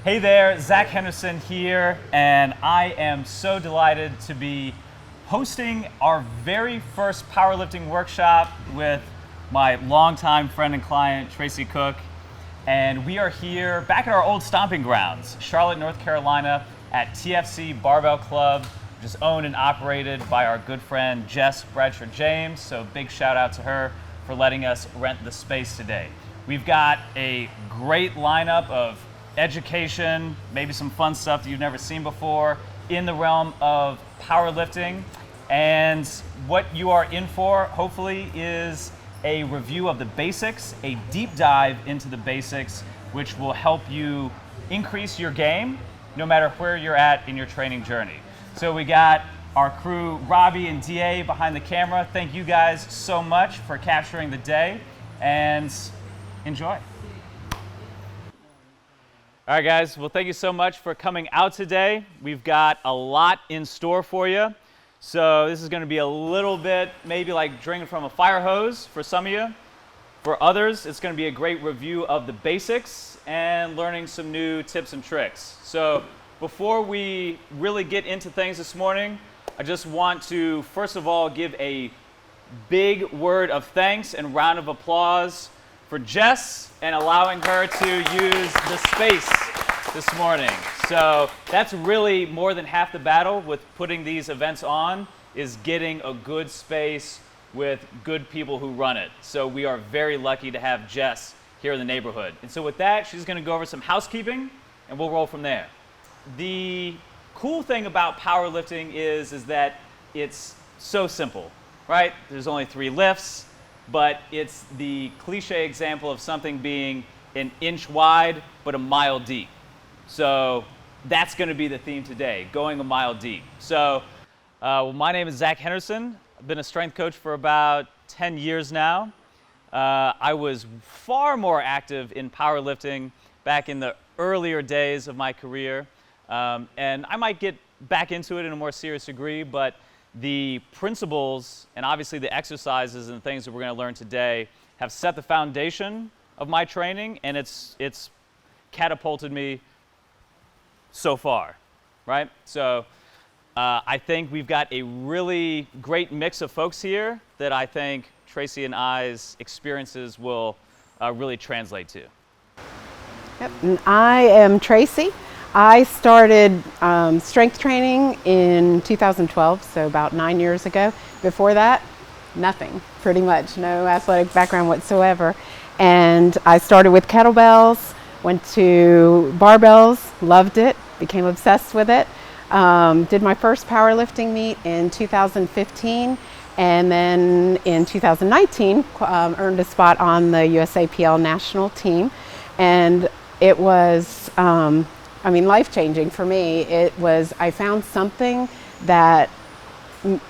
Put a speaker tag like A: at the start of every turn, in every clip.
A: Hey there, Zack Henderson here, and I am so delighted to be hosting our very first powerlifting workshop with my longtime friend and client, Tracy Cook. And we are here back at our old stomping grounds, Charlotte, North Carolina, at TFC Barbell Club, which is owned and operated by our good friend Jess Bradshaw James. So big shout out to her for letting us rent the space today. We've got a great lineup of education, maybe some fun stuff that you've never seen before in the realm of powerlifting. And what you are in for, hopefully, is a review of the basics, a deep dive into the basics, which will help you increase your game no matter where you're at in your training journey. So we got our crew, Robbie and DA, behind the camera. Thank you guys so much for capturing the day, and enjoy. All right, guys, well, thank you so much for coming out today. We've got a lot in store for you. So this is going to be a little bit maybe like drinking from a fire hose for some of you. For others, it's going to be a great review of the basics and learning some new tips and tricks. So before we really get into things this morning, I just want to, first of all, give a big word of thanks and round of applause for Jess and allowing her to use the space this morning. So that's really more than half the battle with putting these events on, is getting a good space with good people who run it. So we are very lucky to have Jess here in the neighborhood. And so with that, she's going to go over some housekeeping and we'll roll from there. The cool thing about powerlifting is that it's so simple, right? There's only 3 lifts. But it's the cliche example of something being an inch wide, but a mile deep. So that's going to be the theme today, going a mile deep. So my name is Zack Henderson. I've been a strength coach for about 10 years now. I was far more active in powerlifting back in the earlier days of my career. And I might get back into it in a more serious degree, but the principles and obviously the exercises and things that we're going to learn today have set the foundation of my training, and it's catapulted me so far, right? So I think we've got a really great mix of folks here that I think Tracy and I's experiences will really translate to.
B: Yep. And I am Tracy. I started strength training in 2012, so about 9 years ago. Before that, nothing, pretty much, no athletic background whatsoever. And I started with kettlebells, went to barbells, loved it, became obsessed with it. Did my first powerlifting meet in 2015, and then in 2019 earned a spot on the USAPL national team. And it was life-changing for me. I found something that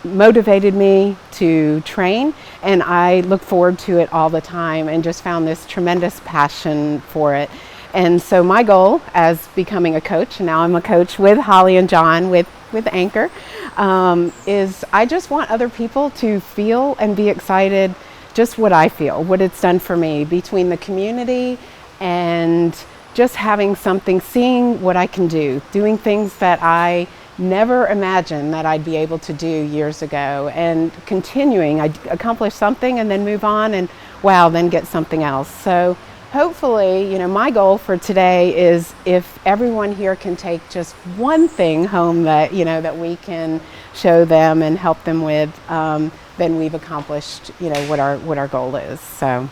B: motivated me to train, and I look forward to it all the time and just found this tremendous passion for it. And so my goal as becoming a coach, and now I'm a coach with Holly and John with Anchor, is I just want other people to feel and be excited just what I feel, what it's done for me, between the community and just having something, seeing what I can do, doing things that I never imagined that I'd be able to do years ago, and continuing. I accomplish something and then move on, and wow, then get something else. So hopefully, my goal for today is if everyone here can take just one thing home that, that we can show them and help them with, then we've accomplished, what our goal is. So.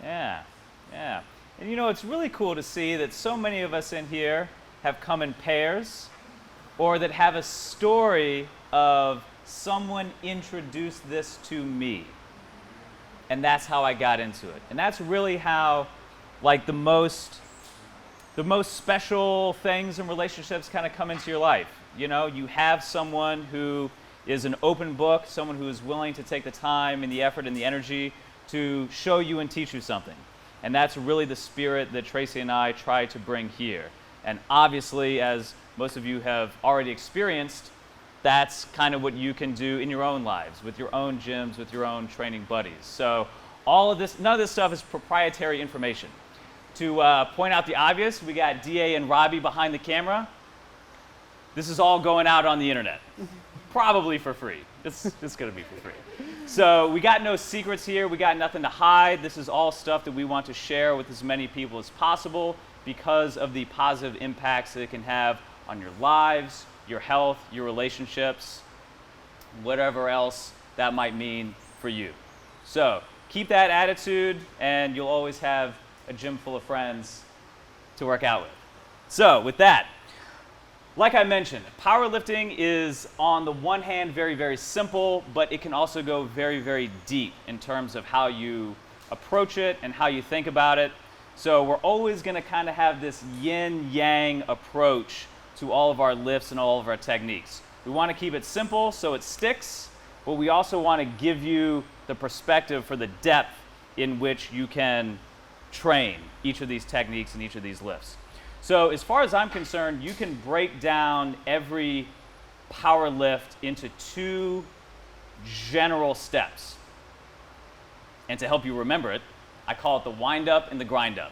A: Yeah. And it's really cool to see that so many of us in here have come in pairs, or that have a story of someone introduced this to me, and that's how I got into it. And that's really how, like, the most special things and relationships kind of come into your life. You have someone who is an open book, someone who is willing to take the time and the effort and the energy to show you and teach you something. And that's really the spirit that Tracy and I try to bring here. And obviously, as most of you have already experienced, that's kind of what you can do in your own lives, with your own gyms, with your own training buddies. So all of this, none of this stuff is proprietary information. To point out the obvious, we got DA and Robbie behind the camera. This is all going out on the internet, probably for free. It's going to be for free. So we got no secrets here. We got nothing to hide. This is all stuff that we want to share with as many people as possible because of the positive impacts that it can have on your lives, your health, your relationships, whatever else that might mean for you. So keep that attitude, and you'll always have a gym full of friends to work out with. So with that, like I mentioned, powerlifting is on the one hand very, very simple, but it can also go very, very deep in terms of how you approach it and how you think about it. So we're always going to kind of have this yin-yang approach to all of our lifts and all of our techniques. We want to keep it simple so it sticks, but we also want to give you the perspective for the depth in which you can train each of these techniques and each of these lifts. So as far as I'm concerned, you can break down every power lift into two general steps. And to help you remember it, I call it the wind up and the grind up.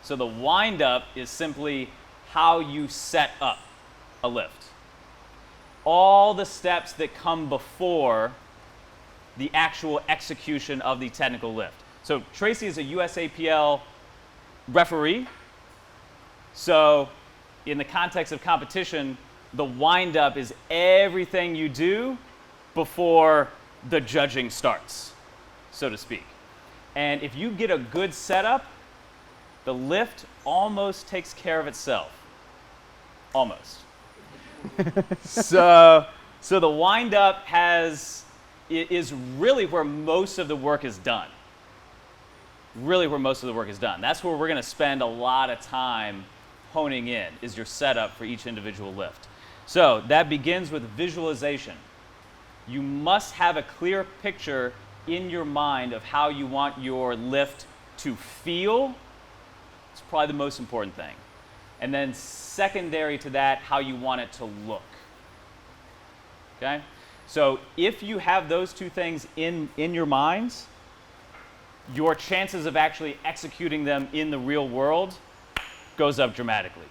A: So the wind up is simply how you set up a lift. All the steps that come before the actual execution of the technical lift. So Tracy is a USAPL referee. So in the context of competition, the wind-up is everything you do before the judging starts, so to speak. And if you get a good setup, the lift almost takes care of itself. Almost. So the wind-up is really where most of the work is done. Really where most of the work is done. That's where we're going to spend a lot of time honing in, is your setup for each individual lift. So that begins with visualization. You must have a clear picture in your mind of how you want your lift to feel. It's probably the most important thing. And then secondary to that, how you want it to look. Okay? So if you have those two things in your minds, your chances of actually executing them in the real world goes up dramatically,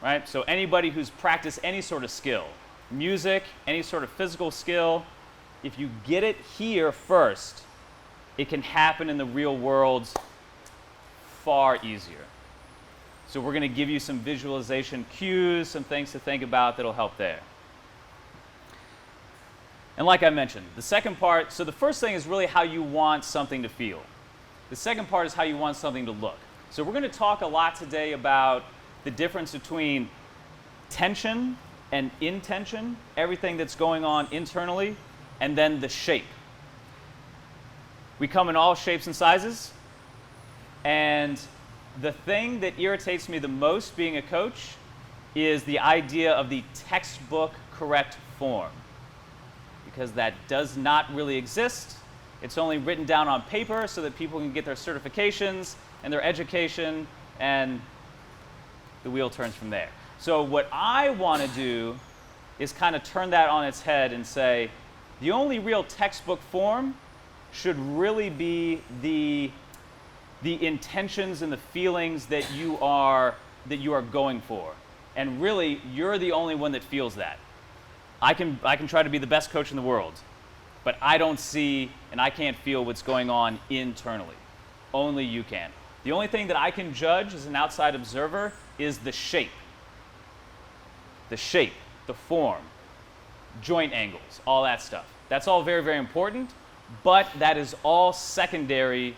A: right? So anybody who's practiced any sort of skill, music, any sort of physical skill, if you get it here first, it can happen in the real world far easier. So we're going to give you some visualization cues, some things to think about that'll help there. And like I mentioned, the second part, so the first thing is really how you want something to feel. The second part is how you want something to look. So we're going to talk a lot today about the difference between tension and intention, everything that's going on internally, and then the shape. We come in all shapes and sizes, and the thing that irritates me the most being a coach is the idea of the textbook correct form, because that does not really exist. It's only written down on paper so that people can get their certifications and their education, and the wheel turns from there. So what I want to do is kind of turn that on its head and say, the only real textbook form should really be the intentions and the feelings that you are going for. And really, you're the only one that feels that. I can try to be the best coach in the world, but I don't see and I can't feel what's going on internally. Only you can. The only thing that I can judge as an outside observer is the shape. The shape, the form, joint angles, all that stuff. That's all very, very important, but that is all secondary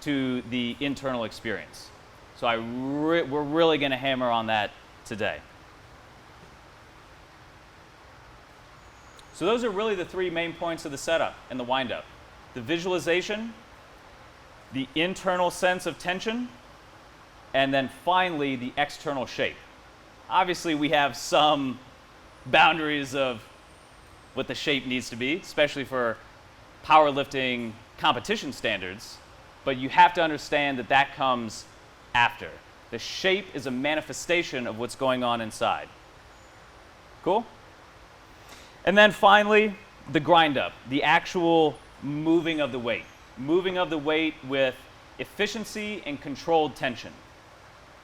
A: to the internal experience. So we're really going to hammer on that today. So those are really the three main points of the setup and the wind-up. The visualization, the internal sense of tension, and then finally the external shape. Obviously we have some boundaries of what the shape needs to be, especially for powerlifting competition standards, but you have to understand that that comes after. The shape is a manifestation of what's going on inside. Cool? And then finally, the grind up, the actual moving of the weight. Moving of the weight with efficiency and controlled tension.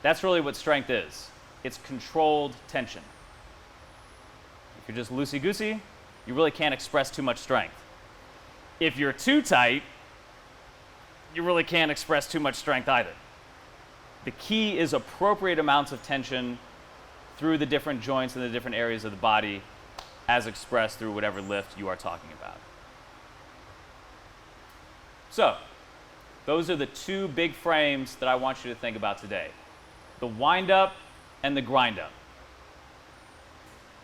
A: That's really what strength is. It's controlled tension. If you're just loosey-goosey, you really can't express too much strength. If you're too tight, you really can't express too much strength either. The key is appropriate amounts of tension through the different joints and the different areas of the body as expressed through whatever lift you are talking about. So, those are the two big frames that I want you to think about today. The wind-up and the grind-up.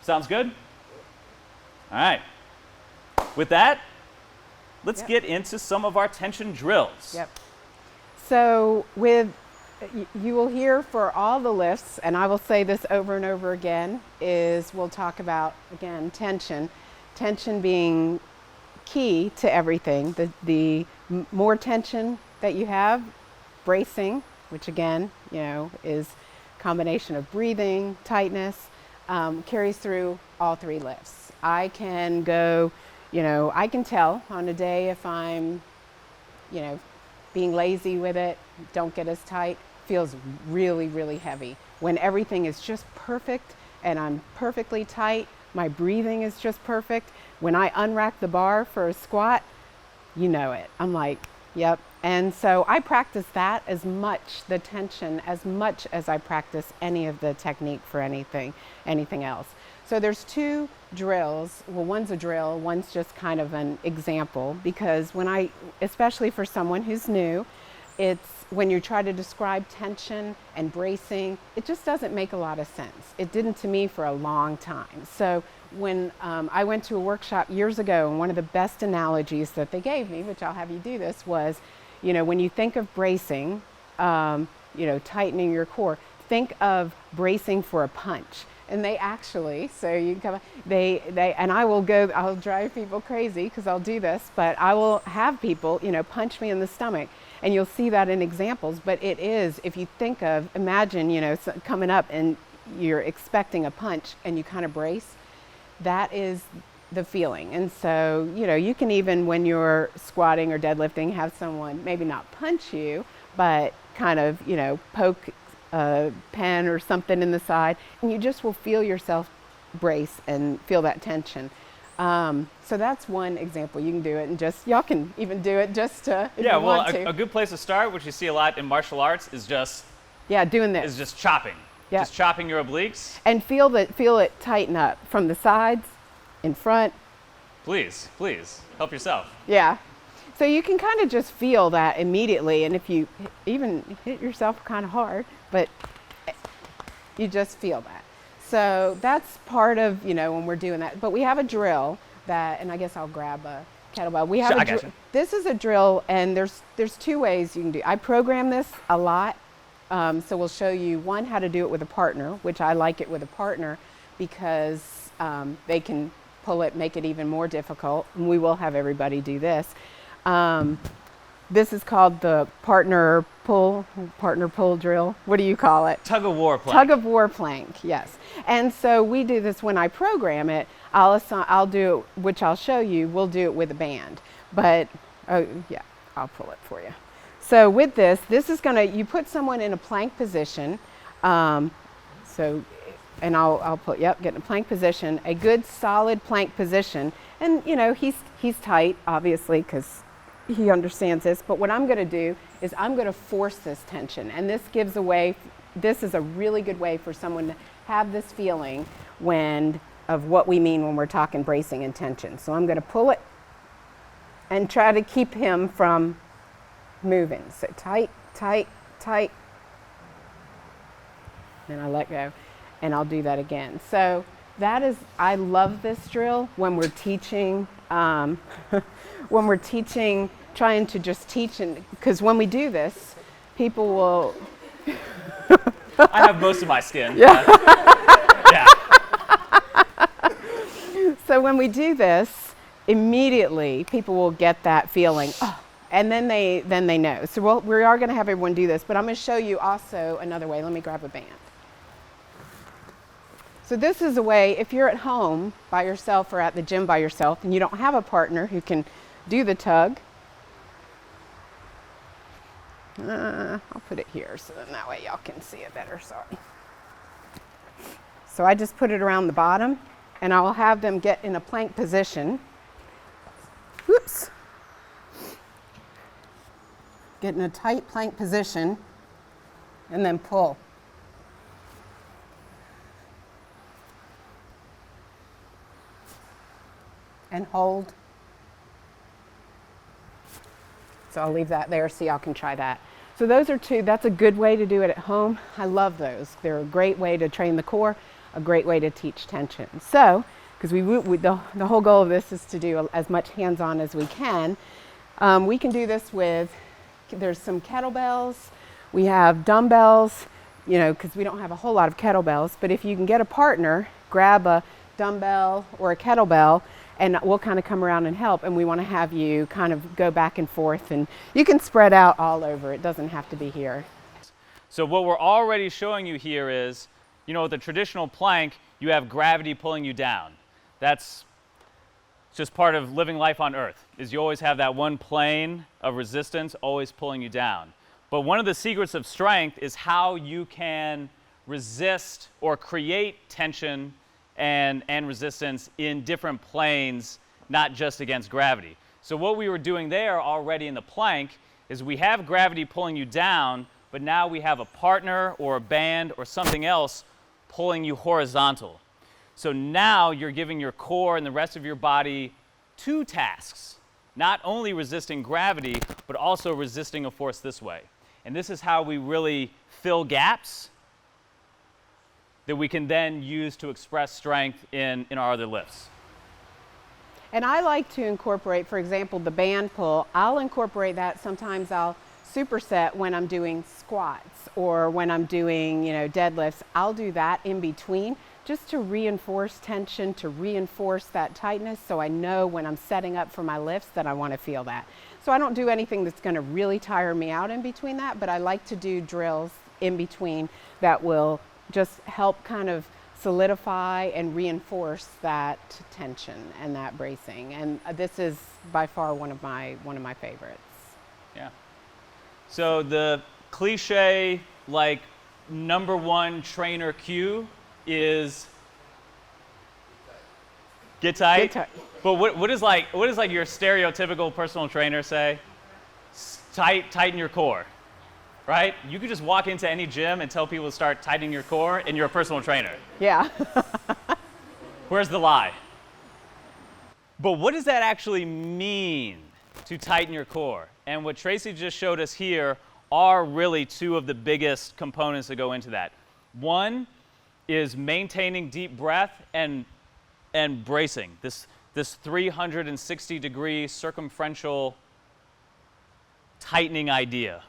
A: Sounds good? All right. With that, let's get into some of our tension drills.
B: Yep. So you will hear for all the lifts, and I will say this over and over again, is we'll talk about, again, tension. Tension being key to everything. The more tension that you have, bracing, which again, is a combination of breathing, tightness, carries through all three lifts. I can go, I can tell on a day if I'm, being lazy with it, don't get as tight, feels really, really heavy. When everything is just perfect and I'm perfectly tight, my breathing is just perfect. When I unrack the bar for a squat, you know it. I'm like, yep. And so I practice that as much, the tension, as much as I practice any of the technique for anything else. So there's two drills. Well, one's a drill, one's just kind of an example, because especially for someone who's new, it's when you try to describe tension and bracing, it just doesn't make a lot of sense. It didn't to me for a long time. So when I went to a workshop years ago, and one of the best analogies that they gave me, which I'll have you do this, was, when you think of bracing, tightening your core, think of bracing for a punch. And they actually, so you can come, and I'll drive people crazy because I'll do this, but I will have people, punch me in the stomach. And you'll see that in examples, but it is, if you think of, imagine, coming up and you're expecting a punch and you kind of brace, that is the feeling. And so, you can even, when you're squatting or deadlifting, have someone maybe not punch you, but kind of, poke a pen or something in the side, and you just will feel yourself brace and feel that tension. So that's one example. You can do it, and y'all can even do it just to, if you want to.
A: A good place to start, which you see a lot in martial arts, is just
B: doing this.
A: Is just chopping.
B: Yeah.
A: Just chopping your obliques.
B: And feel it tighten up from the sides, in front.
A: Please help yourself.
B: Yeah. So you can kind of just feel that immediately, and if you even hit yourself kind of hard, but you just feel that. So that's part of, when we're doing that. But we have a drill that, and I guess I'll grab a kettlebell. We have This is a drill, and there's two ways you can do. I program this a lot, so we'll show you one how to do it with a partner, which I like it with a partner because they can pull it, make it even more difficult. And we will have everybody do this. This is called the partner pull drill. What do you call it?
A: Tug of war plank.
B: Tug of war plank, yes. And so we do this when I program it. I'll do it, which I'll show you. We'll do it with a band. But, I'll pull it for you. So with this is you put someone in a plank position. And I'll put, get in a plank position, a good solid plank position. And, he's tight, obviously, because he understands this, but what I'm going to do is I'm going to force this tension, and this is a really good way for someone to have this feeling of what we mean when we're talking bracing and tension. So I'm going to pull it and try to keep him from moving. So tight, tight, tight, and I let go, and I'll do that again. So I love this drill when we're teaching, trying to just teach, because when we do this, people will.
A: I have most of my skin.
B: Yeah.
A: Yeah.
B: So when we do this, immediately people will get that feeling, and then they know. So we are going to have everyone do this, but I'm going to show you also another way. Let me grab a band. So this is a way, if you're at home by yourself or at the gym by yourself and you don't have a partner who can do the tug, I'll put it here so then that way y'all can see it better, sorry. So I just put it around the bottom and I will have them get in a plank position. Whoops. Get in a tight plank position and then pull. And hold. So I'll leave that there so y'all can try that. So those are two, that's a good way to do it at home. I love those. They're a great way to train the core, a great way to teach tension. So, because the whole goal of this is to do as much hands-on as we can do this with, there's some kettlebells, we have dumbbells, you know, because we don't have a whole lot of kettlebells, but if you can get a partner, grab a dumbbell or a kettlebell, and we'll kind of come around and help, and we want to have you kind of go back and forth, and you can spread out all over. It doesn't have to be here.
A: So what we're already showing you here is, you know, with the traditional plank, you have gravity pulling you down. That's just part of living life on Earth, is you always have that one plane of resistance always pulling you down. But one of the secrets of strength is how you can resist or create tension and resistance in different planes, not just against gravity. So what we were doing there already in the plank is we have gravity pulling you down, but now we have a partner or a band or something else pulling you horizontal. So now you're giving your core and the rest of your body two tasks, not only resisting gravity, but also resisting a force this way. And this is how we really fill gaps that we can then use to express strength in our other lifts.
B: And I like to incorporate, for example, the band pull. I'll incorporate that. Sometimes I'll superset when I'm doing squats or when I'm doing, you know, deadlifts. I'll do that in between just to reinforce tension, to reinforce that tightness, so I know when I'm setting up for my lifts that I want to feel that. So I don't do anything that's going to really tire me out in between that, but I like to do drills in between that will just help kind of solidify and reinforce that tension and that bracing. And this is by far one of my favorites.
A: Yeah. So the cliche, like, number one trainer cue is get tight.
B: Get tight.
A: But what is like your stereotypical personal trainer say? Tighten your core. Right? You could just walk into any gym and tell people to start tightening your core, and you're a personal trainer.
B: Yeah.
A: Where's the lie? But what does that actually mean, to tighten your core? And what Tracy just showed us here are really two of the biggest components that go into that. One is maintaining deep breath and bracing. This 360-degree circumferential tightening idea.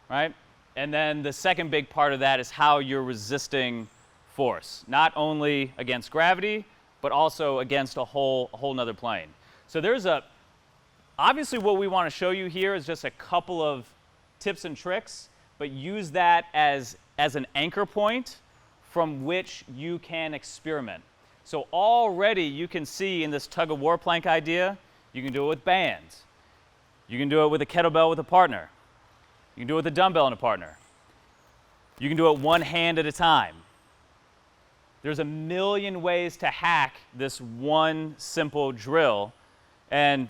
A: Right? And then the second big part of that is how you're resisting force, not only against gravity, but also against a whole nother plane. So obviously what we want to show you here is just a couple of tips and tricks, but use that as an anchor point from which you can experiment. So already you can see in this tug of war plank idea, you can do it with bands. You can do it with a kettlebell with a partner. You can do it with a dumbbell and a partner. You can do it one hand at a time. There's a million ways to hack this one simple drill, and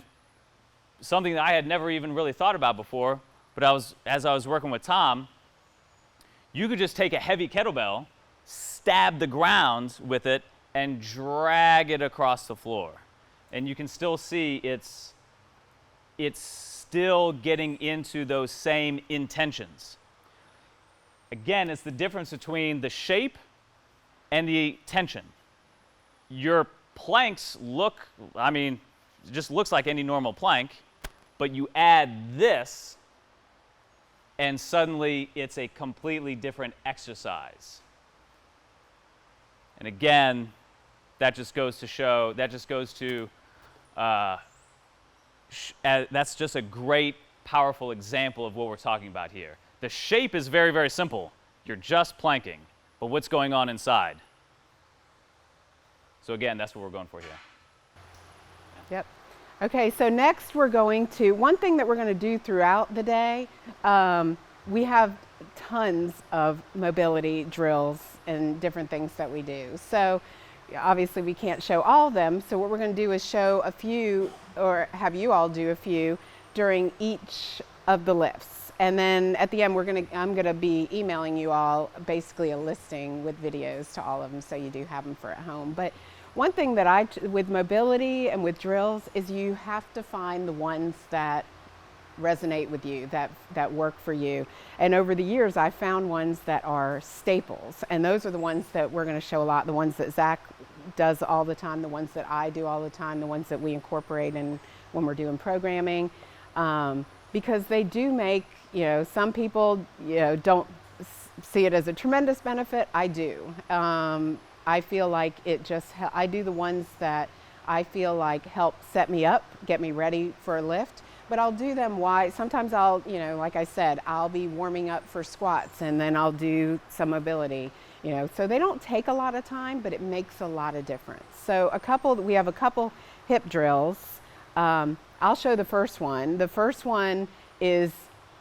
A: something that I had never even really thought about before, but as I was working with Tom, you could just take a heavy kettlebell, stab the ground with it, and drag it across the floor. And you can still see it's still getting into those same intentions. Again, it's the difference between the shape and the tension. Your planks it just looks like any normal plank, but you add this, and suddenly it's a completely different exercise. And again, that's just a great, powerful example of what we're talking about here. The shape is very, very simple. You're just planking, but what's going on inside? So again, that's what we're going for here.
B: Yep. Okay, so next we're going to, one thing that we're going to do throughout the day, we have tons of mobility drills and different things that we do. So obviously we can't show all of them, so what we're going to do is show a few, or have you all do a few during each of the lifts. And then at the end I'm going to be emailing you all basically a listing with videos to all of them, so you do have them for at home. But one thing that with mobility and with drills is you have to find the ones that resonate with you, that work for you. And over the years, I found ones that are staples. And those are the ones that we're going to show a lot, the ones that Zack does all the time, the ones that I do all the time, the ones that we incorporate in when we're doing programming. Because they do make, some people, don't see it as a tremendous benefit. I do. I feel like I do the ones that I feel like help set me up, get me ready for a lift, but I'll do them sometimes I'll, like I said, I'll be warming up for squats and then I'll do some mobility, so they don't take a lot of time, but it makes a lot of difference. So we have a couple hip drills. I'll show the first one. The first one is,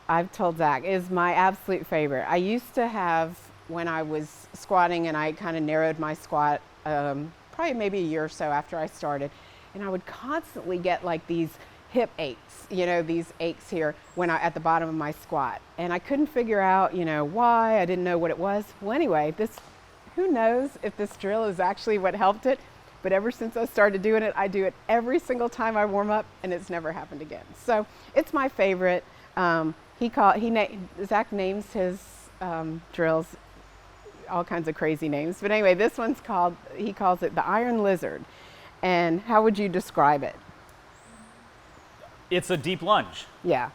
B: I've told Zack, is my absolute favorite. I used to have, when I was squatting and I kind of narrowed my squat, probably maybe a year or so after I started, and I would constantly get like these hip aches, these aches here at the bottom of my squat. And I couldn't figure out, why. I didn't know what it was. Well, anyway, who knows if this drill is actually what helped it, but ever since I started doing it, I do it every single time I warm up, and it's never happened again. So it's my favorite. Zack names his drills all kinds of crazy names. But anyway, this one's he calls it the Iron Lizard. And how would you describe it?
A: It's a deep lunge.
B: Yeah.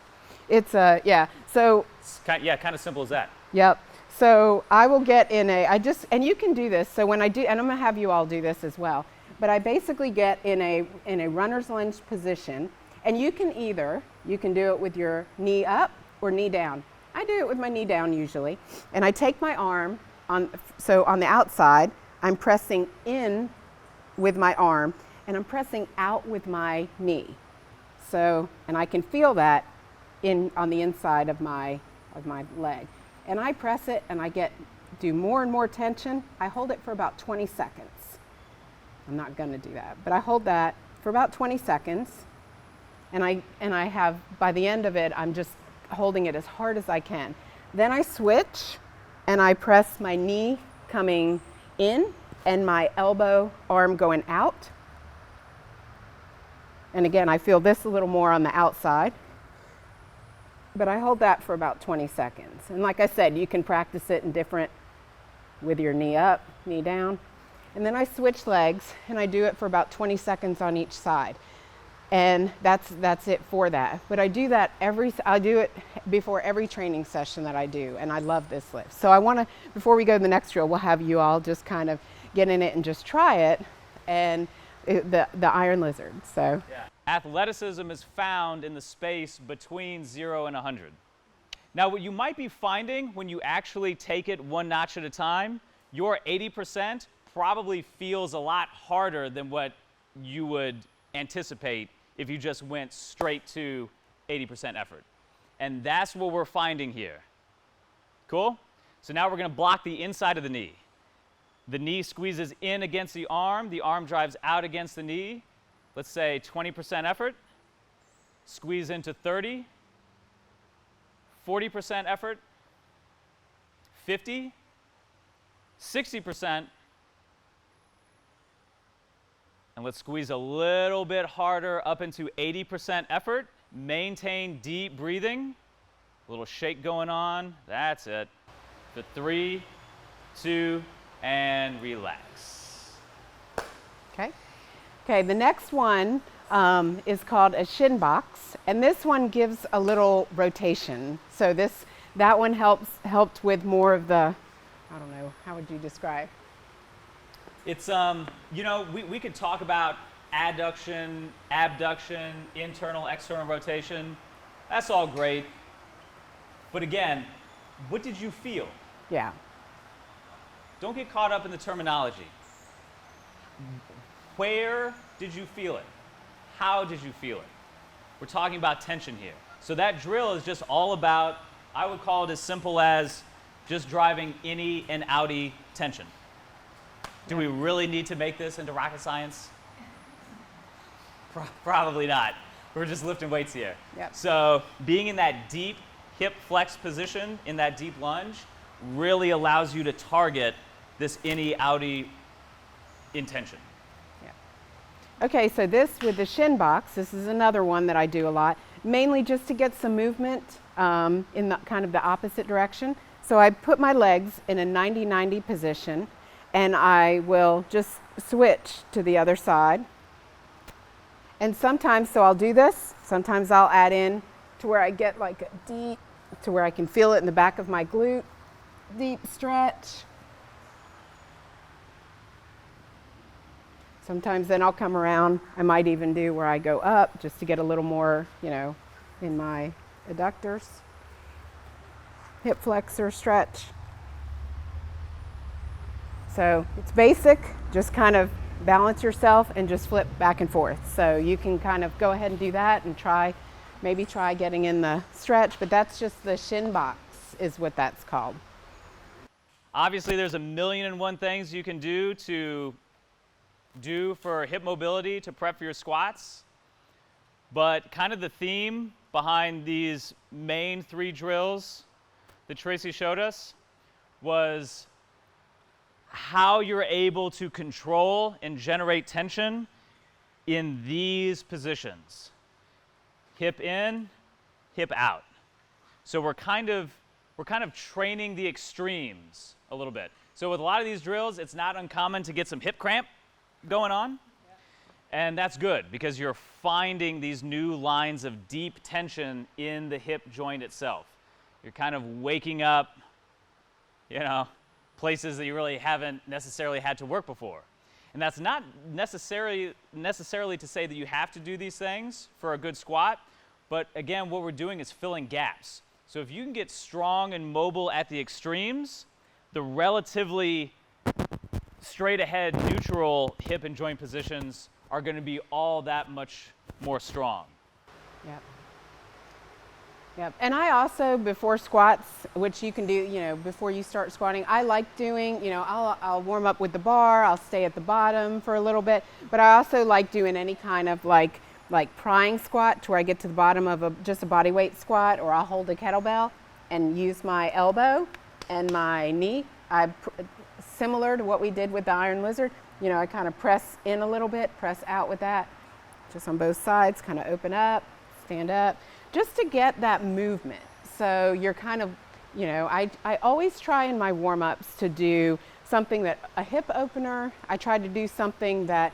B: So.
A: It's kind of simple as that.
B: Yep. So I will get in and you can do this. So when I do, and I'm going to have you all do this as well, but I basically get in a runner's lunge position, and you can do it with your knee up or knee down. I do it with my knee down usually. And I take my arm, on the outside, I'm pressing in with my arm, and I'm pressing out with my knee. So, and I can feel that on the inside of my leg. And I press it, and I do more and more tension. I hold it for about 20 seconds. I'm not going to do that, but I hold that for about 20 seconds, and I have, by the end of it, I'm just holding it as hard as I can. Then I switch, and I press my knee coming in and my elbow arm going out. And again, I feel this a little more on the outside, but I hold that for about 20 seconds. And like I said, you can practice it with your knee up, knee down. And then I switch legs, and I do it for about 20 seconds on each side. And that's it for that. But I do it before every training session that I do, and I love this lift. So before we go to the next drill, we'll have you all just kind of get in it and just try it, and the Iron Lizard. So
A: yeah. Athleticism is found in the space between 0 and 100. Now, what you might be finding when you actually take it one notch at a time, your 80% probably feels a lot harder than what you would anticipate if you just went straight to 80% effort. And that's what we're finding here. Cool? So now we're going to block the inside of the knee. The knee squeezes in against the arm drives out against the knee. Let's say 20% effort, squeeze into 30, 40% effort, 50, 60%, and let's squeeze a little bit harder up into 80% effort. Maintain deep breathing. A little shake going on. That's it. For 3, 2, and relax.
B: Okay, the next one is called a shin box, and this one gives a little rotation. So that one helped with more of the, I don't know, how would you describe?
A: It's, we could talk about adduction, abduction, internal, external rotation. That's all great. But again, what did you feel?
B: Yeah.
A: Don't get caught up in the terminology. Where did you feel it? how did you feel it? We're talking about tension here. So that drill is just all about, I would call it as simple as just driving innie and outie tension. Do we really need to make this into rocket science? Probably not. We're just lifting weights here.
B: Yep.
A: So being in that deep hip flex position, in that deep lunge, really allows you to target this innie-outie intention.
B: Yeah. Okay, so this with the shin box, this is another one that I do a lot, mainly just to get some movement in the kind of the opposite direction. So I put my legs in a 90-90 position, and I will just switch to the other side. And sometimes, so I'll do this, sometimes I'll add in to where I get like a deep, to where I can feel it in the back of my glute, deep stretch. Sometimes then I'll come around, I might even do where I go up just to get a little more, you know, in my adductors. Hip flexor stretch. So it's basic, just kind of balance yourself and just flip back and forth. So you can kind of go ahead and do that and maybe try getting in the stretch, but that's just the shin box is what that's called.
A: Obviously there's a million and one things you can do for hip mobility to prep for your squats, but kind of the theme behind these main 3 drills that Tracy showed us was how you're able to control and generate tension in these positions. Hip in, hip out. So we're kind of training the extremes a little bit. So with a lot of these drills, it's not uncommon to get some hip cramp going on. Yeah. And that's good because you're finding these new lines of deep tension in the hip joint itself. You're kind of waking up, you know, places that you really haven't necessarily had to work before. And that's not necessarily to say that you have to do these things for a good squat, but again, what we're doing is filling gaps. So if you can get strong and mobile at the extremes, the relatively straight ahead neutral hip and joint positions are going to be all that much more strong.
B: Yep. Yep. And I also, before squats, which you can do, you know, before you start squatting, I like doing, you know, I'll warm up with the bar, I'll stay at the bottom for a little bit, but I also like doing any kind of like prying squat to where I get to the bottom of just a body weight squat, or I'll hold a kettlebell and use my elbow and my knee. Similar to what we did with the Iron Lizard, you know, I kind of press in a little bit, press out with that, just on both sides, kind of open up, stand up, just to get that movement. So you're kind of, you know, I always try in my warm-ups to do something that, a hip opener, I try to do something that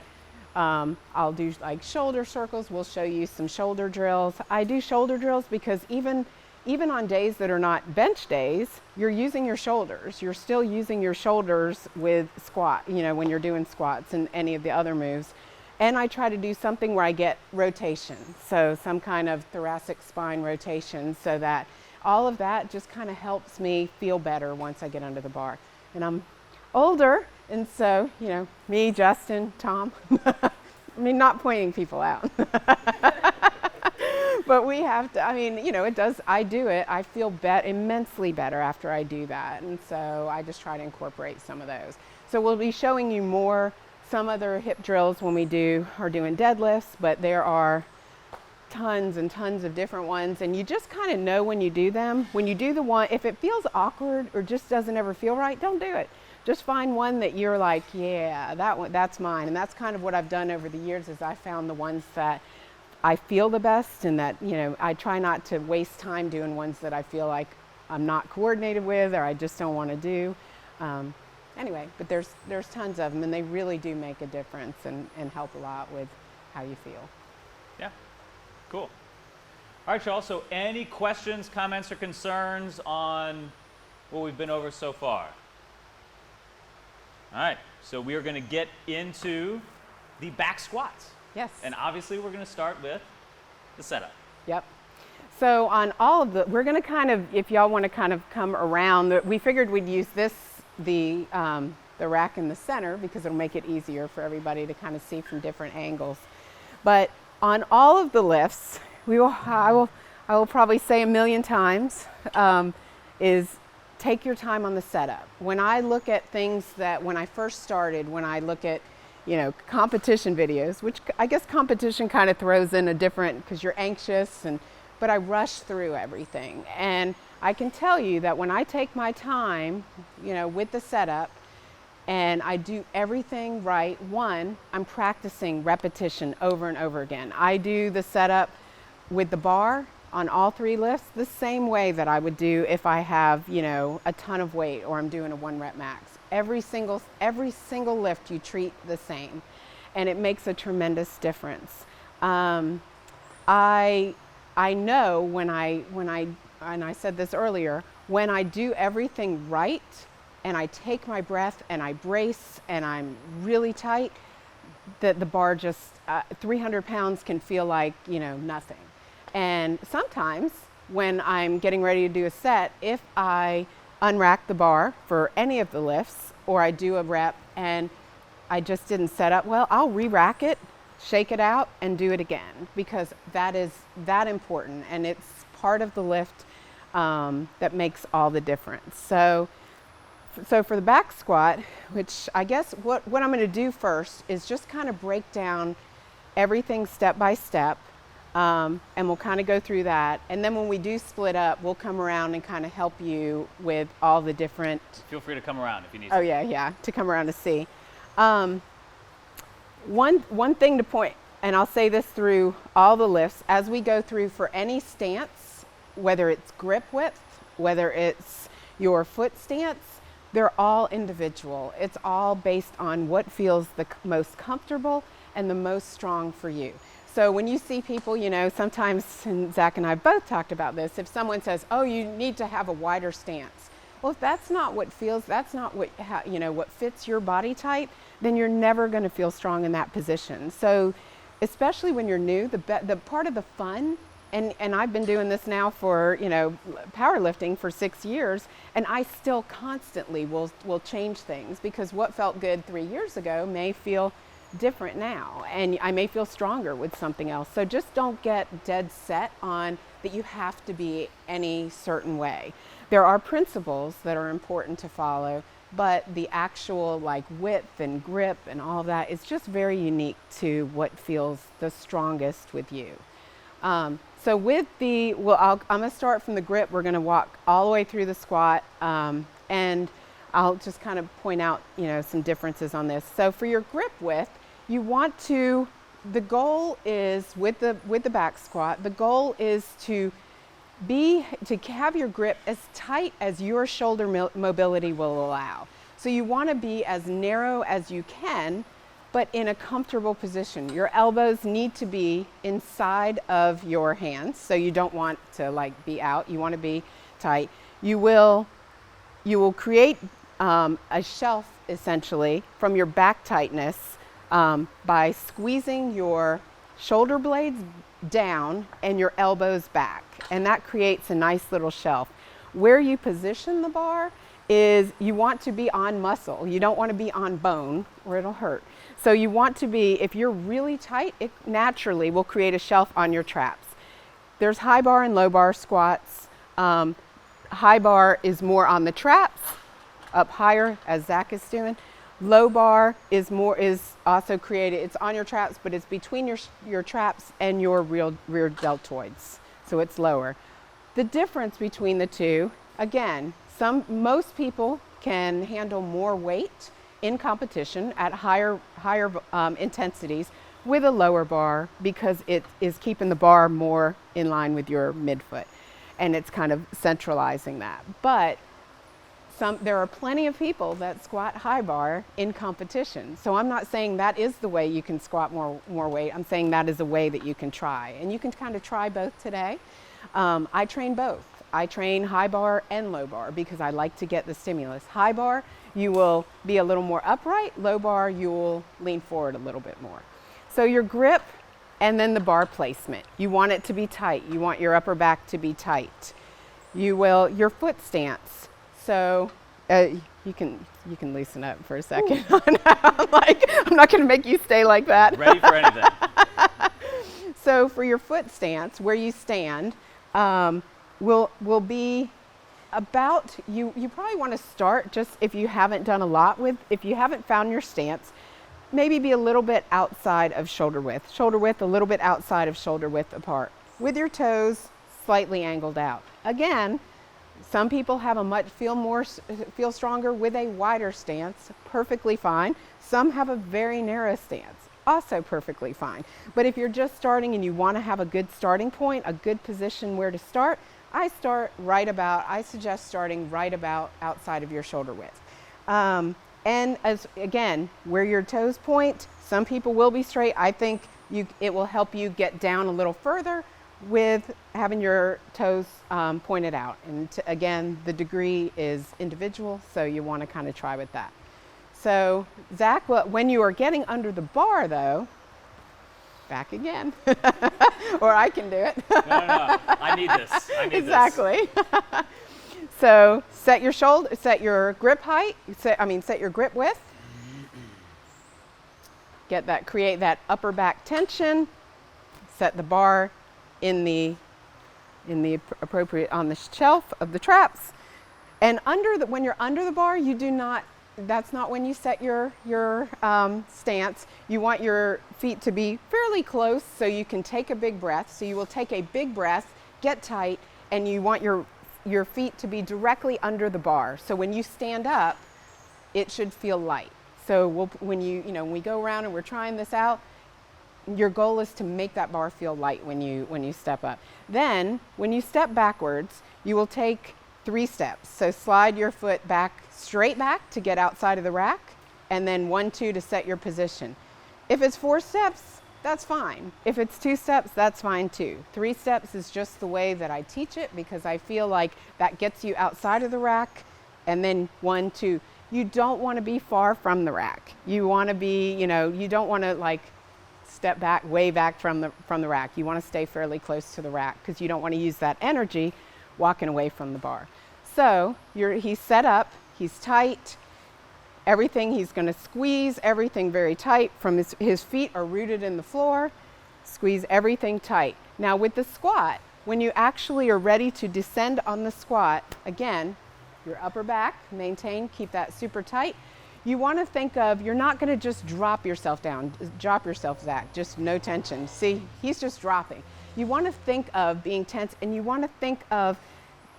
B: I'll do like shoulder circles. We'll show you some shoulder drills. I do shoulder drills because even on days that are not bench days, you're using your shoulders. You're still using your shoulders with squat, you know, when you're doing squats and any of the other moves. And I try to do something where I get rotation, so some kind of thoracic spine rotation, so that all of that just kind of helps me feel better once I get under the bar. And I'm older, and so, you know, me, Justin, Tom, I mean, not pointing people out. But we have to, I mean, you know, it does, I do it, I feel immensely better after I do that. And so I just try to incorporate some of those. So we'll be showing you some other hip drills when we are doing deadlifts, but there are tons and tons of different ones. And you just kind of know when you do them. When you do the one, if it feels awkward or just doesn't ever feel right, don't do it. Just find one that you're like, yeah, that one, that's mine. And that's kind of what I've done over the years, is I found the ones that I feel the best, and that, you know, I try not to waste time doing ones that I feel like I'm not coordinated with or I just don't want to do. Anyway, but there's tons of them, and they really do make a difference and help a lot with how you feel.
A: Yeah, cool. All right, y'all, so any questions, comments, or concerns on what we've been over so far? All right, so we are going to get into the back squats.
B: Yes.
A: And obviously we're going to start with the setup.
B: Yep. So on all of we're going to kind of, if y'all want to kind of come around, we figured we'd use the rack in the center because it'll make it easier for everybody to kind of see from different angles. But On all of the lifts, I will probably say a million times, is take your time on the setup. When I look at things that when I first started, when I look at, competition videos, which I guess competition kind of throws in a different, because you're anxious, but I rush through everything. And I can tell you that when I take my time, with the setup, and I do everything right, one, I'm practicing repetition over and over again. I do the setup with the bar on all 3 lifts the same way that I would do if I have, a ton of weight or I'm doing a 1 rep max. Every single lift you treat the same, and it makes a tremendous difference. I know and I said this earlier, when I do everything right and I take my breath and I brace and I'm really tight, that the bar just 300 pounds can feel like nothing. And sometimes when I'm getting ready to do a set, if I unrack the bar for any of the lifts, or I do a rep and I just didn't set up well, I'll re-rack it, shake it out, and do it again, because that is that important, and it's part of the lift that makes all the difference. So for the back squat, which I guess what I'm going to do first is just kind of break down everything step by step. And we'll kind of go through that. And then when we do split up, we'll come around and kind of help you with all the different...
A: Feel free to come around if you need
B: to. Oh, yeah, to come around to see. One thing to point, and I'll say this through all the lifts, as we go through for any stance, whether it's grip width, whether it's your foot stance, they're all individual. It's all based on what feels the most comfortable and the most strong for you. So when you see people, sometimes, and Zack and I both talked about this, if someone says, oh, you need to have a wider stance. Well, if that's not what what fits your body type, then you're never going to feel strong in that position. So especially when you're new, the part of the fun, and I've been doing this now for, powerlifting for 6 years, and I still constantly will change things, because what felt good 3 years ago may feel different now, and I may feel stronger with something else. So just don't get dead set on that you have to be any certain way. There are principles that are important to follow, but the actual width and grip and all that is just very unique to what feels the strongest with you. So with I'm going to start from the grip. We're going to walk all the way through the squat, and I'll just kind of point out some differences on this. So for your grip width, the goal is with the back squat, the goal is to have your grip as tight as your shoulder mobility will allow. So you want to be as narrow as you can, but in a comfortable position. Your elbows need to be inside of your hands, so you don't want to be out. You want to be tight. You will create a shelf essentially from your back tightness by squeezing your shoulder blades down and your elbows back, and that creates a nice little shelf. Where you position the bar is you want to be on muscle. You don't want to be on bone or it'll hurt. So you want to be, if you're really tight, it naturally will create a shelf on your traps. There's high bar and low bar squats. High bar is more on the traps, up higher as Zack is doing. Low bar is also created, it's on your traps, but it's between your traps and your rear deltoids, so it's lower. The difference between the two, again, most people can handle more weight in competition at higher intensities with a lower bar, because it is keeping the bar more in line with your midfoot, and it's kind of centralizing that. But there are plenty of people that squat high bar in competition. So I'm not saying that is the way you can squat more weight. I'm saying that is a way that you can try. And you can kind of try both today. I train both. I train high bar and low bar because I like to get the stimulus. High bar, you will be a little more upright. Low bar, you will lean forward a little bit more. So your grip and then the bar placement. You want it to be tight. You want your upper back to be tight. Your foot stance. So you can loosen up for a second. I'm not going to make you stay like that.
A: Ready for anything.
B: So for your foot stance, where you stand, will be about, you probably want to start, just if you haven't done a lot with, if you haven't found your stance, maybe be a little bit outside of shoulder width, a little bit outside of shoulder width apart, with your toes slightly angled out. Again, some people have a feel stronger with a wider stance, perfectly fine. Some have a very narrow stance, also perfectly fine. But if you're just starting and you want to have a good starting point, a good position where to start, I suggest starting right about outside of your shoulder width. And again, where your toes point, some people will be straight. I think it will help you get down a little further with having your toes pointed out. And again, the degree is individual, so you want to kind of try with that. So Zach, when you are getting under the bar though, back again, or I can do it.
A: No, I need this.
B: Exactly. So set your grip height, set your grip width. Create that upper back tension. Set the bar in the appropriate, on the shelf of the traps. And when you're under the bar, that's not when you set your stance. You want your feet to be fairly close so you can take a big breath. So you will take a big breath, get tight, and you want your feet to be directly under the bar. So when you stand up, it should feel light. So when we go around and we're trying this out, your goal is to make that bar feel light when you step up. Then when you step backwards, you will take 3 steps. So slide your foot straight back to get outside of the rack, and then 1, 2 to set your position. If it's 4 steps, that's fine. If it's 2 steps, that's fine too. 3 steps is just the way that I teach it, because I feel like that gets you outside of the rack. And then 1, 2, you don't want to be far from the rack. You want to be, you don't want to step back, way back from the rack. You want to stay fairly close to the rack, because you don't want to use that energy walking away from the bar. So he's set up, he's tight, everything, he's going to squeeze everything very tight. From his feet are rooted in the floor, squeeze everything tight. Now with the squat, when you actually are ready to descend on the squat, again, your upper back, maintain, keep that super tight. You want to think of, you're not going to just drop yourself down. Drop yourself, Zach, just no tension. See, he's just dropping. You want to think of being tense, and you want to think of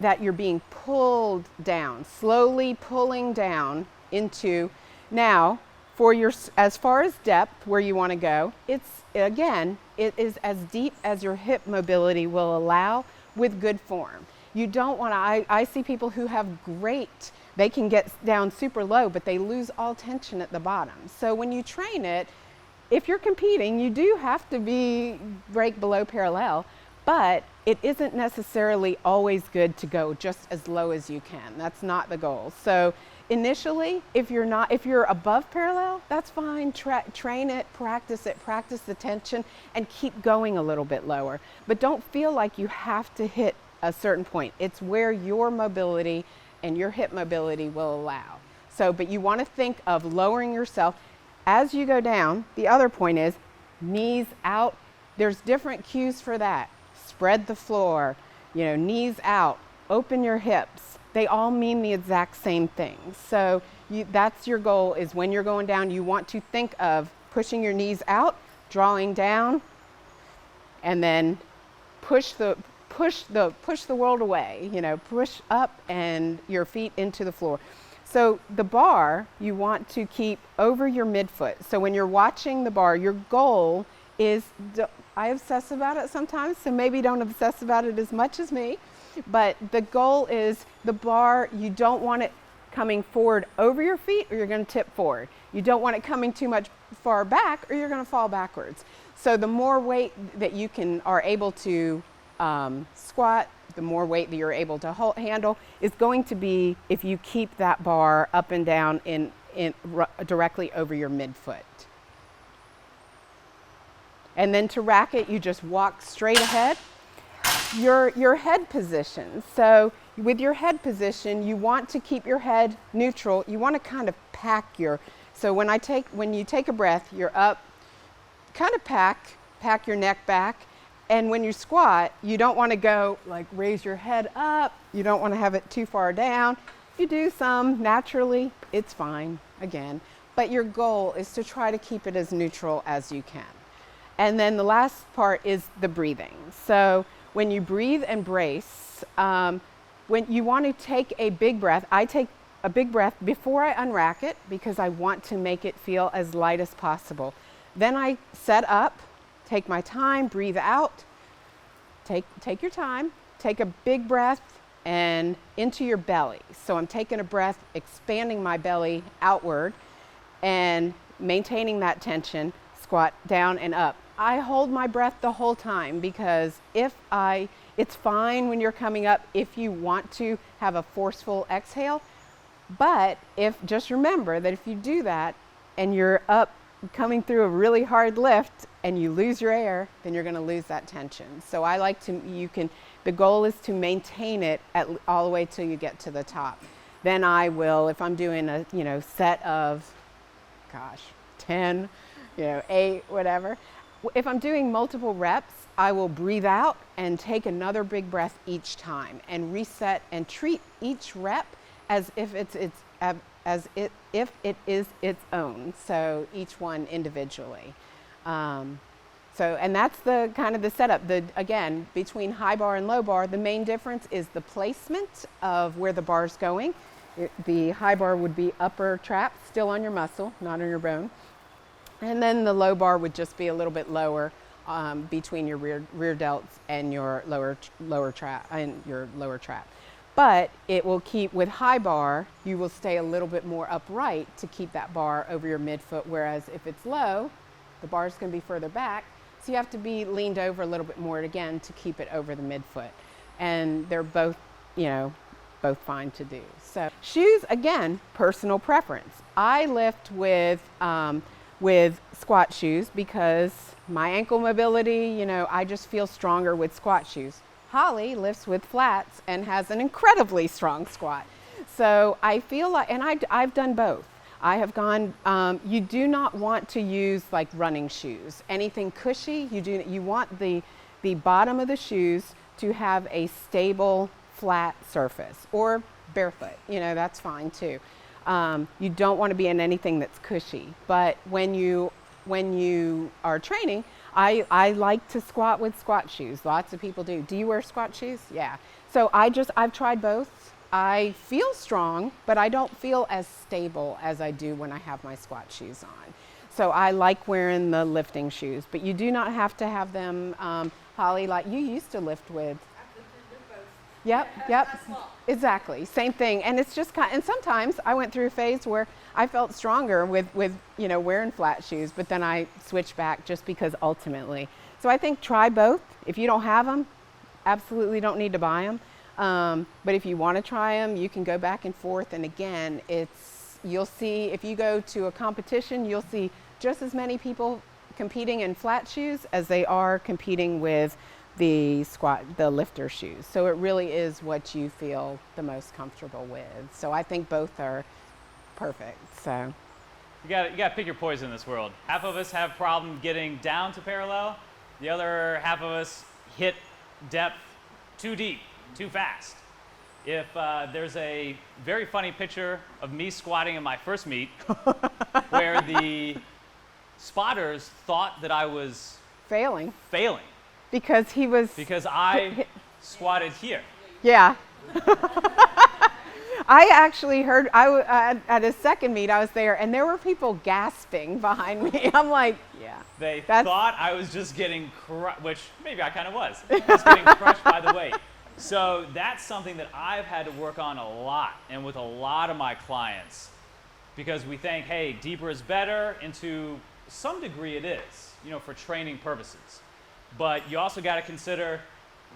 B: that you're being pulled down, slowly pulling down into. Now, as far as depth, where you want to go, it is as deep as your hip mobility will allow with good form. You don't want to, I see people who have they can get down super low, but they lose all tension at the bottom. So when you train it, if you're competing, you do have to break below parallel, but it isn't necessarily always good to go just as low as you can. That's not the goal. So initially, if you're above parallel, that's fine. Train it, practice the tension, and keep going a little bit lower. But don't feel like you have to hit a certain point. It's where your mobility and your hip mobility will allow. So, but you want to think of lowering yourself as you go down. The other point is knees out. There's different cues for that. Spread the floor, knees out, open your hips. They all mean the exact same thing. So that's your goal, is when you're going down, you want to think of pushing your knees out, drawing down, and then push the world away, push up and your feet into the floor. So the bar, you want to keep over your midfoot. So when you're watching the bar, your goal is, I obsess about it sometimes, so maybe don't obsess about it as much as me, but the goal is the bar, you don't want it coming forward over your feet, or you're going to tip forward. You don't want it coming too much far back, or you're going to fall backwards. So the more weight that you are able to squat, the more weight that you're able to handle is going to be if you keep that bar up and down directly over your midfoot. And then to rack it, you just walk straight ahead. Your head position. So with your head position, you want to keep your head neutral. You want to kind of pack so when you take a breath, you're up, kind of pack your neck back, And when you squat, you don't want to go like raise your head up. You don't want to have it too far down. You do some naturally, it's fine again. But your goal is to try to keep it as neutral as you can. And then the last part is the breathing. So when you breathe and brace, when you want to take a big breath, I take a big breath before I unrack it because I want to make it feel as light as possible. Then I set up, take my time, breathe out, take your time, take a big breath and into your belly. So I'm taking a breath, expanding my belly outward and maintaining that tension, squat down and up. I hold my breath the whole time because it's fine when you're coming up if you want to have a forceful exhale, but just remember that if you do that and you're up coming through a really hard lift and you lose your air, then you're going to lose that tension. So I like the goal is to maintain it all the way till you get to the top. Then I will, if I'm doing a, set of, 10, 8, whatever. If I'm doing multiple reps, I will breathe out and take another big breath each time and reset and treat each rep as if it is its own. So each one individually. And that's the kind of the setup. Again, between high bar and low bar, the main difference is the placement of where the bar's going. The high bar would be upper trap, still on your muscle, not on your bone. And then the low bar would just be a little bit lower between your rear delts and your lower trap. But it will keep, with high bar, you will stay a little bit more upright to keep that bar over your midfoot, whereas if it's low, the bar's going to be further back, so you have to be leaned over a little bit more again to keep it over the midfoot. And they're both, both fine to do. So shoes, again, personal preference. I lift with squat shoes because my ankle mobility, I just feel stronger with squat shoes. Holly lifts with flats and has an incredibly strong squat. So I feel like, and I've done both. I have gone, you do not want to use like running shoes. Anything cushy, you want the bottom of the shoes to have a stable, flat surface, or barefoot, that's fine too. You don't want to be in anything that's cushy, but when you are training, I like to squat with squat shoes. Lots of people do. Do you wear squat shoes? Yeah. So I've tried both. I feel strong, but I don't feel as stable as I do when I have my squat shoes on. So I like wearing the lifting shoes, but you do not have to have them, Holly, like you used to lift with. Yep. Exactly. Same thing. And it's just and sometimes I went through a phase where I felt stronger with wearing flat shoes, but then I switched back just because ultimately. So I think try both. If you don't have them, absolutely don't need to buy them. But if you want to try them, you can go back and forth. And again, you'll see, if you go to a competition, you'll see just as many people competing in flat shoes as they are competing with the lifter shoes. So it really is what you feel the most comfortable with. So I think both are perfect. So
A: you got to pick your poison in this world. Half of us have problem getting down to parallel. The other half of us hit depth too deep, too fast. If there's a very funny picture of me squatting in my first meet where the spotters thought that I was failing. Because I squatted here.
B: Yeah. I actually heard, at a second meet, I was there, and there were people gasping behind me. I'm like, yeah.
A: They thought I was just getting crushed, which maybe I kind of was. Just getting crushed by the weight. So that's something that I've had to work on a lot, and with a lot of my clients, because we think, hey, deeper is better, and to some degree it is, for training purposes. But you also got to consider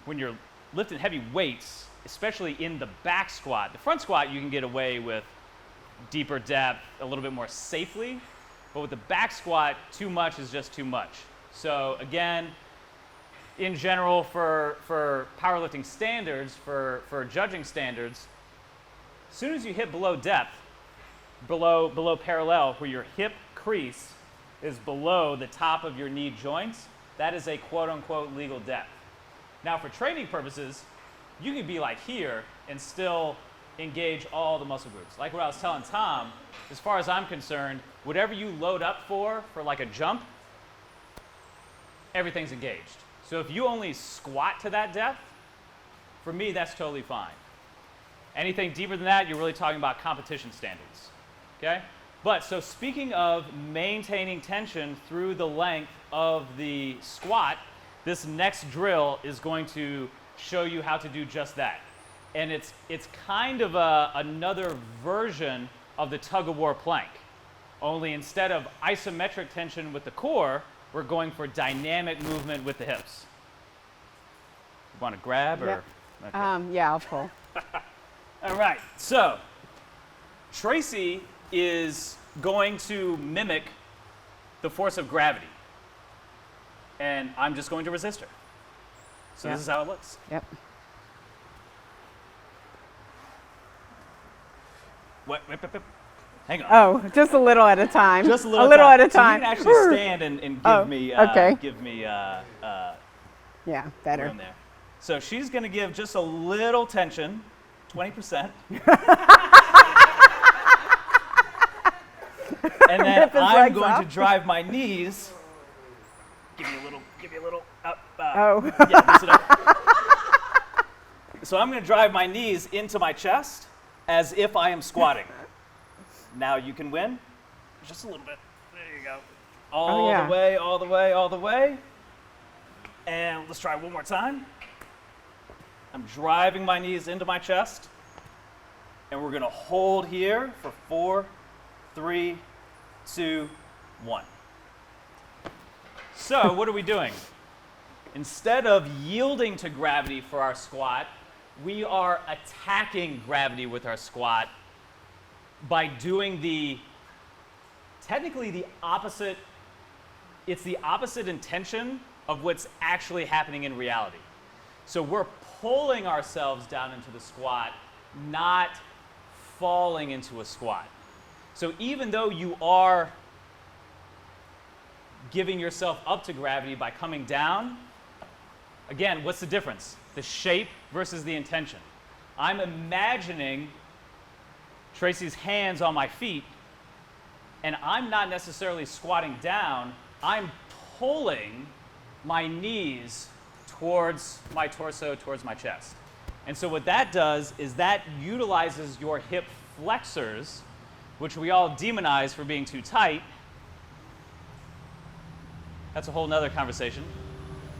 A: when you're lifting heavy weights, especially in the back squat. The front squat, you can get away with deeper depth a little bit more safely. But with the back squat, too much is just too much. So again, in general, for powerlifting standards, for judging standards, as soon as you hit below depth, below parallel, where your hip crease is below the top of your knee joints, that is a quote-unquote legal depth. Now, for training purposes, you can be like here and still engage all the muscle groups. Like what I was telling Tom, as far as I'm concerned, whatever you load up for like a jump, everything's engaged. So if you only squat to that depth, for me, that's totally fine. Anything deeper than that, you're really talking about competition standards, okay? But so speaking of maintaining tension through the length of the squat, this next drill is going to show you how to do just that. And it's kind of another version of the tug-of-war plank. Only instead of isometric tension with the core, we're going for dynamic movement with the hips. You want to grab or?
B: Yep.
A: Okay.
B: Yeah, I'll pull.
A: All right, so Tracy is going to mimic the force of gravity. And I'm just going to resist her. So
B: Yep.
A: this is how it looks.
B: Yep.
A: Wait. Hang on.
B: Oh, just a little at a time.
A: Just a little
B: at a
A: So you
B: time.
A: can actually stand and give
B: Oh,
A: me
B: okay.
A: room
B: Yeah, better.
A: there. So she's going to give just a little tension, 20%. And then
B: Rip his
A: I'm
B: legs
A: going to
B: off.
A: drive my knees. Give me a little up.
B: Oh.
A: Yeah, loosen up. So I'm going to drive my knees into my chest as if I am squatting. Now you can win. Just a little bit. There you go. All
B: yeah.
A: the way, all the way, all the way. And let's try one more time. I'm driving my knees into my chest. And we're going to hold here for 4, 3, 2, 1. So what are we doing? Instead of yielding to gravity for our squat, we are attacking gravity with our squat by doing technically the opposite, it's the opposite intention of what's actually happening in reality. So we're pulling ourselves down into the squat, not falling into a squat. So even though you are giving yourself up to gravity by coming down, again, what's the difference? The shape versus the intention. I'm imagining Tracy's hands on my feet, and I'm not necessarily squatting down, I'm pulling my knees towards my torso, towards my chest. And so what that does is that utilizes your hip flexors, which we all demonize for being too tight. That's a whole nother conversation.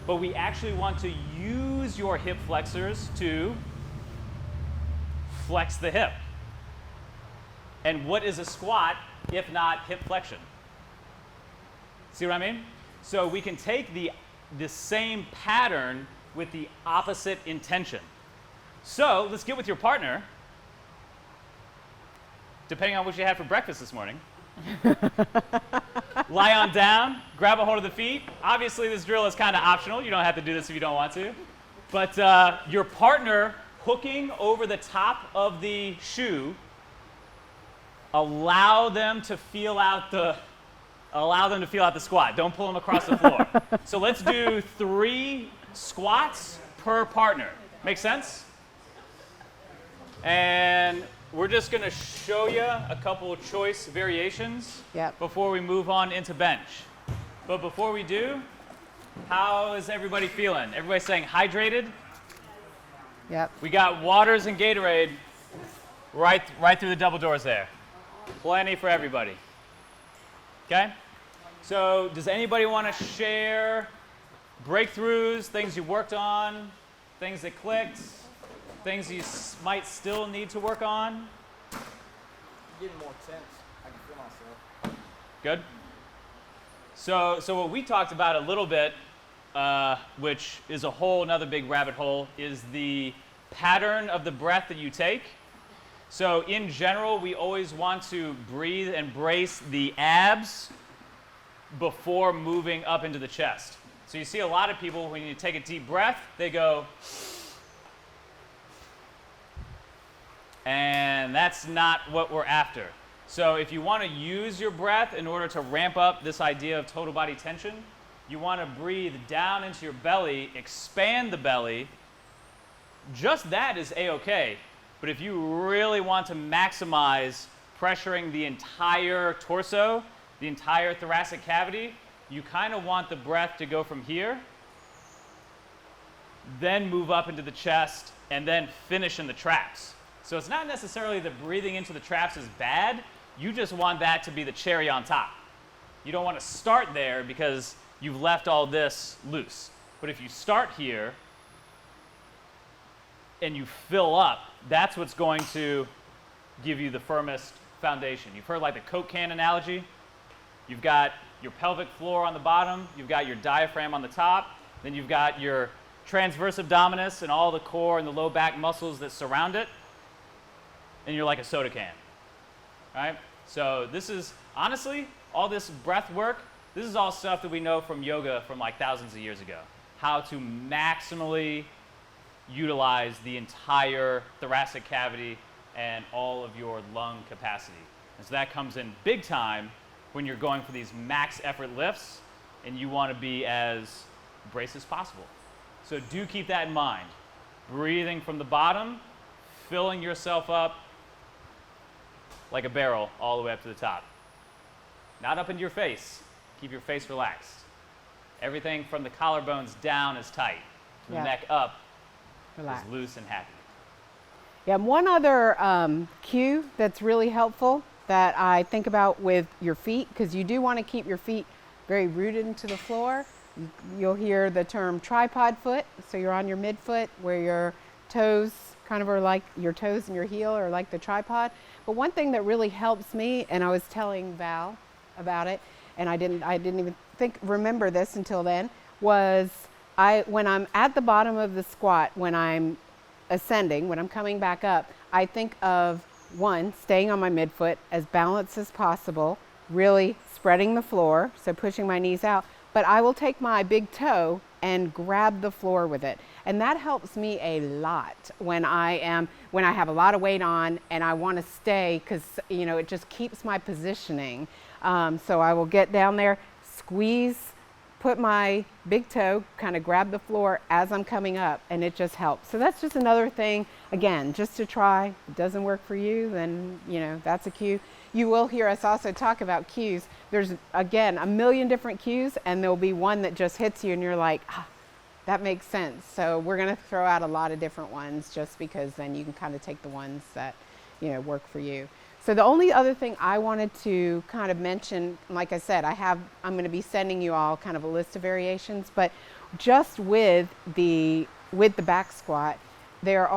A: But we actually want to use your hip flexors to flex the hip. And what is a squat if not hip flexion? See what I mean? So we can take the same pattern with the opposite intention. So let's get with your partner, depending on what you had for breakfast this morning. Lie on down, grab a hold of the feet. Obviously, this drill is kind of optional. You don't have to do this if you don't want to. But your partner hooking over the top of the shoe, allow them to feel out the squat. Don't pull them across the floor. So let's do 3 squats per partner. Make sense? And we're just going to show you a couple of choice variations before we move on into bench. But before we do, how is everybody feeling? Everybody saying hydrated?
B: Yep.
A: We got waters and Gatorade right through the double doors there. Plenty for everybody. Okay? So does anybody want to share breakthroughs, things you worked on, things that clicked, things you might still need to work on?
C: Getting more tense. I can feel myself.
A: Good. So what we talked about a little bit, which is a whole another big rabbit hole, is the pattern of the breath that you take. So in general, we always want to breathe and brace the abs before moving up into the chest. So you see a lot of people, when you take a deep breath, they go, and that's not what we're after. So if you want to use your breath in order to ramp up this idea of total body tension, You want to breathe down into your belly, expand the belly. Just that is a-okay. But if you really want to maximize pressuring the entire torso, the entire thoracic cavity, you kind of want the breath to go from here, then move up into the chest, and then finish in the traps. So it's not necessarily that breathing into the traps is bad. You just want that to be the cherry on top. You don't want to start there because you've left all this loose. But if you start here and you fill up, that's what's going to give you the firmest foundation. You've heard like the Coke can analogy. You've got your pelvic floor on the bottom, you've got your diaphragm on the top, then you've got your transverse abdominis and all the core and the low back muscles that surround it, and you're like a soda can, right? So this is, honestly, all this breath work, this is all stuff that we know from yoga from like thousands of years ago. How to maximally utilize the entire thoracic cavity and all of your lung capacity. And so that comes in big time when you're going for these max effort lifts and you want to be as braced as possible. So do keep that in mind. Breathing from the bottom, filling yourself up like a barrel all the way up to the top. Not up into your face. Keep your face relaxed. Everything from the collarbones down is tight. From the neck up
B: Relax.
A: is loose and happy.
B: Yeah, one other cue that's really helpful that I think about with your feet, because you do want to keep your feet very rooted into the floor. You'll hear the term tripod foot, so you're on your midfoot where your toes kind of are like your toes and your heel are like the tripod. But one thing that really helps me, and I was telling Val about it, and I didn't even remember this until then, was when I'm at the bottom of the squat, when I'm ascending, when I'm coming back up, I think of one, staying on my midfoot as balanced as possible, really spreading the floor, so pushing my knees out, but I will take my big toe and grab the floor with it. And that helps me a lot when I have a lot of weight on and I want to stay, because it just keeps my positioning. So I will get down there, squeeze, put my big toe, kind of grab the floor as I'm coming up, and it just helps. So that's just another thing, again, just to try. If it doesn't work for you, then that's a cue. You will hear us also talk about cues. There's, again, a million different cues, and there'll be one that just hits you and you're like, that makes sense. So we're gonna throw out a lot of different ones, just because then you can kind of take the ones that work for you. So the only other thing I wanted to kind of mention, like I said, I'm going to be sending you all kind of a list of variations, but just with the back squat, there's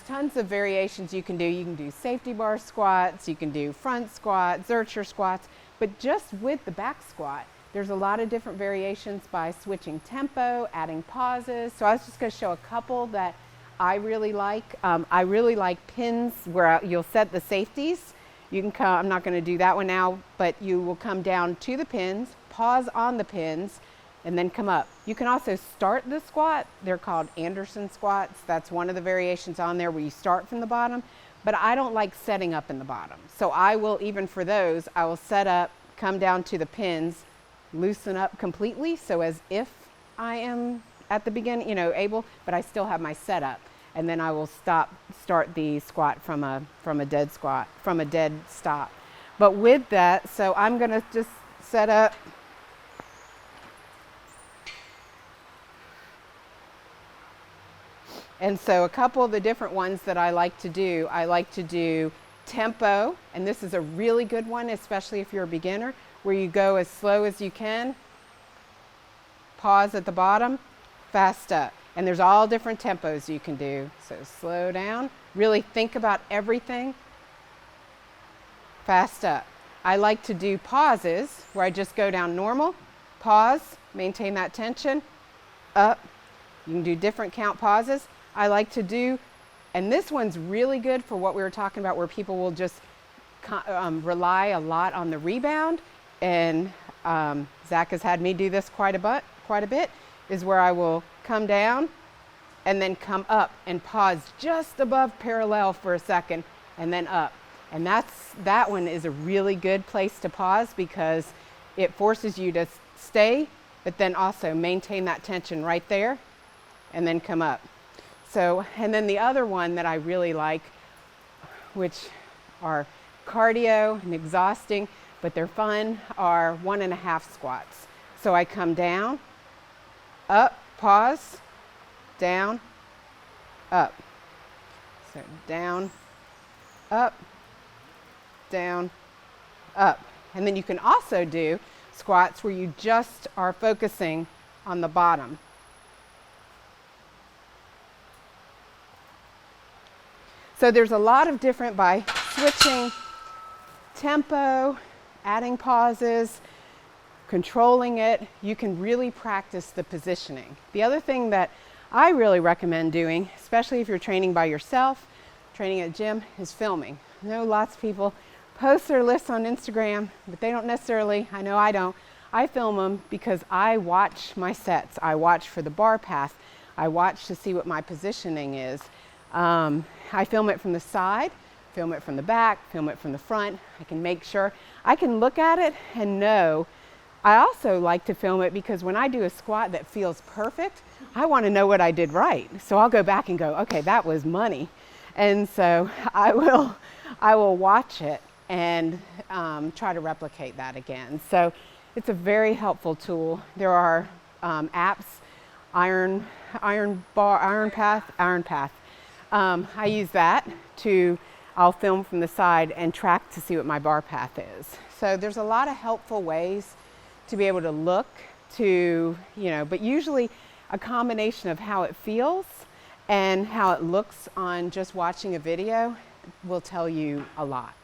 B: tons of variations you can do. You can do safety bar squats, you can do front squats, Zercher squats, but just with the back squat, there's a lot of different variations by switching tempo, adding pauses. So I was just going to show a couple that I really like. I really like pins where you'll set the safeties. You can come, I'm not going to do that one now, but you will come down to the pins, pause on the pins, and then come up. You can also start the squat. They're called Henderson squats. That's one of the variations on there where you start from the bottom, but I don't like setting up in the bottom. So I will, even for those, I will set up, come down to the pins, loosen up completely, so as if I am at the beginning, able, but I still have my setup, and then I will start the squat from a dead stop. But with that, so I'm gonna just set up. And so a couple of the different ones that I like to do tempo, and this is a really good one, especially if you're a beginner, where you go as slow as you can, pause at the bottom, fast up. And there's all different tempos you can do. So slow down, really think about everything, fast up. I like to do pauses where I just go down normal, pause, maintain that tension, up. You can do different count pauses. I like to do, and this one's really good for what we were talking about, where people will just rely a lot on the rebound. And Zack has had me do this quite a bit, is where I will come down and then come up and pause just above parallel for a second and then up. And that one is a really good place to pause, because it forces you to stay, but then also maintain that tension right there and then come up. So, and then the other one that I really like, which are cardio and exhausting, but they're fun, are 1.5 squats. So I come down, up, pause, down, up. So down, up, down, up. And then you can also do squats where you just are focusing on the bottom. So there's a lot of different, by switching tempo, adding pauses, controlling it, you can really practice the positioning. The other thing that I really recommend doing, especially if you're training by yourself, training at gym, is filming. I know lots of people post their lifts on Instagram, but they don't necessarily, I know I don't. I film them because I watch my sets. I watch for the bar path. I watch to see what my positioning is. I film it from the side, film it from the back, film it from the front. I can make sure I can look at it and know. I also like to film it because when I do a squat that feels perfect, I want to know what I did right. So I'll go back and go, okay, that was money. And so I will watch it and try to replicate that again. So it's a very helpful tool. There are apps, Iron Path. I use that I'll film from the side and track to see what my bar path is. So there's a lot of helpful ways to be able to look to, but usually a combination of how it feels and how it looks on just watching a video will tell you a lot.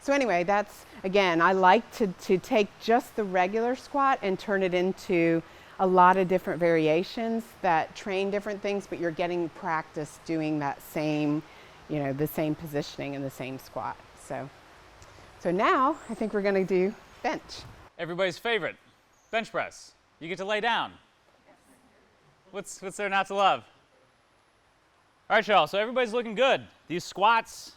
B: So anyway, that's, again, I like to take just the regular squat and turn it into a lot of different variations that train different things, but you're getting practice doing that same, the same positioning in the same squat. So now I think we're going to do bench.
A: Everybody's favorite, bench press. You get to lay down. What's there not to love? All right, y'all, so everybody's looking good. These squats,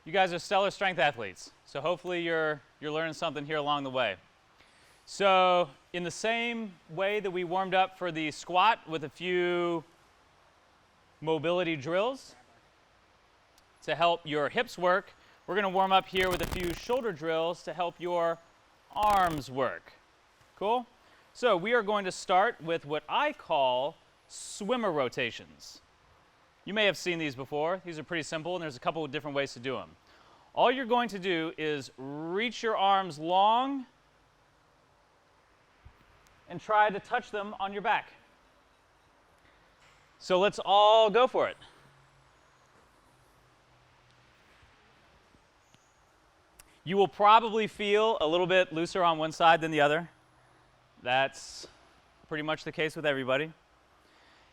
A: you guys are stellar strength athletes. So hopefully you're learning something here along the way. So in the same way that we warmed up for the squat with a few mobility drills to help your hips work, we're going to warm up here with a few shoulder drills to help your arms work. Cool? So we are going to start with what I call swimmer rotations. You may have seen these before. These are pretty simple, and there's a couple of different ways to do them. All you're going to do is reach your arms long and try to touch them on your back. So let's all go for it. You will probably feel a little bit looser on one side than the other. That's pretty much the case with everybody.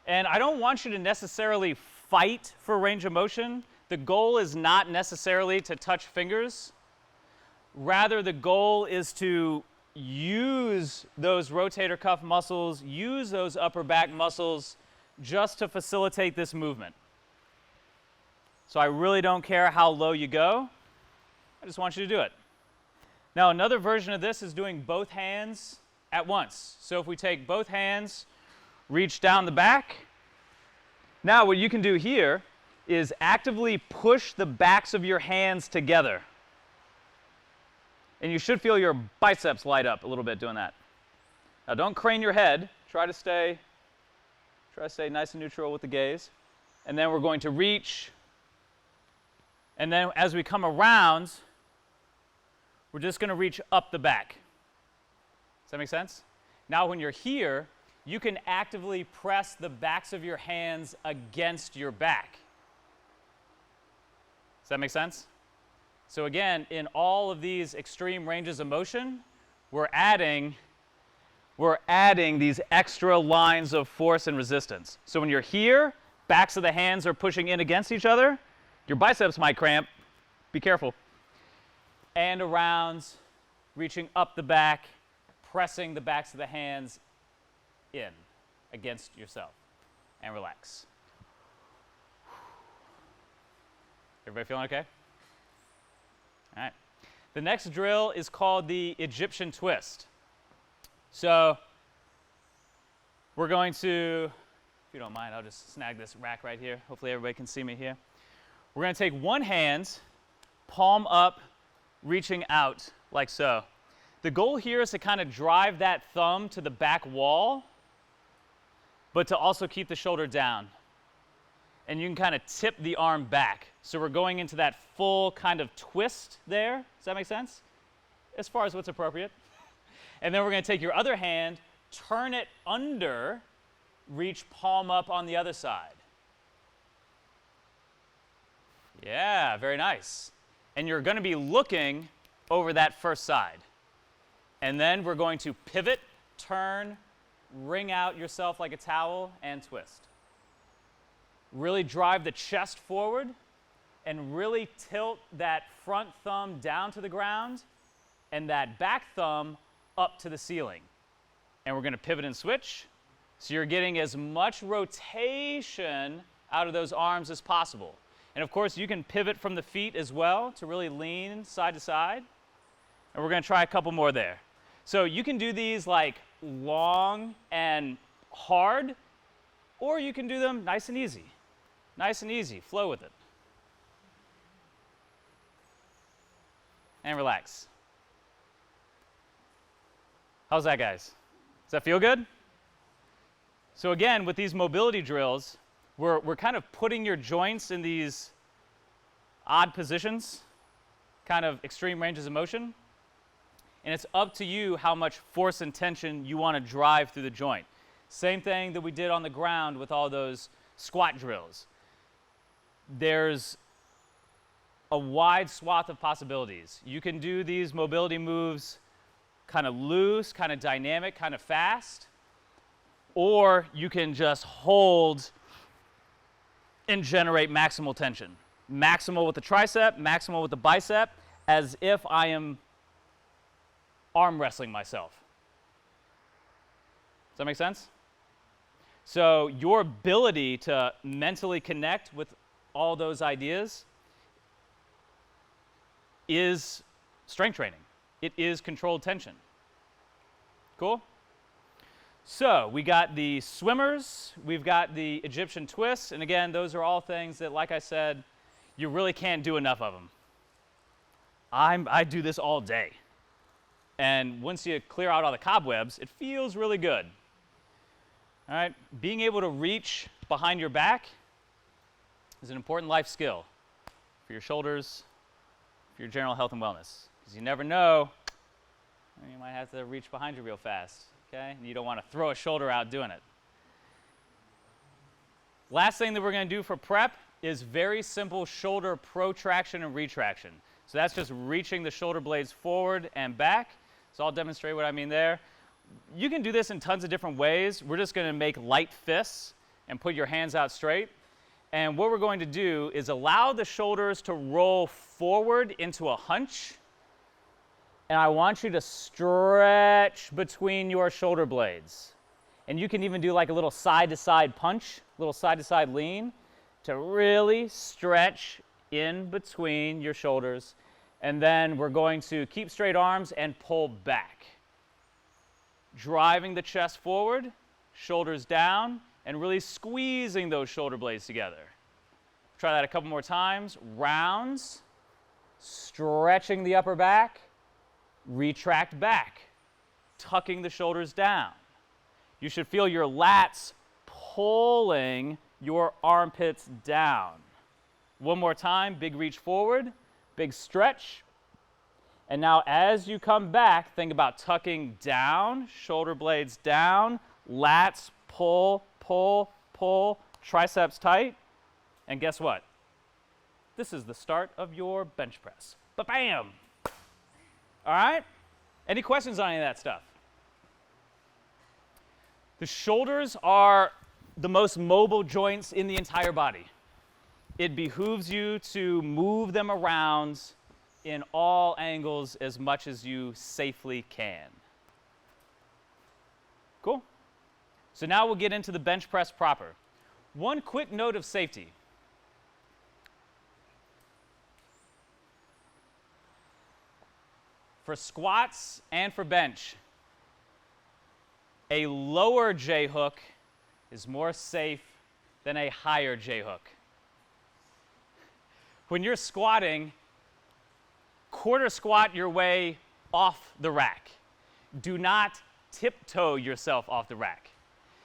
A: And I don't want you to necessarily fight for range of motion. The goal is not necessarily to touch fingers. Rather, the goal is to use those rotator cuff muscles, use those upper back muscles just to facilitate this movement. So I really don't care how low you go. I just want you to do it. Now, another version of this is doing both hands at once. So if we take both hands, reach down the back. Now what you can do here is actively push the backs of your hands together. And you should feel your biceps light up a little bit doing that. Now don't crane your head. Try to stay nice and neutral with the gaze. And then we're going to reach. And then as we come around, we're just going to reach up the back. Does that make sense? Now when you're here, you can actively press the backs of your hands against your back. Does that make sense? So again, in all of these extreme ranges of motion, we're adding these extra lines of force and resistance. So when you're here, backs of the hands are pushing in against each other. Your biceps might cramp. Be careful. And around, reaching up the back, pressing the backs of the hands in against yourself. And relax. Everybody feeling okay? All right. The next drill is called the Egyptian twist. So we're going to, if you don't mind, I'll just snag this rack right here. Hopefully everybody can see me here. We're going to take one hand, palm up, reaching out like so. The goal here is to kind of drive that thumb to the back wall, but to also keep the shoulder down. And you can kind of tip the arm back. So we're going into that full kind of twist there. Does that make sense? As far as what's appropriate. And then we're going to take your other hand, turn it under, reach palm up on the other side. Yeah, very nice. And you're going to be looking over that first side. And then we're going to pivot, turn, wring out yourself like a towel, and twist. Really drive the chest forward and really tilt that front thumb down to the ground and that back thumb up to the ceiling. And we're going to pivot and switch. So you're getting as much rotation out of those arms as possible. And of course, you can pivot from the feet as well to really lean side to side. And we're going to try a couple more there. So you can do these like long and hard, or you can do them nice and easy. Nice and easy. Flow with it. And relax. How's that, guys? Does that feel good? So again, with these mobility drills, we're kind of putting your joints in these odd positions, kind of extreme ranges of motion. And it's up to you how much force and tension you want to drive through the joint. Same thing that we did on the ground with all those squat drills. There's a wide swath of possibilities. You can do these mobility moves kind of loose, kind of dynamic, kind of fast, or you can just hold and generate maximal tension. Maximal with the tricep, maximal with the bicep, as if I am arm wrestling myself. Does that make sense? So your ability to mentally connect with all those ideas is strength training. It is controlled tension. Cool? So we got the swimmers, we've got the Egyptian twists, and again, those are all things that, like I said, you really can't do enough of them. I do this all day. And once you clear out all the cobwebs, it feels really good. All right? Being able to reach behind your back is an important life skill for your shoulders, for your general health and wellness. Because you never know, you might have to reach behind you real fast, okay? And you don't want to throw a shoulder out doing it. Last thing that we're going to do for prep is very simple shoulder protraction and retraction. So that's just reaching the shoulder blades forward and back. So I'll demonstrate what I mean there. You can do this in tons of different ways. We're just going to make light fists and put your hands out straight. And what we're going to do is allow the shoulders to roll forward into a hunch. And I want you to stretch between your shoulder blades. And you can even do like a little side-to-side punch, little side-to-side lean, to really stretch in between your shoulders. And then we're going to keep straight arms and pull back. Driving the chest forward, shoulders down, and really squeezing those shoulder blades together. Try that a couple more times. Rounds, stretching the upper back, retract back, tucking the shoulders down. You should feel your lats pulling your armpits down. One more time, big reach forward, big stretch. And now as you come back, think about tucking down, shoulder blades down, lats pull, pull, pull, triceps tight. And guess what? This is the start of your bench press. Ba-bam! All right? Any questions on any of that stuff? The shoulders are the most mobile joints in the entire body. It behooves you to move them around in all angles as much as you safely can. Cool? So now we'll get into the bench press proper. One quick note of safety. For squats and for bench, a lower J hook is more safe than a higher J hook. When you're squatting, quarter squat your way off the rack. Do not tiptoe yourself off the rack.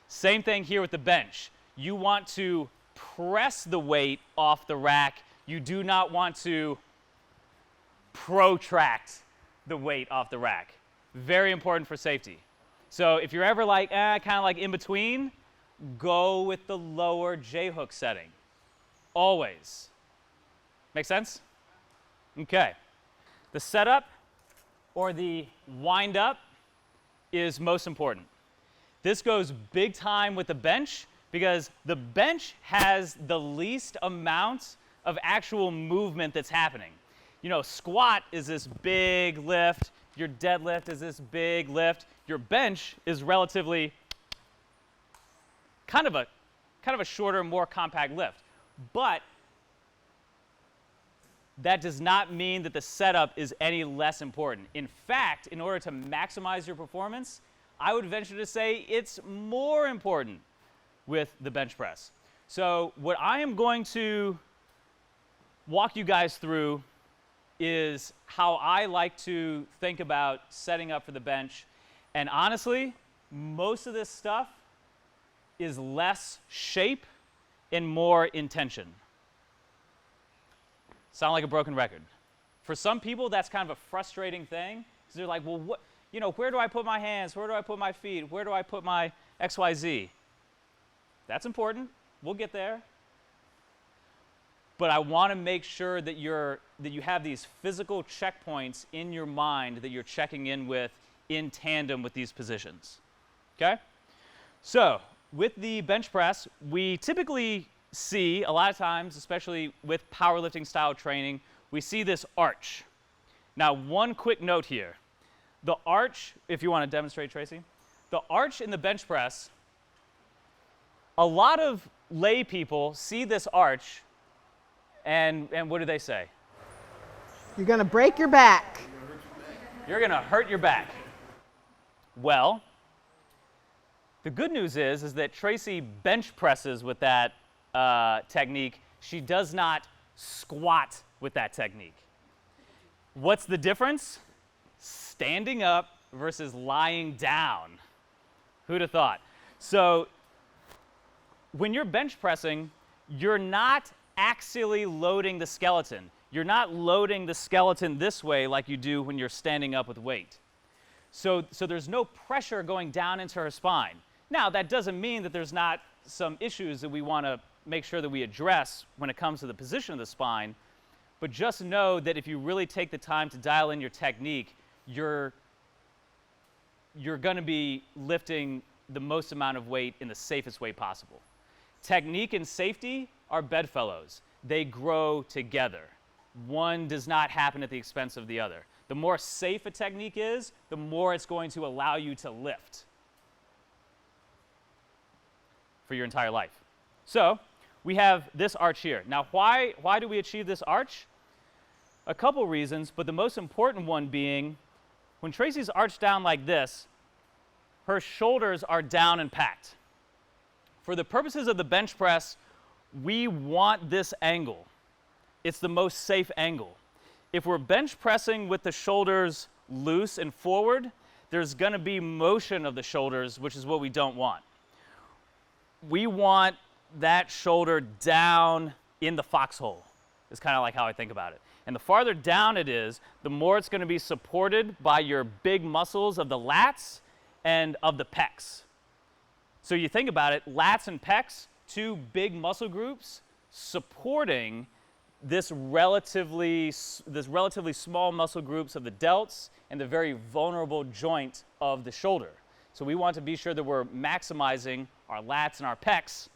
A: Same thing here with the bench. You want to press the weight off the rack. You do not want to protract the weight off the rack. Very important for safety. So if you're ever like, kind of like in between, go with the lower J hook setting. Always. Make sense? Okay. The setup or the wind up is most important. This goes big time with the bench because the bench has the least amount of actual movement that's happening. You know, squat is this big lift, your deadlift is this big lift, your bench is relatively kind of a shorter, more compact lift. But that does not mean that the setup is any less important. In fact, in order to maximize your performance, I would venture to say it's more important with the bench press. So what I am going to walk you guys through is how I like to think about setting up for the bench. And honestly, most of this stuff is less shape and more intention. Sound like a broken record. For some people, that's kind of a frustrating thing because they're like, well, what, you know, where do I put my hands? Where do I put my feet? Where do I put my XYZ? That's important. We'll get there. But I want to make sure that you have these physical checkpoints in your mind that you're checking in with in tandem with these positions. Okay? So, with the bench press, we typically see a lot of times, especially with powerlifting style training, we see this arch. Now, one quick note here. The arch, if you want to demonstrate, Tracy, the arch in the bench press, a lot of lay people see this arch and what do they say?
B: You're going to break your back.
A: You're going to hurt your back. Well, the good news is that Tracy bench presses with that technique. She does not squat with that technique. What's the difference? Standing up versus lying down. Who'd have thought? So when you're bench pressing, you're not axially loading the skeleton. You're not loading the skeleton this way like you do when you're standing up with weight. So there's no pressure going down into her spine. Now, that doesn't mean that there's not some issues that we want to make sure that we address when it comes to the position of the spine, but just know that if you really take the time to dial in your technique, you're going to be lifting the most amount of weight in the safest way possible. Technique and safety are bedfellows. They grow together. One does not happen at the expense of the other. The more safe a technique is, the more it's going to allow you to lift for your entire life. So we have this arch here. Now, why do we achieve this arch? A couple reasons, but the most important one being when Tracy's arched down like this, her shoulders are down and packed. For the purposes of the bench press, we want this angle. It's the most safe angle. If we're bench pressing with the shoulders loose and forward, there's going to be motion of the shoulders, which is what we don't want. We want that shoulder down in the foxhole. It's kind of like how I think about it. And the farther down it is, the more it's going to be supported by your big muscles of the lats and of the pecs. So you think about it, lats and pecs, two big muscle groups supporting this relatively small muscle groups of the delts and the very vulnerable joint of the shoulder. So we want to be sure that we're maximizing our lats and our pecs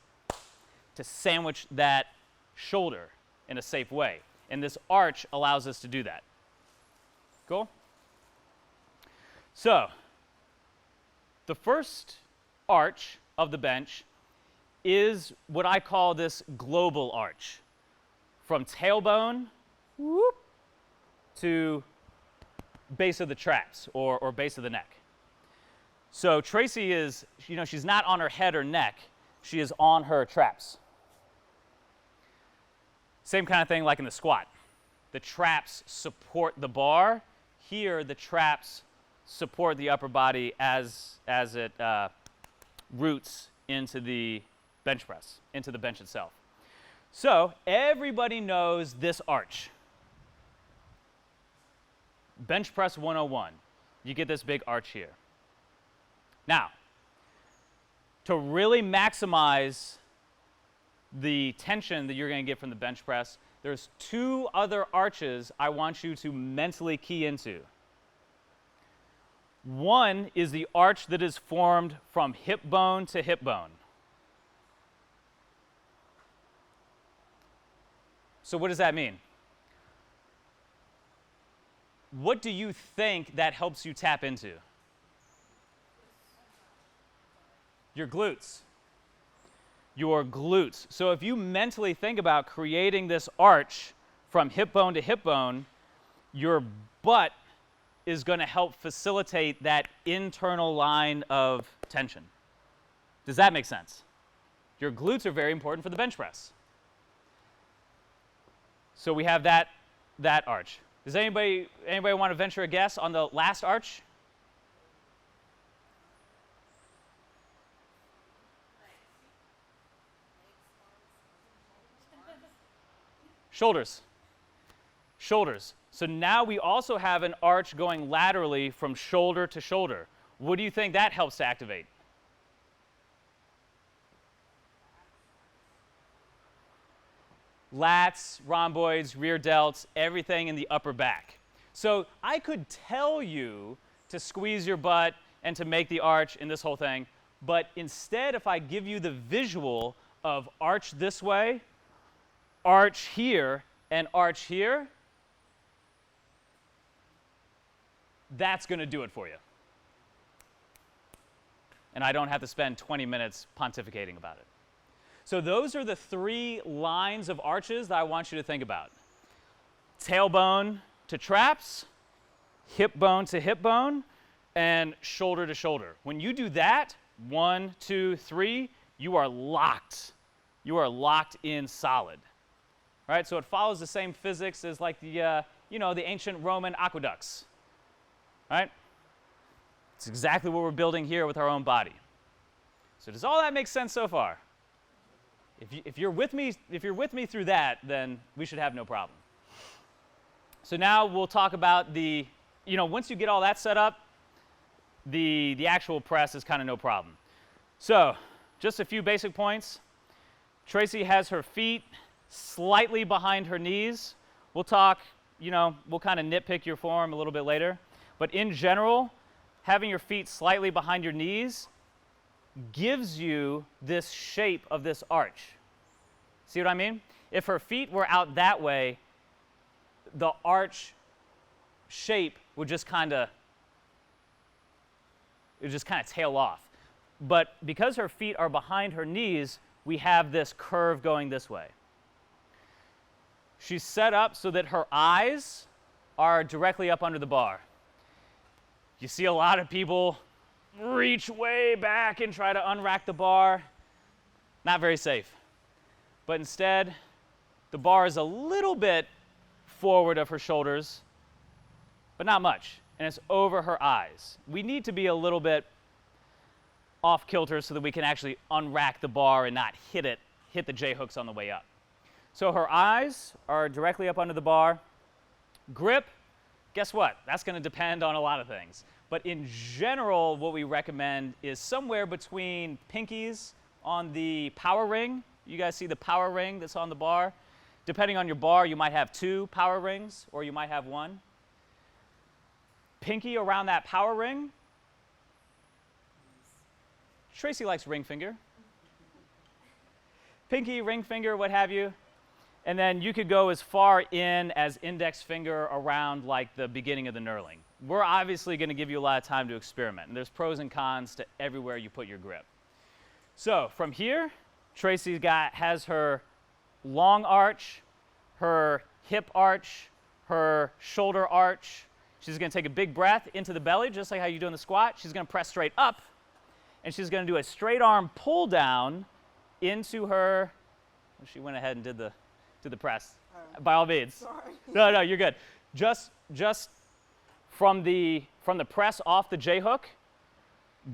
A: to sandwich that shoulder in a safe way. And this arch allows us to do that. Cool? So, the first arch of the bench is what I call this global arch. From tailbone whoop, to base of the traps or base of the neck. So Tracy is, she's not on her head or neck. She is on her traps. Same kind of thing like in the squat. The traps support the bar. Here, the traps support the upper body as it roots into the bench press, into the bench itself. So everybody knows this arch. Bench press 101. You get this big arch here. Now, to really maximize the tension that you're going to get from the bench press, there's two other arches I want you to mentally key into. One is the arch that is formed from hip bone to hip bone. So what does that mean? What do you think that helps you tap into? Your glutes. Your glutes. So if you mentally think about creating this arch from hip bone to hip bone, your butt is going to help facilitate that internal line of tension. Does that make sense? Your glutes are very important for the bench press. So we have that arch. Does anybody want to venture a guess on the last arch? Shoulders. Shoulders. So now we also have an arch going laterally from shoulder to shoulder. What do you think that helps to activate? Lats, rhomboids, rear delts, everything in the upper back. So I could tell you to squeeze your butt and to make the arch in this whole thing, but instead if I give you the visual of arch this way, arch here, and arch here, that's going to do it for you. And I don't have to spend 20 minutes pontificating about it. So those are the three lines of arches that I want you to think about. Tailbone to traps, hip bone to hip bone, and shoulder to shoulder. When you do that, 1, 2, 3, you are locked. You are locked in solid. Right? So it follows the same physics as like the ancient Roman aqueducts. Right? It's exactly what we're building here with our own body. So does all that make sense so far? If you're with me through that, then we should have no problem. So now we'll talk about once you get all that set up, the actual press is kind of no problem. So just a few basic points. Tracy has her feet slightly behind her knees. We'll talk, we'll kind of nitpick your form a little bit later. But in general, having your feet slightly behind your knees gives you this shape of this arch. See what I mean? If her feet were out that way, the arch shape would just kind of tail off. But because her feet are behind her knees, we have this curve going this way. She's set up so that her eyes are directly up under the bar. You see a lot of people reach way back and try to unrack the bar. Not very safe. But instead, the bar is a little bit forward of her shoulders, but not much. And it's over her eyes. We need to be a little bit off kilter so that we can actually unrack the bar and not hit the J-hooks on the way up. So her eyes are directly up under the bar. Grip, guess what? That's going to depend on a lot of things. But in general, what we recommend is somewhere between pinkies on the power ring. You guys see the power ring that's on the bar? Depending on your bar, you might have 2 power rings or you might have 1. Pinky around that power ring. Tracy likes ring finger. Pinky, ring finger, what have you. And then you could go as far in as index finger around like the beginning of the knurling. We're obviously going to give you a lot of time to experiment. And there's pros and cons to everywhere you put your grip. So from here, Tracy has her long arch, her hip arch, her shoulder arch, She's going to take a big breath into the belly, just like how you do in the squat. She's going to press straight up, and she's going to do a straight arm pull down into her. She went ahead and did the press. By all means.
C: Sorry.
A: No, you're good. Just from the press off the J hook,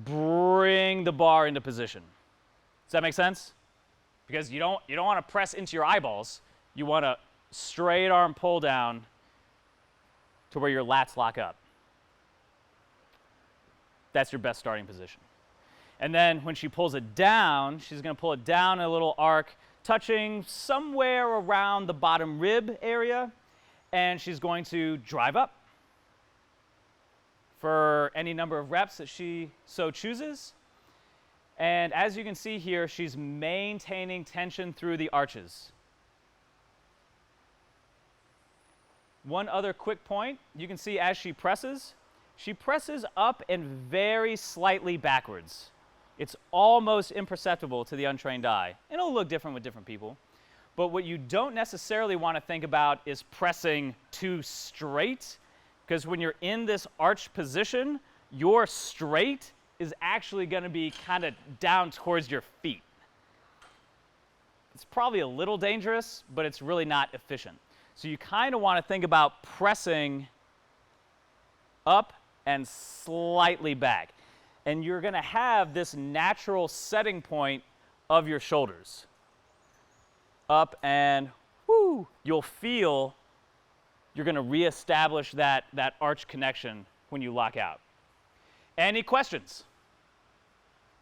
A: bring the bar into position. Does that make sense? Because you don't want to press into your eyeballs. You want to straight arm pull down to where your lats lock up. That's your best starting position. And then when she pulls it down, she's going to pull it down in a little arc, touching somewhere around the bottom rib area, and she's going to drive up for any number of reps that she so chooses. And as you can see here, she's maintaining tension through the arches. One other quick point, you can see as she presses up and very slightly backwards. It's almost imperceptible to the untrained eye, and it'll look different with different people. But what you don't necessarily want to think about is pressing too straight, because when you're in this arched position, your straight is actually going to be kind of down towards your feet. It's probably a little dangerous, but it's really not efficient. So you kind of want to think about pressing up and slightly back. And you're going to have this natural setting point of your shoulders. Up and whoo, you'll feel you're going to reestablish that arch connection when you lock out. Any questions?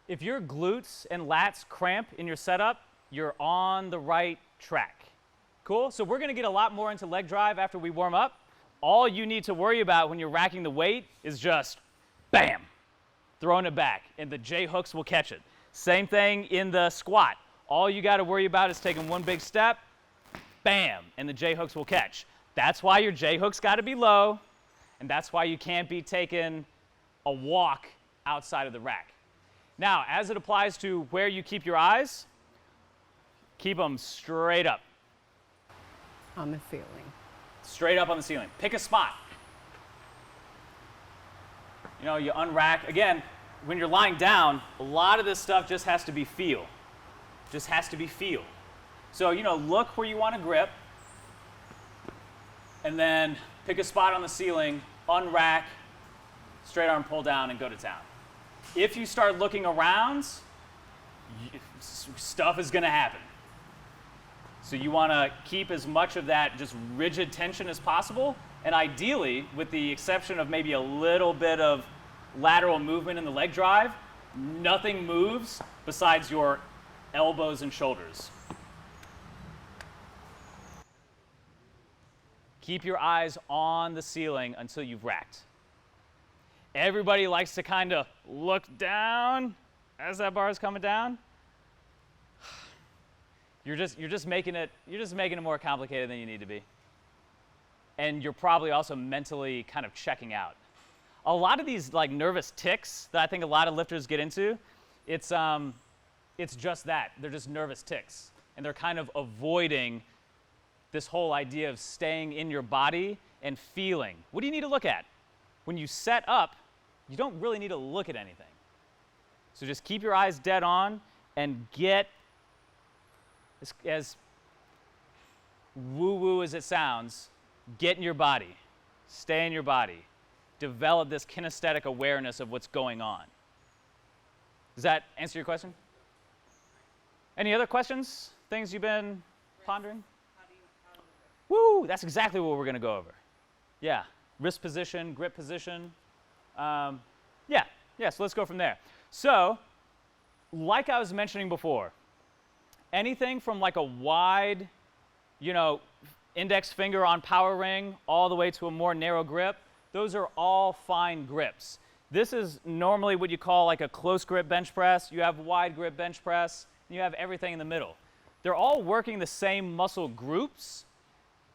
A: If your glutes and lats cramp in your setup, you're on the right track. Cool? So we're going to get a lot more into leg drive after we warm up. All you need to worry about when you're racking the weight is just bam, throwing it back, and the J hooks will catch it. Same thing in the squat. All you got to worry about is taking one big step, bam, and the J hooks will catch. That's why your J hooks got to be low, and that's why you can't be taking a walk outside of the rack. Now, as it applies to where you keep your eyes, keep them straight up.
B: On the ceiling.
A: Straight up on the ceiling. Pick a spot. You know, you unrack. Again, when you're lying down, a lot of this stuff just has to be feel. Just has to be feel. So, you know, look where you want to grip, and then pick a spot on the ceiling, unrack, straight arm pull down, and go to town. If you start looking around, stuff is going to happen. So you want to keep as much of that just rigid tension as possible, and ideally, with the exception of maybe a little bit of lateral movement in the leg drive, nothing moves besides your elbows and shoulders. Keep your eyes on the ceiling until you've racked. Everybody likes to kind of look down as that bar is coming down. You're just making it more complicated than you need to be. And you're probably also mentally kind of checking out. A lot of these like nervous tics that I think a lot of lifters get into, it's just that. They're just nervous tics. And they're kind of avoiding this whole idea of staying in your body and feeling. What do you need to look at? When you set up, you don't really need to look at anything. So just keep your eyes dead on and get, as woo-woo as it sounds, get in your body. Stay in your body. Develop this kinesthetic awareness of what's going on. Does that answer your question? Any other questions? Things you've been pondering? Woo! That's exactly what we're going to go over. Yeah. Wrist position, grip position. So let's go from there. So, like I was mentioning before, anything from like a wide, index finger on power ring all the way to a more narrow grip, those are all fine grips. This is normally what you call like a close grip bench press. You have wide grip bench press, and you have everything in the middle. They're all working the same muscle groups.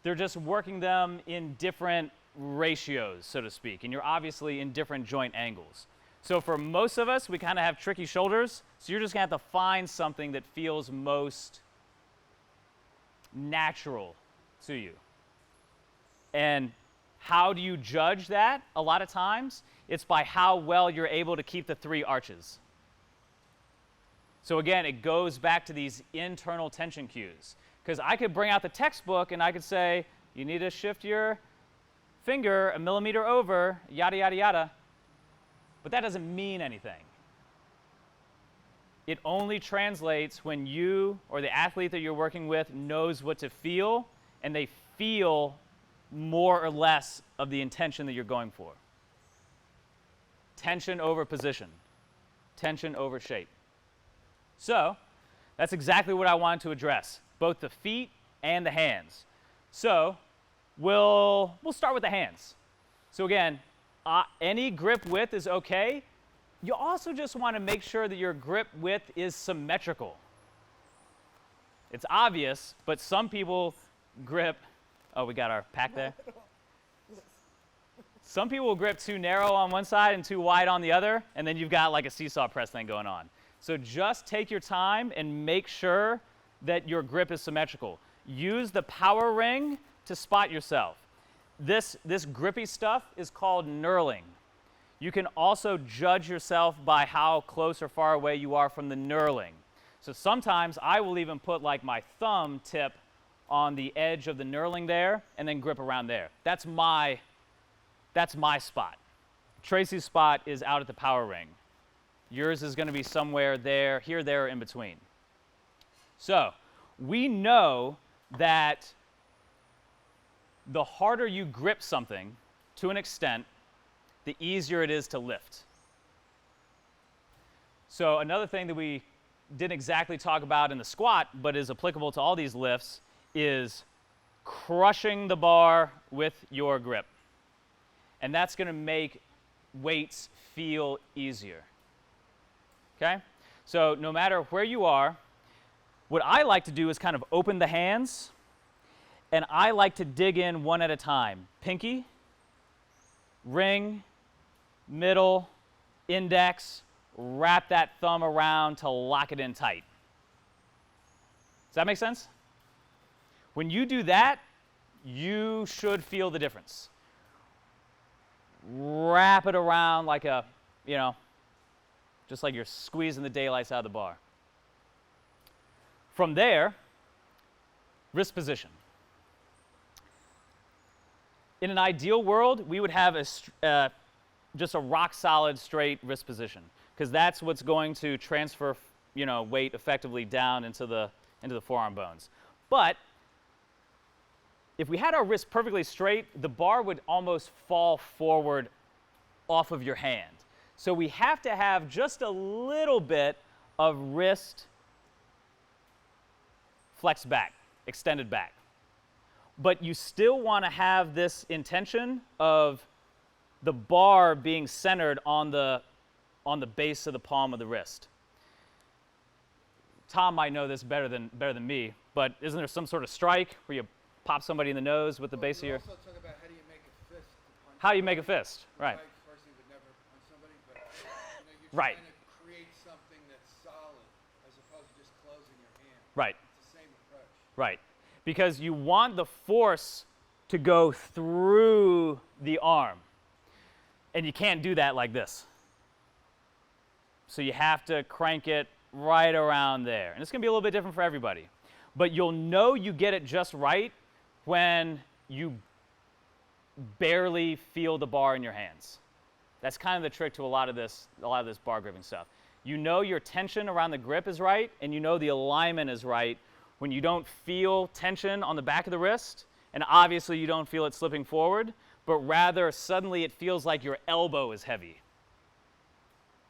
A: They're just working them in different ratios, so to speak, and you're obviously in different joint angles. So for most of us, we kind of have tricky shoulders, so you're just going to have to find something that feels most natural to you. And How do you judge that? A lot of times, it's by how well you're able to keep the 3 arches. So again, it goes back to these internal tension cues. Because I could bring out the textbook and I could say, you need to shift your finger a millimeter over, yada, yada, yada. But that doesn't mean anything. It only translates when you or the athlete that you're working with knows what to feel, and they feel more or less of the intention that you're going for. Tension over position. Tension over shape. So that's exactly what I wanted to address, both the feet and the hands. So we'll start with the hands. So again, any grip width is okay. You also just want to make sure that your grip width is symmetrical. It's obvious, but some people grip, oh, we got our pack there. Some people will grip too narrow on one side and too wide on the other, and then you've got like a seesaw press thing going on. So just take your time and make sure that your grip is symmetrical. Use the power ring to spot yourself. This grippy stuff is called knurling. You can also judge yourself by how close or far away you are from the knurling. So sometimes I will even put like my thumb tip on the edge of the knurling there and then grip around there. That's my spot. Tracy's spot is out at the power ring. Yours is going to be somewhere there, here, there, or in between. So we know that the harder you grip something to an extent, the easier it is to lift. So another thing that we didn't exactly talk about in the squat, but is applicable to all these lifts, is crushing the bar with your grip. And that's going to make weights feel easier. Okay? So no matter where you are, what I like to do is kind of open the hands, and I like to dig in one at a time. Pinky, ring, middle, index, wrap that thumb around to lock it in tight. Does that make sense? When you do that, you should feel the difference. Wrap it around like a, just like you're squeezing the daylights out of the bar. From there, wrist position. In an ideal world, we would have just a rock solid straight wrist position, because that's what's going to transfer weight effectively down into the forearm bones. But if we had our wrist perfectly straight, the bar would almost fall forward off of your hand. So we have to have just a little bit of wrist flexed back, extended back. But you still want to have this intention of the bar being centered on the base of the palm of the wrist. Tom might know this better than me, but isn't there some sort of strike where you pop somebody in the nose with the base of your...
D: Also talk about how do you make a fist to punch.
A: How do you make a fist? Right.
D: Person would never punch somebody, but you're
A: Right.
D: trying to create something that's solid as opposed to just closing your hand.
A: Right.
D: It's the same approach.
A: Right. Because you want the force to go through the arm. And you can't do that like this. So you have to crank it right around there. And it's going to be a little bit different for everybody. But you'll know you get it just right when you barely feel the bar in your hands. That's kind of the trick to a lot of this bar gripping stuff. You know your tension around the grip is right, and you know the alignment is right when you don't feel tension on the back of the wrist, and obviously you don't feel it slipping forward, but rather suddenly it feels like your elbow is heavy.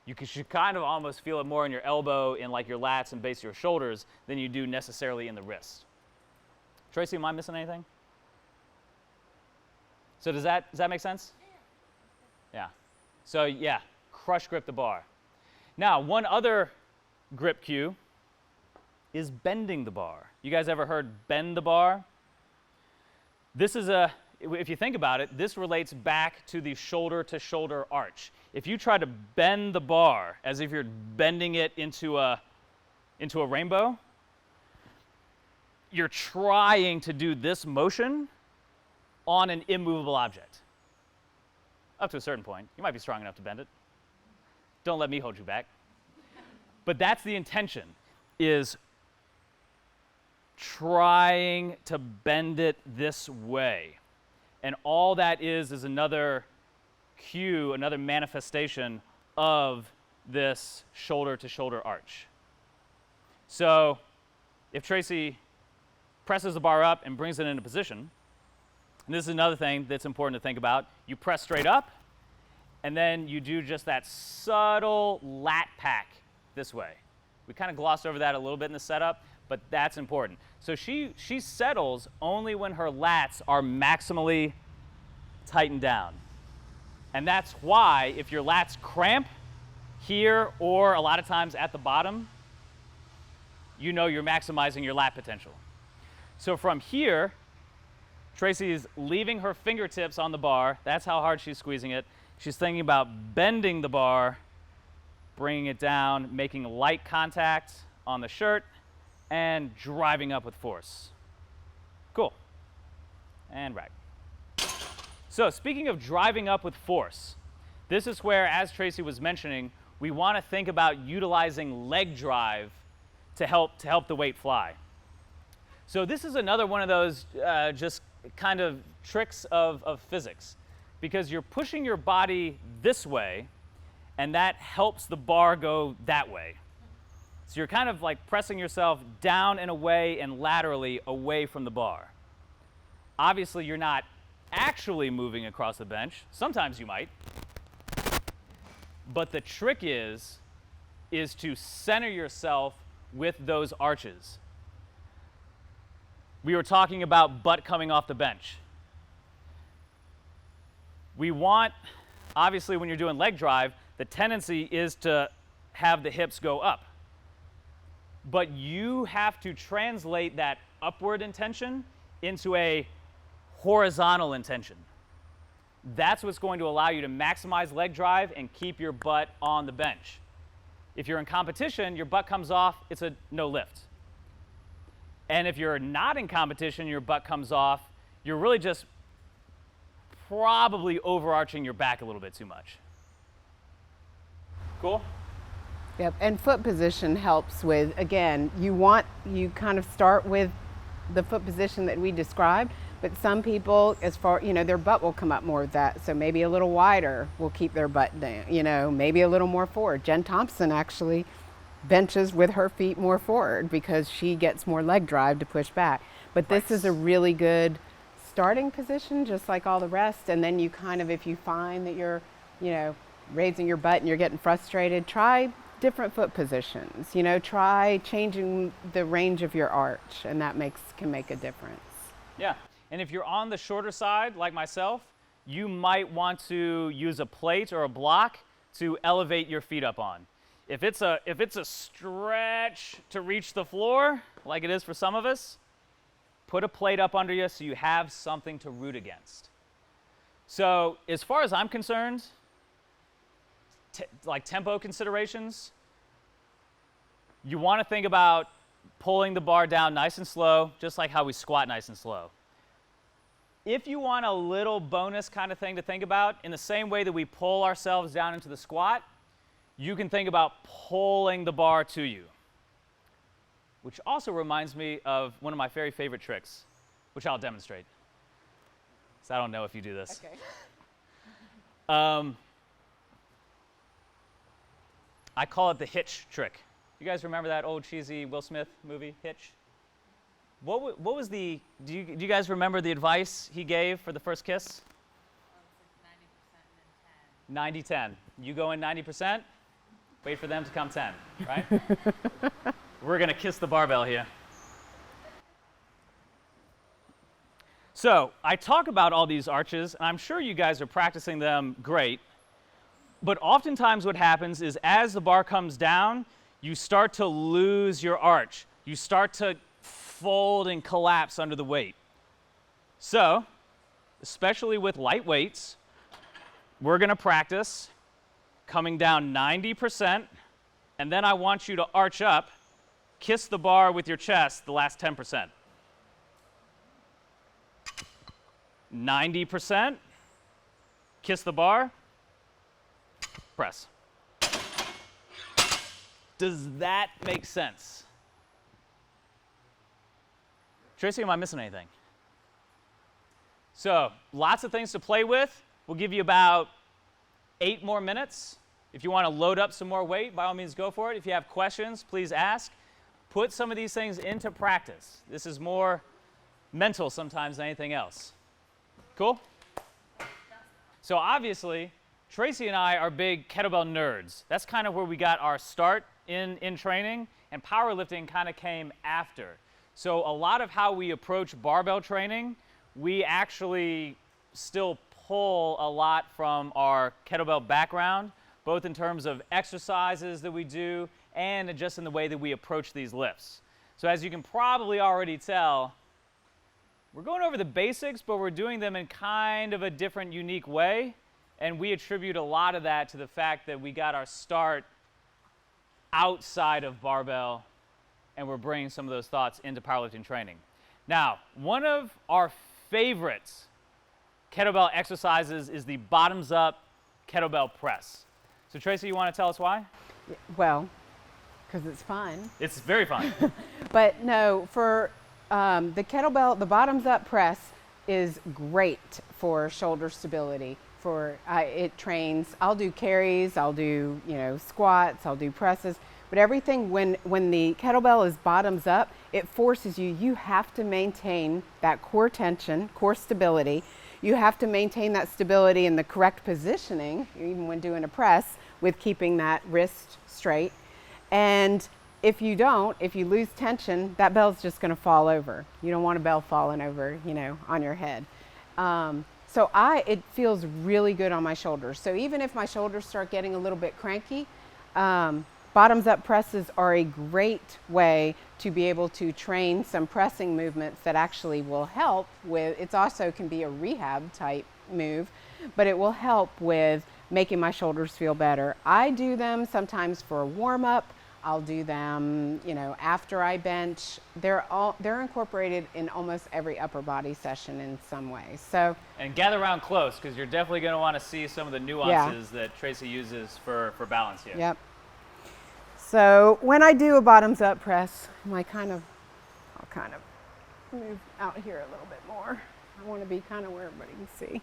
A: You should kind of almost feel it more in your elbow, in like your lats and base of your shoulders, than you do necessarily in the wrist. Tracy, am I missing anything? So does that make sense? Yeah. So yeah, crush grip the bar. Now, one other grip cue is bending the bar. You guys ever heard bend the bar? This is if you think about it, this relates back to the shoulder to shoulder arch. If you try to bend the bar as if you're bending it into a rainbow, you're trying to do this motion on an immovable object. up to a certain point. You might be strong enough to bend it. Don't let me hold you back. But that's the intention, is trying to bend it this way. And all that is another cue, another manifestation of this shoulder-to-shoulder arch. So if Tracy presses the bar up and brings it into position, and this is another thing that's important to think about, you press straight up, and then you do just that subtle lat pack this way. We kind of glossed over that a little bit in the setup, but that's important. So she settles only when her lats are maximally tightened down. And that's why if your lats cramp here or a lot of times at the bottom, you know you're maximizing your lat potential. So from here, Tracy's leaving her fingertips on the bar. That's how hard she's squeezing it. She's thinking about bending the bar, bringing it down, making light contact on the shirt, and driving up with force. Cool. And rack. So speaking of driving up with force, this is where, as Tracy was mentioning, we want to think about utilizing leg drive to help the weight fly. So this is another one of those just kind of tricks of physics, because you're pushing your body this way, and that helps the bar go that way. So you're kind of like pressing yourself down and away and laterally away from the bar. Obviously, you're not actually moving across the bench. Sometimes you might. But the trick is to center yourself with those arches. We were talking about butt coming off the bench. We want, obviously when you're doing leg drive, the tendency is to have the hips go up. But you have to translate that upward intention into a horizontal intention. That's what's going to allow you to maximize leg drive and keep your butt on the bench. If you're in competition, your butt comes off, it's a no lift. And if you're not in competition, your butt comes off, you're really just probably overarching your back a little bit too much. Cool?
B: Yep, and foot position helps with, again, you kind of start with the foot position that we described, but some people, as far, their butt will come up more with that, so maybe a little wider will keep their butt down, maybe a little more forward. Jen Thompson actually benches with her feet more forward because she gets more leg drive to push back. But this is a really good starting position, just like all the rest, and then you kind of, if you find that you're, raising your butt and you're getting frustrated, try different foot positions, try changing the range of your arch, and that can make a difference.
A: Yeah, and if you're on the shorter side, like myself, you might want to use a plate or a block to elevate your feet up on. If it's a stretch to reach the floor, like it is for some of us, put a plate up under you so you have something to root against. So as far as I'm concerned, like tempo considerations, you want to think about pulling the bar down nice and slow, just like how we squat nice and slow. If you want a little bonus kind of thing to think about, in the same way that we pull ourselves down into the squat, you can think about pulling the bar to you. Which also reminds me of one of my very favorite tricks, which I'll demonstrate. So I don't know if you do this. Okay. I call it the hitch trick. You guys remember that old cheesy Will Smith movie, Hitch? What was do you guys remember the advice he gave for the first kiss? 90% and then 10. 90-10. You go in 90%, wait for them to come 10, right? We're going to kiss the barbell here. So I talk about all these arches, and I'm sure you guys are practicing them great. But oftentimes what happens is as the bar comes down, you start to lose your arch. You start to fold and collapse under the weight. So, especially with light weights, we're going to practice coming down 90%, and then I want you to arch up, kiss the bar with your chest the last 10%. 90%, kiss the bar, press. Does that make sense? Tracy, am I missing anything? So, lots of things to play with. We'll give you about 8 more minutes. If you want to load up some more weight, by all means go for it. If you have questions, please ask. Put some of these things into practice. This is more mental sometimes than anything else. Cool? So obviously, Tracy and I are big kettlebell nerds. That's kind of where we got our start in training, and powerlifting kind of came after. So a lot of how we approach barbell training, we actually still pull a lot from our kettlebell background, both in terms of exercises that we do and just in the way that we approach these lifts. So as you can probably already tell, we're going over the basics, but we're doing them in kind of a different, unique way. And we attribute a lot of that to the fact that we got our start outside of barbell, and we're bringing some of those thoughts into powerlifting training. Now, one of our favorite kettlebell exercises is the bottoms up kettlebell press. So Tracy, you want to tell us why?
B: Well, because it's fun.
A: It's very fun.
B: But no, for the kettlebell, the bottoms up press is great for shoulder stability. It trains, I'll do carries, I'll do, squats, I'll do presses, but everything when the kettlebell is bottoms up, it forces you have to maintain that core tension, core stability. You have to maintain that stability in the correct positioning, even when doing a press, with keeping that wrist straight. And if you don't, if you lose tension, that bell's just going to fall over. You don't want a bell falling over, on your head. So it feels really good on my shoulders. So even if my shoulders start getting a little bit cranky, bottoms up presses are a great way to be able to train some pressing movements that actually will help with, it also can be a rehab type move, but it will help with making my shoulders feel better. I do them sometimes for a warm up. I'll do them, after I bench. They're incorporated in almost every upper body session in some way. So,
A: and gather around close, because you're definitely going to want to see some of the nuances that Tracy uses for balance here.
B: Yep. So when I do a bottoms up press, I'll kind of move out here a little bit more. I want to be kind of where everybody can see.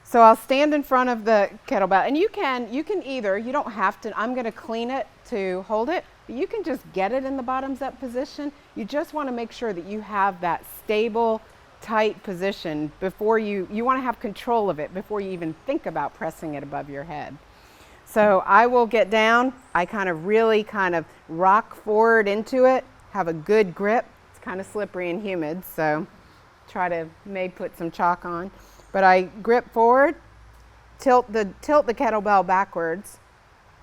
B: So I'll stand in front of the kettlebell, and you can either, you don't have to, I'm going to clean it to hold it, but you can just get it in the bottoms up position. You just want to make sure that you have that stable, tight position before you want to have control of it before you even think about pressing it above your head. So I will get down, I really rock forward into it, have a good grip. It's kind of slippery and humid, so may put some chalk on. But I grip forward, tilt the kettlebell backwards,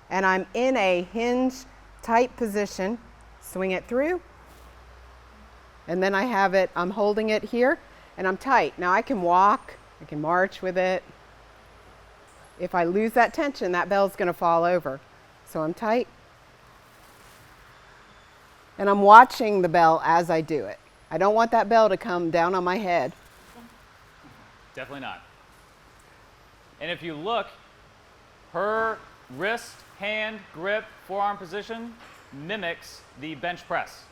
B: and I'm in a hinge tight position, swing it through, and then I have it, I'm holding it here, and I'm tight. Now I can walk, I can march with it. If I lose that tension, that bell's gonna fall over. So I'm tight. And I'm watching the bell as I do it. I don't want that bell to come down on my head.
A: Definitely not. And if you look, her wrist, hand, grip, forearm position mimics the bench press.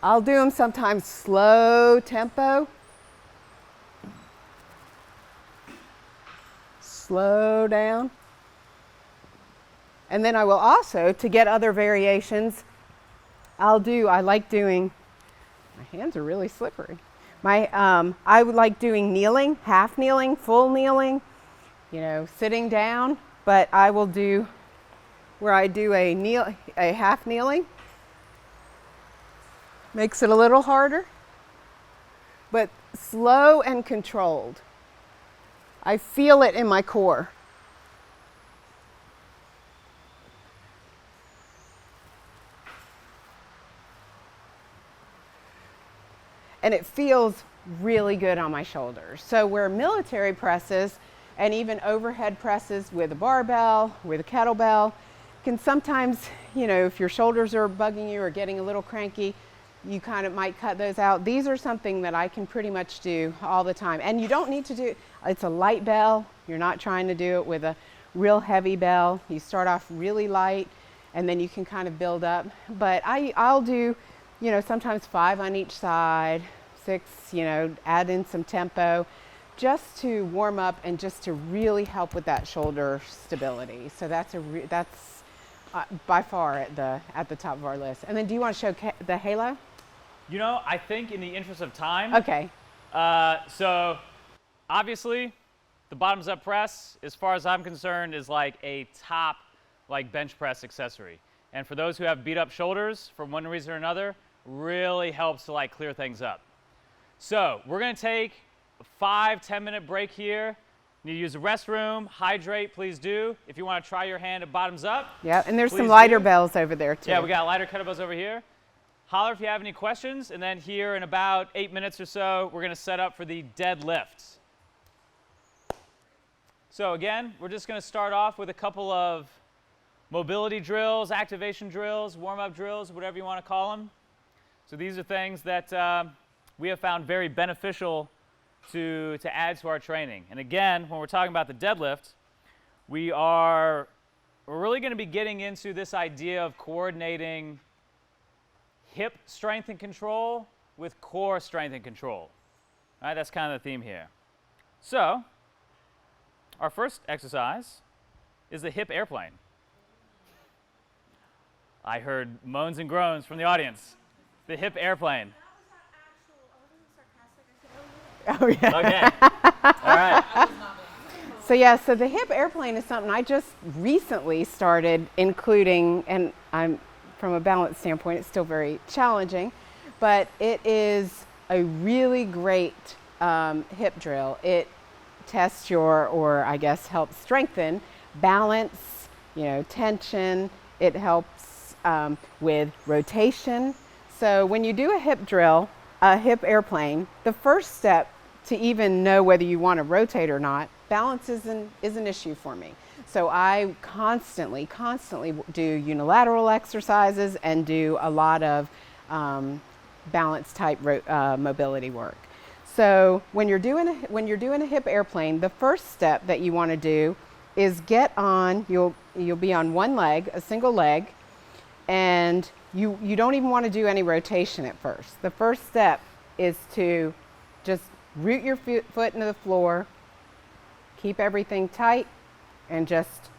B: I'll do them sometimes slow tempo. Slow down. And then I will also, to get other variations, I like doing, my hands are really slippery. I would like doing kneeling, half kneeling, full kneeling, sitting down, but I will do where I do a half kneeling. Makes it a little harder, but slow and controlled. I feel it in my core. And it feels really good on my shoulders. So where military presses and even overhead presses with a barbell, with a kettlebell, can sometimes, if your shoulders are bugging you or getting a little cranky, you kind of might cut those out. These are something that I can pretty much do all the time. And you don't need to do, it's a light bell. You're not trying to do it with a real heavy bell. You start off really light and then you can kind of build up. But I'll do, you know, sometimes 5 on each side, 6, you know, add in some tempo just to warm up and just to really help with that shoulder stability. So that's by far at the top of our list. And then do you want to show the halo?
A: You know, I think in the interest of time.
B: Okay.
A: So obviously the bottoms up press, as far as I'm concerned, is like a top like bench press accessory. And for those who have beat up shoulders for one reason or another, really helps to like clear things up. So we're gonna take a 5-10 minute break here. Need to use the restroom, hydrate, please do. If you want to try your hand at bottoms up.
B: Yeah, and there's some
A: please
B: lighter
A: do.
B: bells over there too.
A: Yeah, we got lighter kettlebells over here. Holler if you have any questions, and then here in about 8 minutes or so, we're gonna set up for the deadlift. So again, we're just gonna start off with a couple of mobility drills, activation drills, warm-up drills, whatever you wanna call them. So these are things that we have found very beneficial to add to our training. And again, when we're talking about the deadlift, we're really going to be getting into this idea of coordinating hip strength and control with core strength and control. All right, that's kind of the theme here. So our first exercise is the hip airplane. I heard moans and groans from the audience. The hip airplane.
B: Oh yeah.
A: Okay. All right.
B: So yeah, so the hip airplane is something I just recently started including, and from a balance standpoint, it's still very challenging, but it is a really great hip drill. It tests or I guess helps strengthen balance, you know, tension. It helps with rotation. So when you do a hip drill, a hip airplane, the first step to even know whether you want to rotate or not, balance is an issue for me. So I constantly do unilateral exercises and do a lot of balance type mobility work. So when you're doing a hip airplane, the first step that you want to do is get on. You'll be on one leg, a single leg, and you don't even want to do any rotation at first. The first step is to just root your foot into the floor, keep everything tight, and just,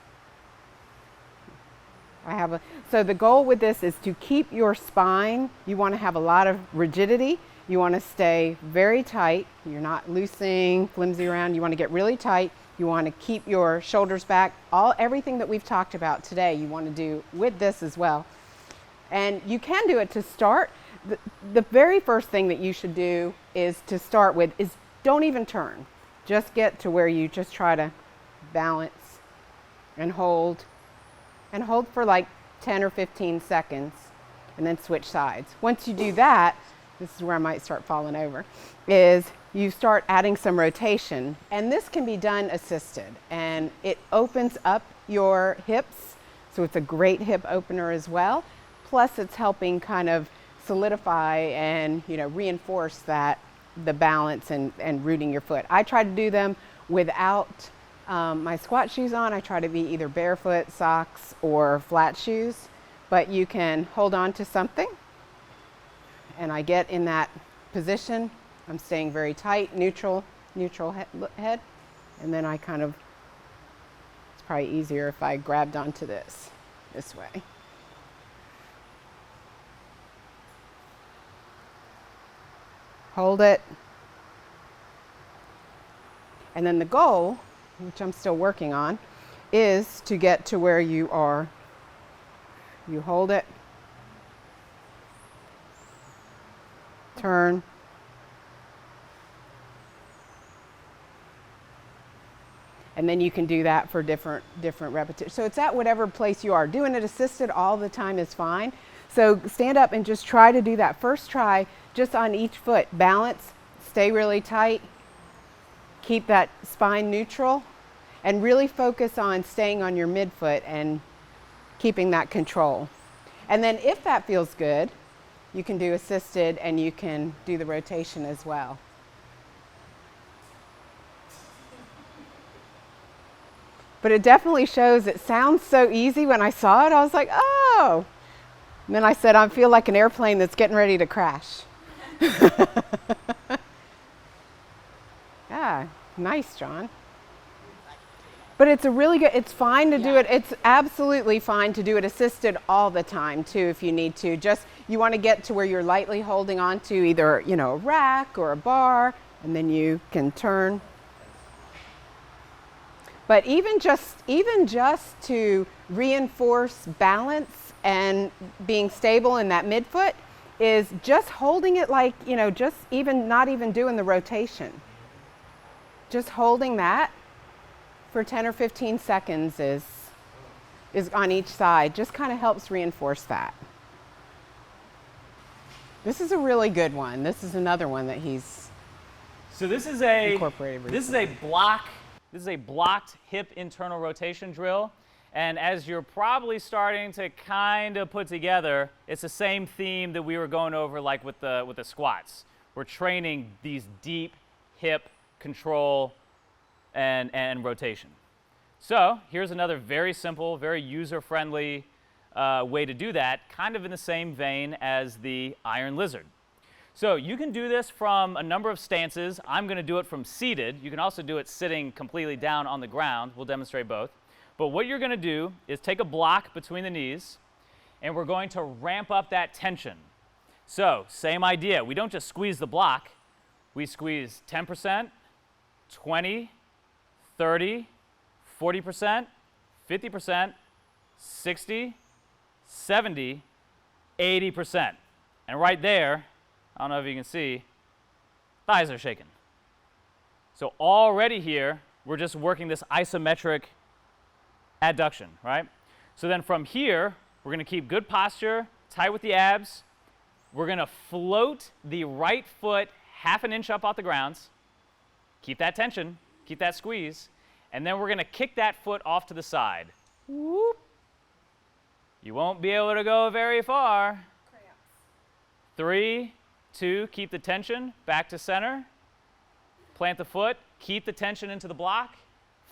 B: so the goal with this is to keep your spine. You want to have a lot of rigidity. You want to stay very tight. You're not loosening, flimsy around. You want to get really tight. You want to keep your shoulders back. Everything that we've talked about today, you want to do with this as well. And you can do it to start. The very first thing that you should do is to start with is don't even turn. Just get to where you just try to balance and hold for like 10 or 15 seconds and then switch sides. Once you do that, this is where I might start falling over, is you start adding some rotation. And this can be done assisted, and it opens up your hips. So it's a great hip opener as well. Plus it's helping kind of solidify and, you know, reinforce that the balance and rooting your foot. I try to do them without my squat shoes on. I try to be either barefoot, socks, or flat shoes, but you can hold on to something, and I get in that position. I'm staying very tight, neutral head, and then I kind of, it's probably easier if I grabbed onto this way. Hold it. And then the goal, which I'm still working on, is to get to where you are. You hold it, turn, and then you can do that for different repetitions. So it's at whatever place you are. Doing it assisted all the time is fine. So stand up and just try to do that. First try just on each foot. Balance, stay really tight, keep that spine neutral, and really focus on staying on your midfoot and keeping that control. And then if that feels good, You can do assisted and you can do the rotation as well. But it definitely shows, it sounds so easy. When I saw it, I was like, oh. And then I said, I feel like an airplane that's getting ready to crash. Yeah, nice, John. But it's a really good, it's fine to do it. It's absolutely fine to do it assisted all the time too if you need to. Just, you want to get to where you're lightly holding on to either, you know, a rack or a bar, and then you can turn. But even just to reinforce balance and being stable in that midfoot is just holding it like, you know, just even not even doing the rotation. Just holding that for 10 or 15 seconds is on each side. Just kind of helps reinforce that. This is a really good one. This is another one that he's incorporated recently.
A: This is a blocked hip internal rotation drill. And as you're probably starting to kind of put together, it's the same theme that we were going over like with the squats. We're training these deep hip control and rotation. So here's another very simple, very user-friendly way to do that, kind of in the same vein as the Iron Lizard. So you can do this from a number of stances. I'm going to do it from seated. You can also do it sitting completely down on the ground. We'll demonstrate both. But what you're going to do is take a block between the knees, and we're going to ramp up that tension. So same idea. We don't just squeeze the block. We squeeze 10%, 20, 30, 40%, 50%, 60, 70, 80%. And right there, I don't know if you can see, thighs are shaking. So already here, we're just working this isometric adduction, right? So then from here, we're going to keep good posture, tight with the abs. We're going to float the right foot half an inch up off the ground. Keep that tension, keep that squeeze. And then we're going to kick that foot off to the side. Whoop. You won't be able to go very far. 3, 2, keep the tension, back to center. Plant the foot, keep the tension into the block.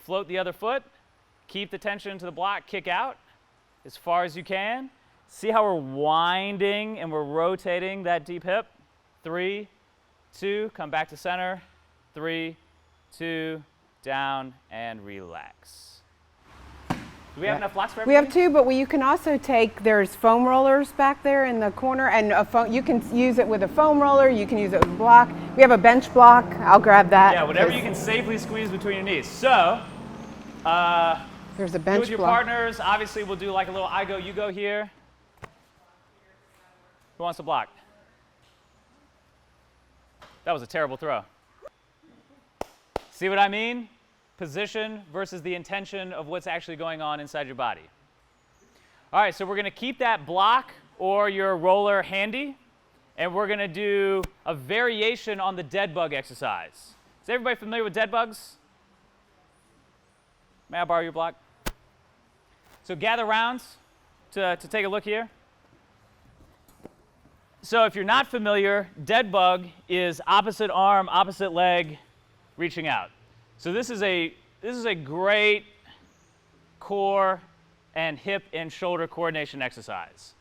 A: Float the other foot, keep the tension into the block, kick out as far as you can. See how we're winding and we're rotating that deep hip? 3, 2, come back to center. 3, 2, down, and relax. Do we have enough blocks for everybody?
B: We have 2, but you can also take, there's foam rollers back there in the corner, and you can use it with a foam roller, you can use it with a block. We have a bench block, I'll grab that.
A: Yeah, whatever you can safely squeeze between your knees. So,
B: there's a bench
A: with your
B: block.
A: partners, obviously we'll do like a little I go, you go here. Who wants to block? That was a terrible throw. See what I mean? Position versus the intention of what's actually going on inside your body. All right, so we're going to keep that block or your roller handy, and we're going to do a variation on the dead bug exercise. Is everybody familiar with dead bugs? May I borrow your block? So gather rounds to take a look here. So if you're not familiar, dead bug is opposite arm, opposite leg, reaching out. So this is a great core and hip and shoulder coordination exercise.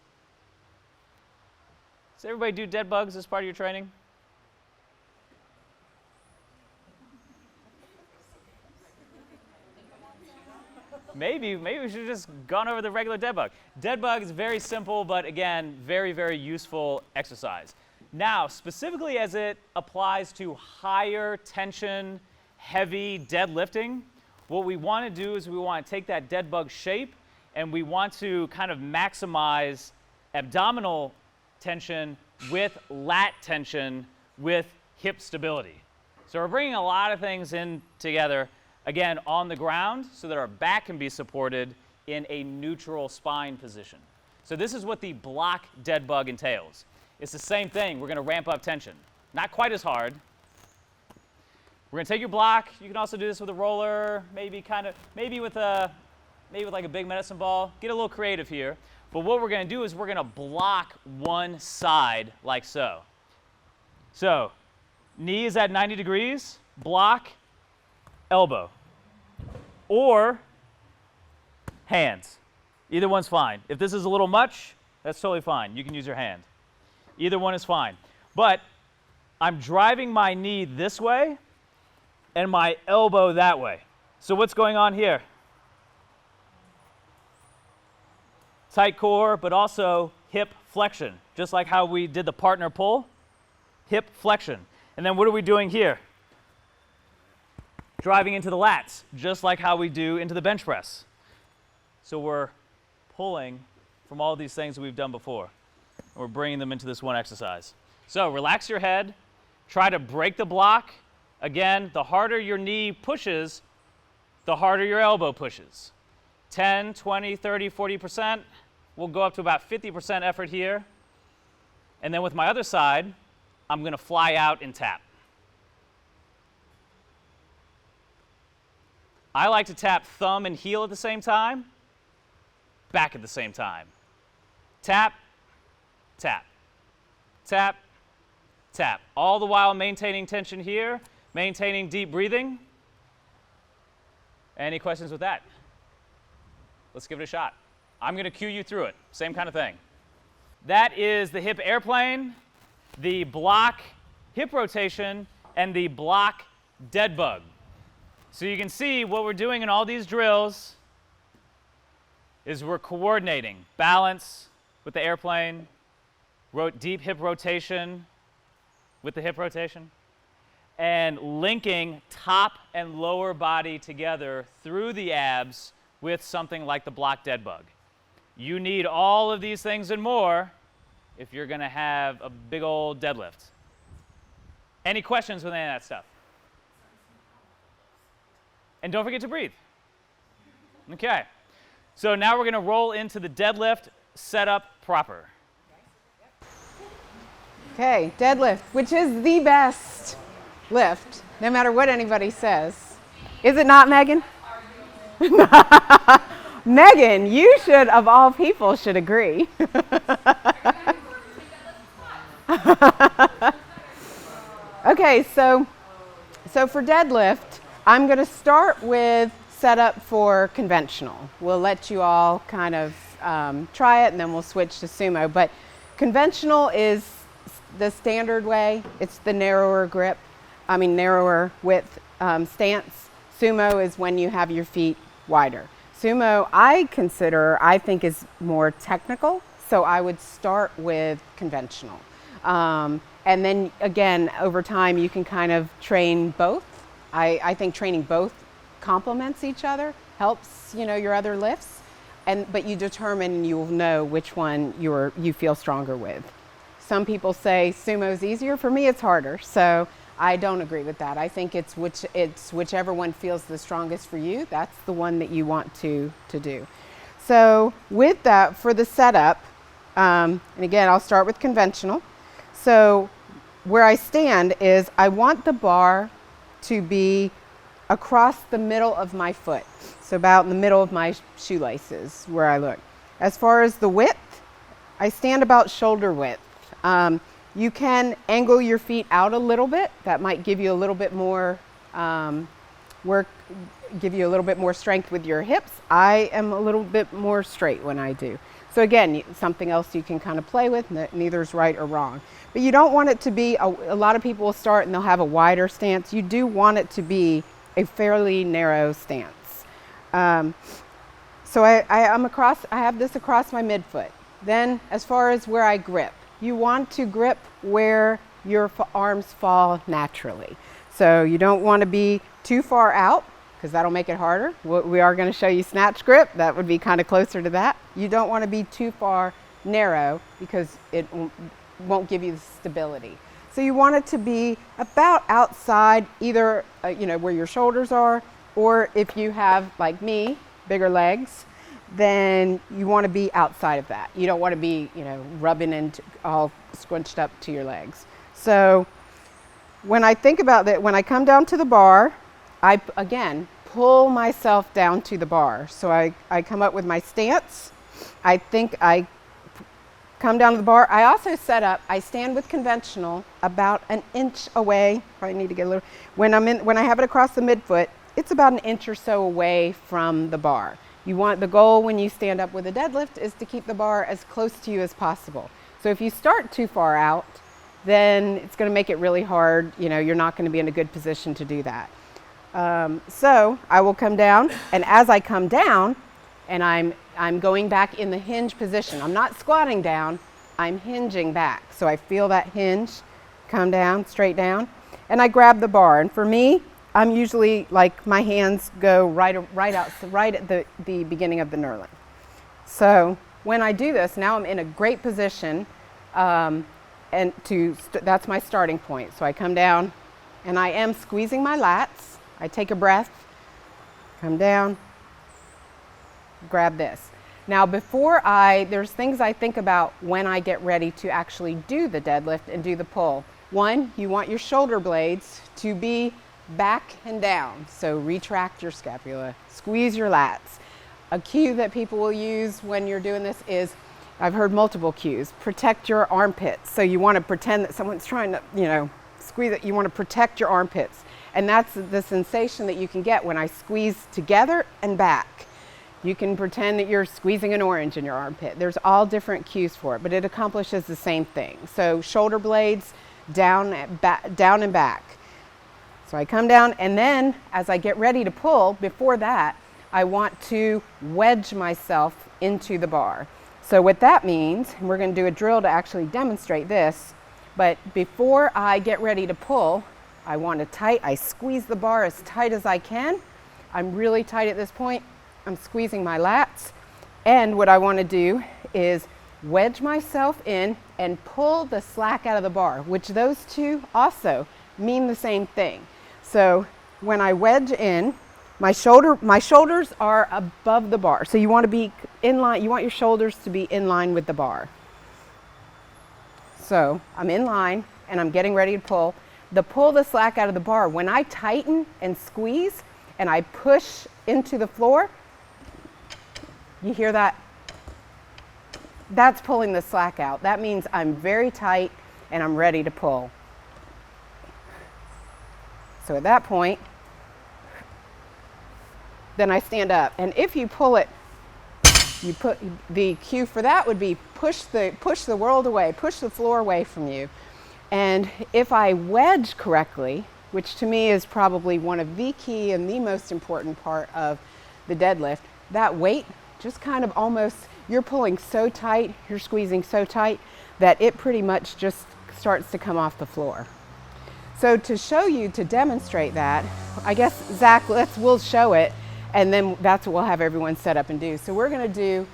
A: Does everybody do dead bugs as part of your training? Maybe we should have just gone over the regular dead bug. Dead bug is very simple, but again, very, very useful exercise. Now, specifically as it applies to higher tension, heavy deadlifting, what we want to do is we want to take that dead bug shape and we want to kind of maximize abdominal tension with lat tension with hip stability. So we're bringing a lot of things in together, again, on the ground so that our back can be supported in a neutral spine position. So this is what the block dead bug entails. It's the same thing. We're going to ramp up tension. Not quite as hard. We're going to take your block. You can also do this with a roller, maybe with like a big medicine ball. Get a little creative here. But what we're going to do is we're going to block one side like so. So knee is at 90 degrees, block, elbow. Or hands. Either one's fine. If this is a little much, that's totally fine. You can use your hand. Either one is fine. But I'm driving my knee this way and my elbow that way. So what's going on here? Tight core, but also hip flexion. Just like how we did the partner pull, hip flexion. And then what are we doing here? Driving into the lats, just like how we do into the bench press. So we're pulling from all these things that we've done before. And we're bringing them into this one exercise. So relax your head. Try to break the block. Again, the harder your knee pushes, the harder your elbow pushes. 10, 20, 30, 40%. We'll go up to about 50% effort here. And then with my other side, I'm going to fly out and tap. I like to tap thumb and heel at the same time, back at the same time. Tap, tap, tap, tap. All the while maintaining tension here, maintaining deep breathing. Any questions with that? Let's give it a shot. I'm going to cue you through it. Same kind of thing. That is the hip airplane, the block hip rotation, and the block dead bug. So you can see what we're doing in all these drills is we're coordinating balance with the airplane, deep hip rotation with the hip rotation, and linking top and lower body together through the abs with something like the block dead bug. You need all of these things and more if you're going to have a big old deadlift. Any questions with any of that stuff? And don't forget to breathe. Okay. So now we're going to roll into the deadlift setup proper.
B: Okay, deadlift, which is the best lift, no matter what anybody says. Is it not, Megan? Megan, you should, of all people, should agree. Okay, so for deadlift, I'm going to start with setup for conventional. We'll let you all kind of try it, and then we'll switch to sumo. But conventional is the standard way. It's the narrower width stance. Sumo is when you have your feet wider. Sumo, I think is more technical, so I would start with conventional. And then again, over time, you can kind of train both. I think training both complements each other, helps, your other lifts, but you determine, you'll know which one you feel stronger with. Some people say sumo's easier. For me, it's harder, so I don't agree with that. I think it's whichever one feels the strongest for you. That's the one that you want to do. So with that, for the setup, and again, I'll start with conventional. So where I stand is I want the bar to be across the middle of my foot. So about in the middle of my shoelaces where I look. As far as the width, I stand about shoulder width. You can angle your feet out a little bit. That might give you a little bit more give you a little bit more strength with your hips. I am a little bit more straight when I do. So again, something else you can kind of play with. Neither's right or wrong. But you don't want it to be, a lot of people will start and they'll have a wider stance. You do want it to be a fairly narrow stance. So I have this across my midfoot. Then as far as where I grip, you want to grip where your arms fall naturally. So you don't want to be too far out, because that'll make it harder. We are going to show you snatch grip. That would be kind of closer to that. You don't want to be too far narrow, because it won't give you the stability. So you want it to be about outside, either where your shoulders are, or if you have, like me, bigger legs, then you want to be outside of that. You don't want to be, rubbing into all squinched up to your legs. So when I think about that, when I come down to the bar, again, pull myself down to the bar. So I come up with my stance, I think I come down to the bar. I also set up, I stand with conventional about an inch away. Probably need to get a little, when I have it across the midfoot, it's about an inch or so away from the bar. You want, the goal when you stand up with a deadlift is to keep the bar as close to you as possible. So if you start too far out, then it's going to make it really hard. You know, you're not going to be in a good position to do that. So I will come down, and as I come down, and I'm going back in the hinge position. I'm not squatting down, I'm hinging back. So I feel that hinge come down, straight down, and I grab the bar. And for me, I'm usually like my hands go right at the beginning of the knurling. So when I do this, now I'm in a great position, and that's my starting point. So I come down, and I am squeezing my lats. I take a breath, come down, grab this. Now there's things I think about when I get ready to actually do the deadlift and do the pull. One, you want your shoulder blades to be back and down. So retract your scapula, squeeze your lats. A cue that people will use when you're doing this is, I've heard multiple cues, protect your armpits. So you want to pretend that someone's trying to, you know, squeeze it. You want to protect your armpits. And that's the sensation that you can get when I squeeze together and back. You can pretend that you're squeezing an orange in your armpit. There's all different cues for it, but it accomplishes the same thing. So shoulder blades down and back. So I come down, and then as I get ready to pull, before that, I want to wedge myself into the bar. So what that means, and we're going to do a drill to actually demonstrate this, but before I get ready to pull, I want to I squeeze the bar as tight as I can. I'm really tight at this point. I'm squeezing my lats. And what I want to do is wedge myself in and pull the slack out of the bar, which those two also mean the same thing. So when I wedge in, my shoulders are above the bar. So you want to be in line, you want your shoulders to be in line with the bar. So I'm in line and I'm getting ready to pull. Pull the slack out of the bar. When I tighten and squeeze and I push into the floor, you hear that? That's pulling the slack out. That means I'm very tight and I'm ready to pull. So at that point, then I stand up. And if you pull it, you put the cue for that would be push the world away, push the floor away from you. And if I wedge correctly, which to me is probably one of the key and the most important part of the deadlift, that weight just kind of almost, you're pulling so tight, you're squeezing so tight that it pretty much just starts to come off the floor. So to show you, to demonstrate that, I guess, Zack, we'll show it, and then that's what we'll have everyone set up and do. So we're gonna do,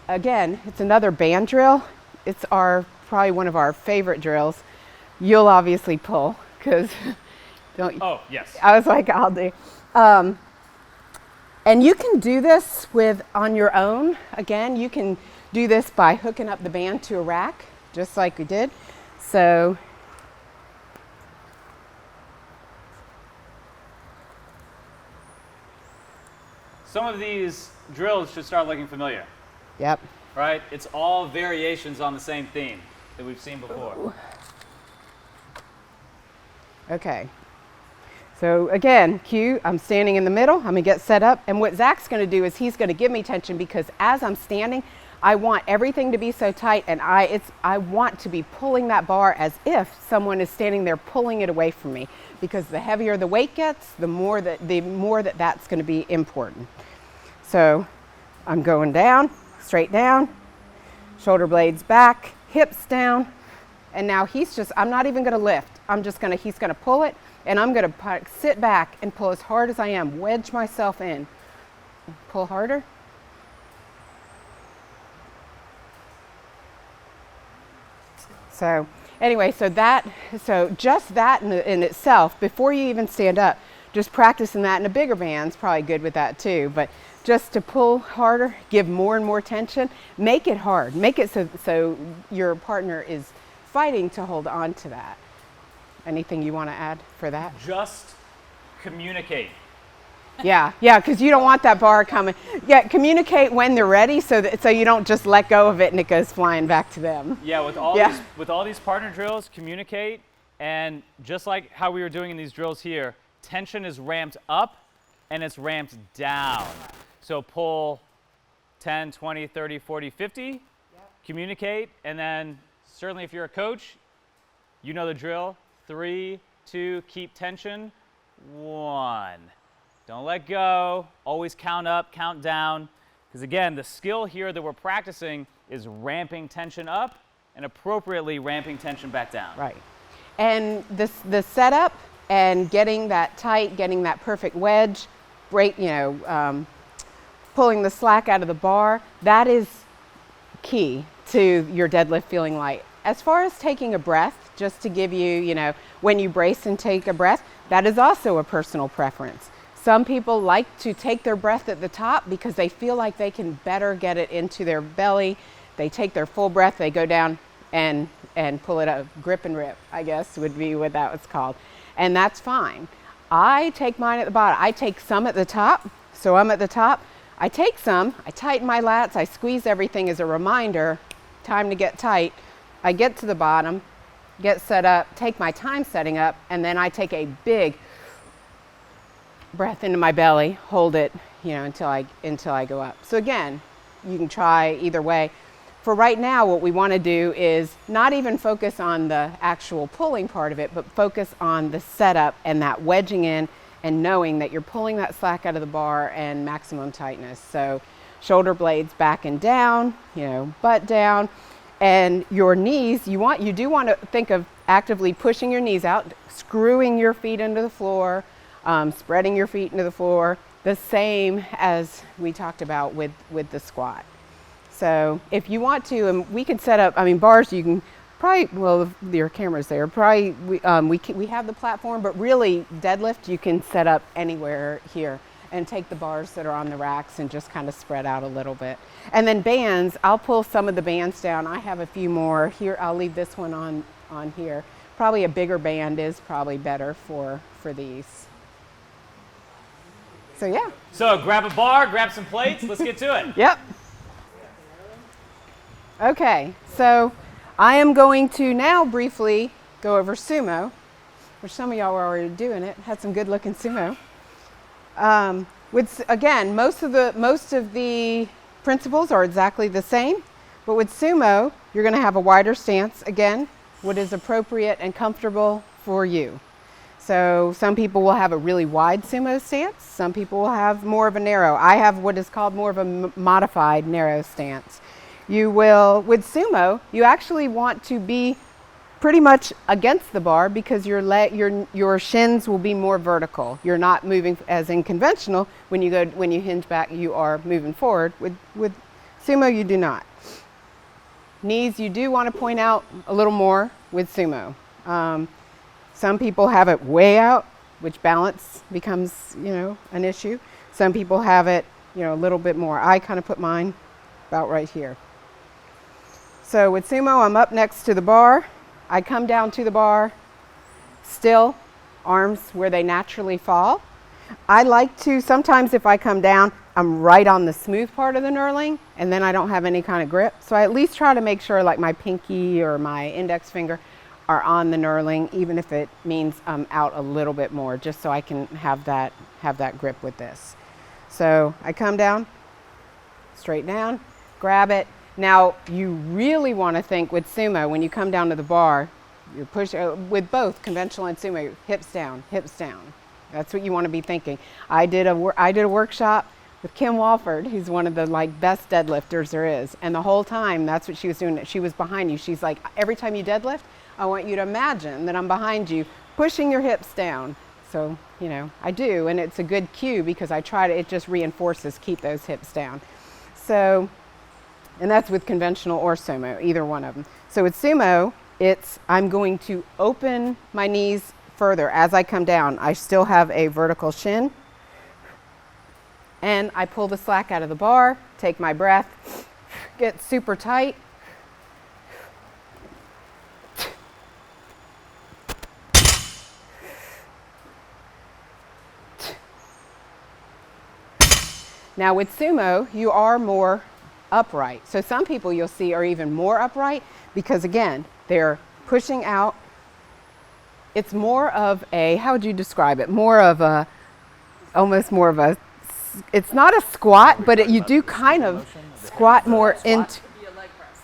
B: again, it's another band drill. It's probably one of our favorite drills. You'll obviously pull, because don't you?
A: Oh, yes.
B: I was like, I'll do. And you can do this on your own. Again, you can do this by hooking up the band to a rack, just like we did. So
A: some of these drills should start looking familiar.
B: Yep.
A: Right? It's all variations on the same theme that we've seen before.
B: Ooh. Okay. So again, cue, I'm standing in the middle, I'm gonna get set up, and what Zack's gonna do is he's gonna give me tension, because as I'm standing, I want everything to be so tight, and I want to be pulling that bar as if someone is standing there pulling it away from me, because the heavier the weight gets, the more that's gonna be important. So I'm going down, straight down, shoulder blades back, hips down, and now I'm not even gonna lift. He's gonna pull it, and I'm gonna sit back and pull as hard as I am, wedge myself in. Pull harder. So anyway, so just that in itself, before you even stand up, just practicing that in a bigger band's probably good with that too, but just to pull harder, give more and more tension, make it hard. Make it so your partner is fighting to hold on to that. Anything you want to add for that?
A: Just communicate.
B: Yeah, because you don't want that bar coming. Yeah, communicate when they're ready so you don't just let go of it and it goes flying back to them.
A: Yeah,
B: Yeah.
A: with all these partner drills, communicate, and just like how we were doing in these drills here, tension is ramped up and it's ramped down. So pull 10, 20, 30, 40, 50, communicate, and then certainly if you're a coach, you know the drill. 3, 2, keep tension. 1. Don't let go. Always count up, count down. Because again, the skill here that we're practicing is ramping tension up and appropriately ramping tension back down.
B: Right. And the setup and getting that tight, getting that perfect wedge, pulling the slack out of the bar, that is key to your deadlift feeling light. As far as taking a breath, just to give you, when you brace and take a breath, that is also a personal preference. Some people like to take their breath at the top because they feel like they can better get it into their belly. They take their full breath, they go down and pull it up, grip and rip, I guess would be what that was called. And that's fine. I take mine at the bottom. I take some at the top, so I'm at the top. I take some, I tighten my lats, I squeeze everything as a reminder, time to get tight. I get to the bottom, get set up, take my time setting up, and then I take a big breath into my belly, hold it, until I go up. So again, you can try either way. For right now, what we want to do is not even focus on the actual pulling part of it, but focus on the setup and that wedging in and knowing that you're pulling that slack out of the bar and maximum tightness. So shoulder blades back and down, butt down, and your knees, you do want to think of actively pushing your knees out, screwing your feet into the floor, spreading your feet into the floor, the same as we talked about with the squat. So if you want to, and we could set up, bars you can probably, well, your camera's there, probably, we have the platform, but really deadlift you can set up anywhere here and take the bars that are on the racks and just kind of spread out a little bit. And then bands, I'll pull some of the bands down. I have a few more here. I'll leave this one on here. Probably a bigger band is probably better for these. So yeah.
A: So grab a bar, grab some plates, let's get to it.
B: Yep. Okay, so I am going to now briefly go over sumo, which some of y'all were already doing it. Had some good looking sumo. Again, most of the principles are exactly the same, but with sumo, you're going to have a wider stance. Again, what is appropriate and comfortable for you. So some people will have a really wide sumo stance. Some people will have more of a narrow. I have what is called more of a modified narrow stance. You will, with sumo, you actually want to be pretty much against the bar because your shins will be more vertical. You're not moving as in conventional. When you hinge back, you are moving forward. With sumo, you do not. Knees, you do want to point out a little more with sumo. Some people have it way out, which balance becomes, an issue. Some people have it, a little bit more. I kind of put mine about right here. So with sumo, I'm up next to the bar. I come down to the bar, still, arms where they naturally fall. I like to, sometimes if I come down, I'm right on the smooth part of the knurling, and then I don't have any kind of grip. So I at least try to make sure like my pinky or my index finger are on the knurling, even if it means I'm out a little bit more, just so I can have that grip with this. So I come down, straight down, grab it. Now, you really want to think with sumo, when you come down to the bar, you push, with both conventional and sumo, hips down, hips down. That's what you want to be thinking. I did a workshop with Kim Walford, who's one of the best deadlifters there is. And the whole time, that's what she was doing. She was behind you. She's like, every time you deadlift, I want you to imagine that I'm behind you, pushing your hips down. So, I do, and it's a good cue because it just reinforces, keep those hips down. So, and that's with conventional or sumo, either one of them. So with sumo, I'm going to open my knees further as I come down. I still have a vertical shin. And I pull the slack out of the bar, take my breath, get super tight. Now with sumo, you are more upright. So some people you'll see are even more upright because again, they're pushing out. It's more of a, how would you describe it? More of a, almost more of a, it's not a squat, but you do kind of squat more into,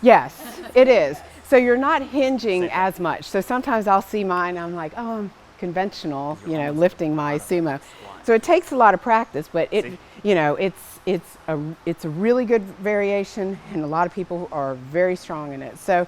B: yes, it is. So you're not hinging as much. So sometimes I'll see mine, I'm like, oh, I'm conventional, you know, lifting my sumo. So it takes a lot of practice, but it, you know, it's a really good variation, and a lot of people are very strong in it. So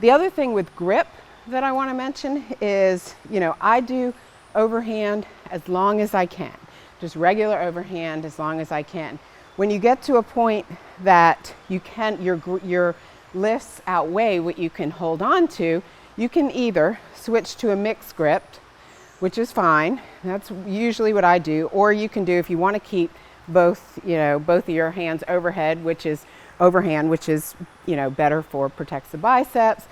B: the other thing with grip that I want to mention is, you know, I do overhand as long as I can, just regular overhand as long as I can. When you get to a point that you can, your lifts outweigh what you can hold on to, you can either switch to a mixed grip, which is fine. That's usually what I do. Or you can do, if you want to keep both, you know, both of your hands overhead, which is overhand, which is, you know, better for protects the biceps,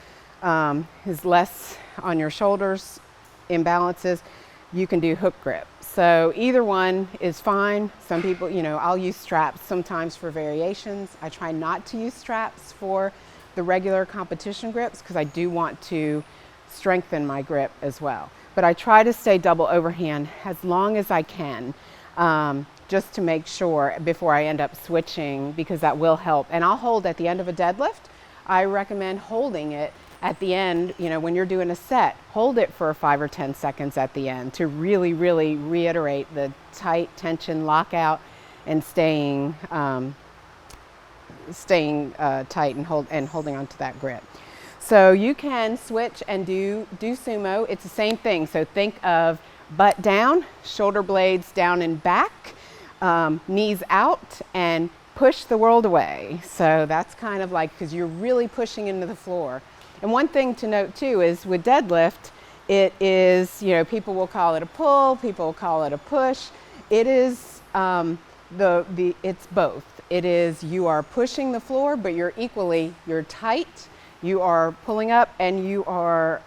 B: is less on your shoulders, imbalances. You can do hook grip. So either one is fine. Some people, you know, I'll use straps sometimes for variations. I try not to use straps for the regular competition grips because I do want to strengthen my grip as well. But I try to stay double overhand as long as I can, just to make sure before I end up switching, because that will help. And I'll hold at the end of a deadlift. I recommend holding it at the end, you know, when you're doing a set, hold it for 5 or 10 seconds at the end to really, really reiterate the tight tension lockout and staying tight and holding onto that grip. So you can switch and do sumo. It's the same thing. So think of butt down, shoulder blades down and back, knees out, and push the world away. So that's kind of like, because you're really pushing into the floor. And one thing to note too is with deadlift, it is, you know, people will call it a pull, people will call it a push. It is it's both. It is, you are pushing the floor, but you're tight, you are pulling up, and you are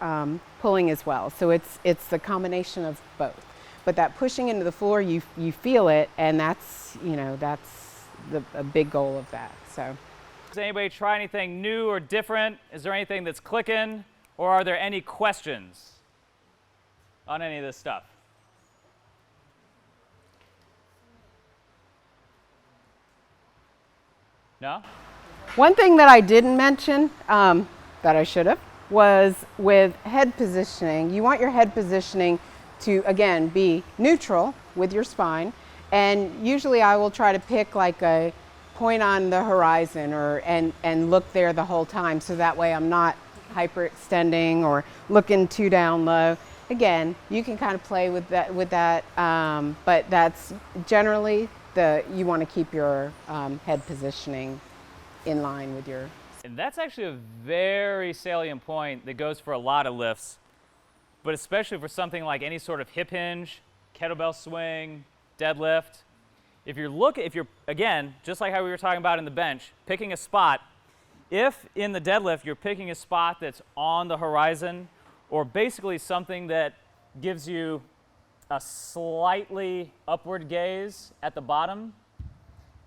B: pulling as well. So it's the combination of both. But that pushing into the floor, you feel it, and that's, you know, that's a big goal of that. So.
A: Does anybody try anything new or different? Is there anything that's clicking? Or are there any questions on any of this stuff? No?
B: One thing that I didn't mention, that I should have, was with head positioning. You want your head positioning to, again, be neutral with your spine. And usually I will try to pick like a point on the horizon and look there the whole time, so that way I'm not hyperextending or looking too down low. Again, you can kind of play with that, but that's generally you want to keep your head positioning in line with your.
A: And that's actually a very salient point that goes for a lot of lifts, but especially for something like any sort of hip hinge, kettlebell swing, deadlift. If you're, again, just like how we were talking about in the bench, picking a spot, if in the deadlift you're picking a spot that's on the horizon, or basically something that gives you a slightly upward gaze at the bottom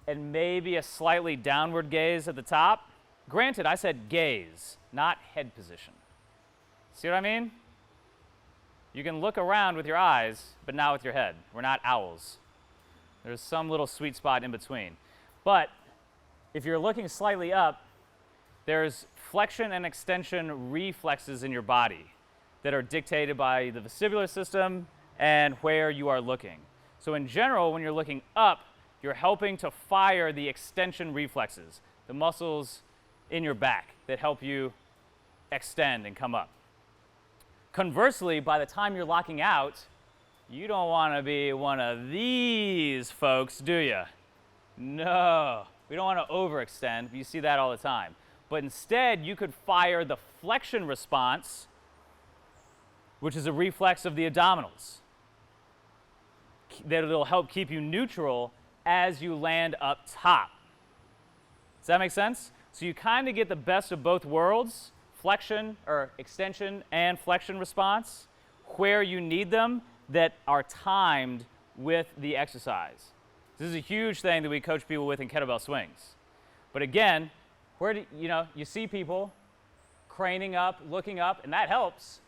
A: and maybe a slightly downward gaze at the top, granted, I said gaze, not head position. See what I mean? You can look around with your eyes, but not with your head. We're not owls. There's some little sweet spot in between. But if you're looking slightly up, there's flexion and extension reflexes in your body that are dictated by the vestibular system and where you are looking. So in general, when you're looking up, you're helping to fire the extension reflexes, the muscles in your back that help you extend and come up. Conversely, by the time you're locking out, you don't want to be one of these folks, do you? No, we don't want to overextend. You see that all the time. But instead, you could fire the flexion response, which is a reflex of the abdominals. That'll help keep you neutral as you land up top. Does that make sense? So you kind of get the best of both worlds, flexion or extension and flexion response, where you need them, that are timed with the exercise. This is a huge thing that we coach people with in kettlebell swings. But again, where do you see people craning up, looking up, and that helps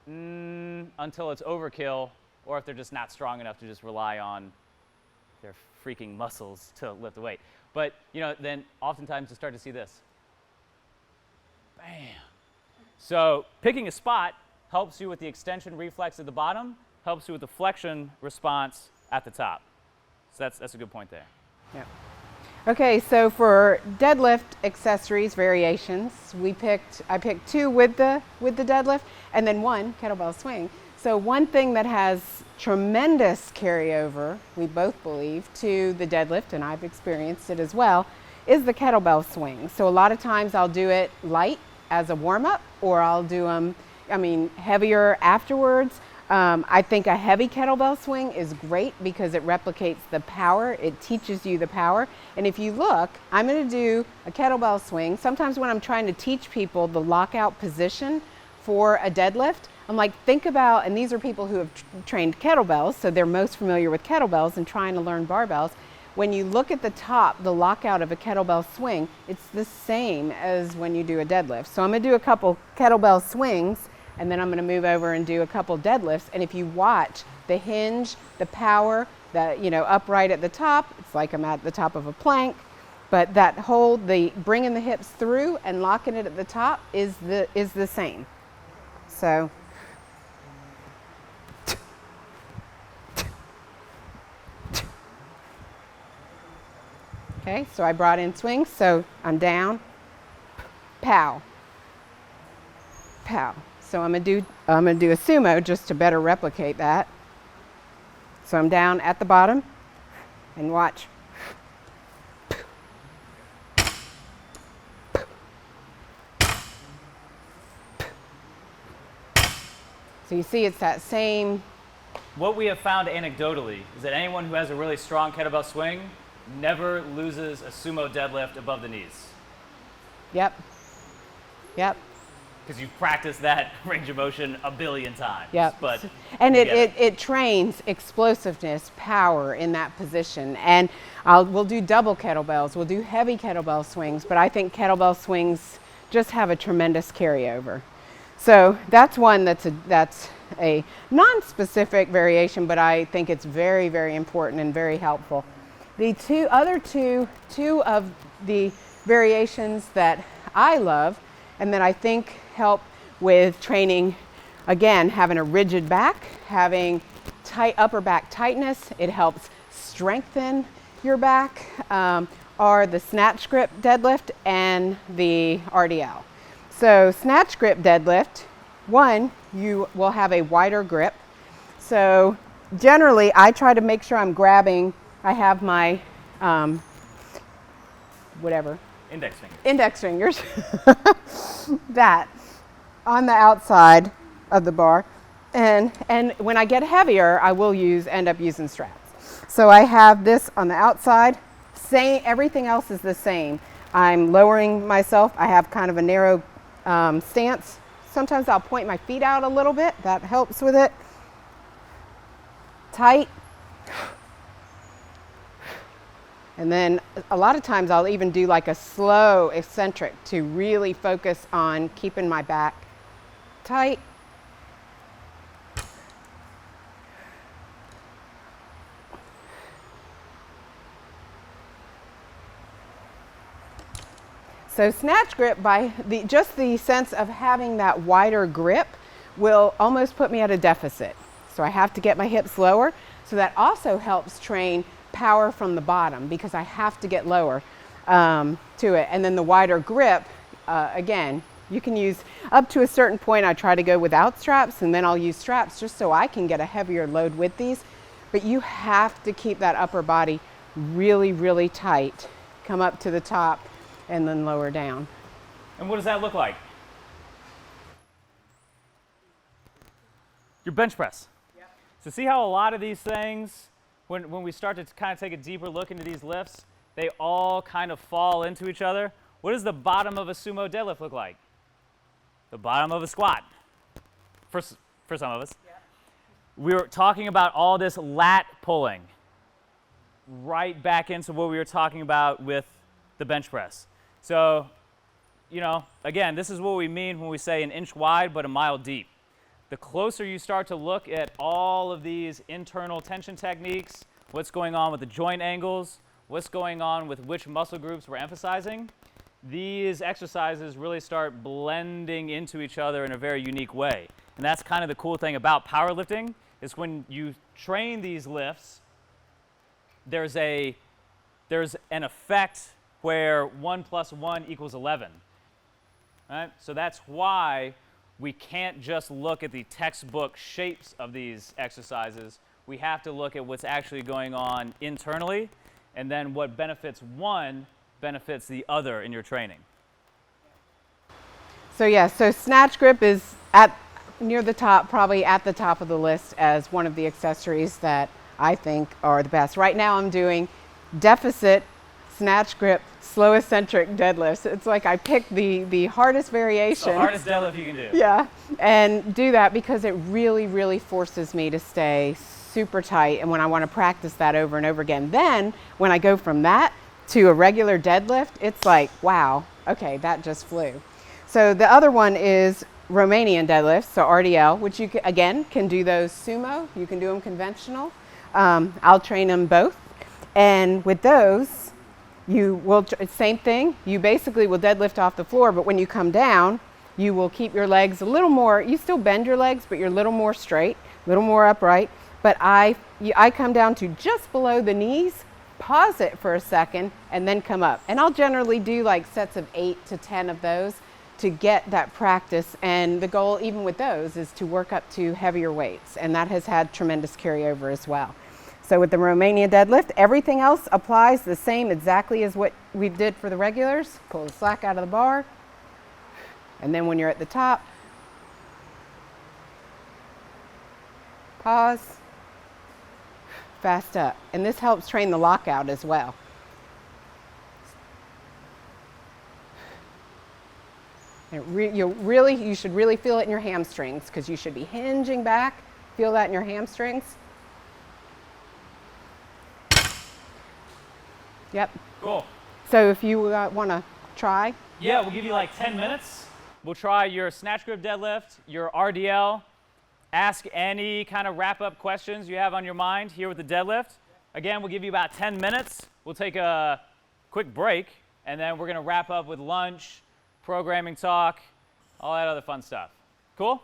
A: until it's overkill, or if they're just not strong enough to just rely on their freaking muscles to lift the weight. But then oftentimes you start to see this. Bam. So picking a spot helps you with the extension reflex at the bottom, helps you with the flexion response at the top. So that's a good point there.
B: Yeah. Okay, so for deadlift accessories variations, I picked 2 with the deadlift and then 1 kettlebell swing. So one thing that has tremendous carryover, we both believe, to the deadlift, and I've experienced it as well, is the kettlebell swing. So a lot of times I'll do it light as a warm-up, or I'll do them, heavier afterwards. I think a heavy kettlebell swing is great because it replicates the power. It teaches you the power. And if you look, I'm going to do a kettlebell swing. Sometimes when I'm trying to teach people the lockout position for a deadlift, I'm like, think about, and these are people who have trained kettlebells, so they're most familiar with kettlebells and trying to learn barbells. When you look at the top, the lockout of a kettlebell swing, it's the same as when you do a deadlift. So I'm going to do a couple kettlebell swings, and then I'm going to move over and do a couple deadlifts. And if you watch the hinge, the power, the upright at the top, it's like I'm at the top of a plank. But that hold, the bringing the hips through and locking it at the top is the same. So. Okay, so I brought in swings, so I'm down, pow, pow. So I'm gonna do a sumo just to better replicate that. So I'm down at the bottom, and watch. So you see it's that same.
A: What we have found anecdotally is that anyone who has a really strong kettlebell swing never loses a sumo deadlift above the knees.
B: Yep.
A: Because you've practiced that range of motion a billion times.
B: Yep.
A: But
B: and it trains explosiveness, power in that position. And we'll do double kettlebells, we'll do heavy kettlebell swings, but I think kettlebell swings just have a tremendous carryover. So that's one that's a non-specific variation, but I think it's very, very important and very helpful. The two of the variations that I love and that I think help with training, again, having a rigid back, having tight upper back tightness, it helps strengthen your back, are the snatch grip deadlift and the RDL. So snatch grip deadlift, one, you will have a wider grip. So generally I try to make sure I'm grabbing, I have my index fingers that on the outside of the bar, and when I get heavier I will end up using straps. So I have this on the outside, everything else is the same. I'm lowering myself, I have kind of a narrow stance. Sometimes I'll point my feet out a little bit, that helps with it. Tight. And then a lot of times I'll even do like a slow eccentric to really focus on keeping my back tight. So snatch grip, by just the sense of having that wider grip, will almost put me at a deficit. So I have to get my hips lower. So that also helps train power from the bottom because I have to get lower to it. And then the wider grip, again, you can use up to a certain point. I try to go without straps, and then I'll use straps just so I can get a heavier load with these. But you have to keep that upper body really, really tight. Come up to the top and then lower down.
A: And what does that look like? Your bench press. Yep. So see how a lot of these things, when we start to kind of take a deeper look into these lifts, they all kind of fall into each other. What does the bottom of a sumo deadlift look like? The bottom of a squat, for some of us. Yep. We were talking about all this lat pulling. right back into what we were talking about with the bench press. So, you know, again, this is what we mean when we say an inch wide but a mile deep. The closer you start to look at all of these internal tension techniques, what's going on with the joint angles, what's going on with which muscle groups we're emphasizing, these exercises really start blending into each other in a very unique way. And that's kind of the cool thing about powerlifting, is when you train these lifts, there's an effect where 1 + 1 = 11. Right? So that's why we can't just look at the textbook shapes of these exercises. We have to look at what's actually going on internally, and then what benefits one benefits the other in your training.
B: So yeah, so snatch grip is near the top, probably at the top of the list as one of the accessories that I think are the best. Right now I'm doing deficit snatch grip slow eccentric deadlifts. It's like I picked the hardest variation.
A: The hardest deadlift you can do.
B: Yeah, and do that because it really, really forces me to stay super tight, and when I want to practice that over and over again. Then when I go from that to a regular deadlift, it's like, wow, okay, that just flew. So the other one is Romanian deadlifts, so RDL, which you again can do those sumo, you can do them conventional. I'll train them both, and with those, you will, same thing, you basically will deadlift off the floor, but when you come down, you will keep your legs a little more, you still bend your legs, but you're a little more straight, a little more upright. But I come down to just below the knees, pause it for a second, and then come up. And I'll generally do like sets of 8 to 10 of those to get that practice. And the goal, even with those, is to work up to heavier weights. And that has had tremendous carryover as well. So with the Romania deadlift, everything else applies the same exactly as what we did for the regulars. Pull the slack out of the bar. And then when you're at the top, pause, fast up. And this helps train the lockout as well. You should really feel it in your hamstrings, because you should be hinging back. Feel that in your hamstrings. Yep.
A: Cool.
B: So if you want to try.
A: Yeah, we'll give you like 10 minutes. We'll try your snatch grip deadlift, your RDL. Ask any kind of wrap-up questions you have on your mind here with the deadlift. Again, we'll give you about 10 minutes. We'll take a quick break, and then we're going to wrap up with lunch, programming talk, all that other fun stuff. Cool?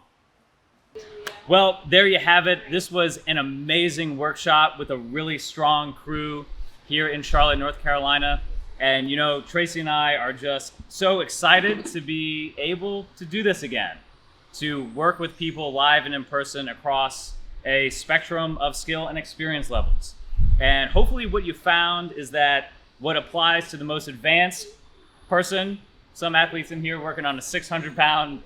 A: Well, there you have it. This was an amazing workshop with a really strong crew here in Charlotte, North Carolina. And, you know, Tracy and I are just so excited to be able to do this again, to work with people live and in person across a spectrum of skill and experience levels. And hopefully what you found is that what applies to the most advanced person, some athletes in here working on a 600-pound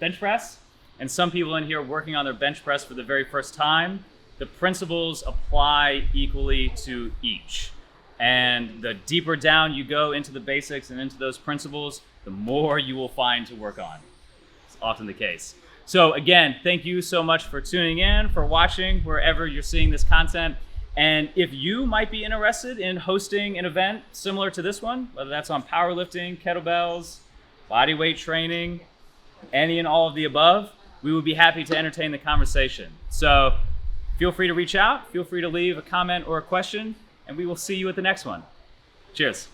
A: bench press, and some people in here working on their bench press for the very first time, the principles apply equally to each. And the deeper down you go into the basics and into those principles, the more you will find to work on. It's often the case. So again, thank you so much for tuning in, for watching wherever you're seeing this content. And if you might be interested in hosting an event similar to this one, whether that's on powerlifting, kettlebells, body weight training, any and all of the above, we would be happy to entertain the conversation. So feel free to reach out, feel free to leave a comment or a question, and we will see you at the next one. Cheers.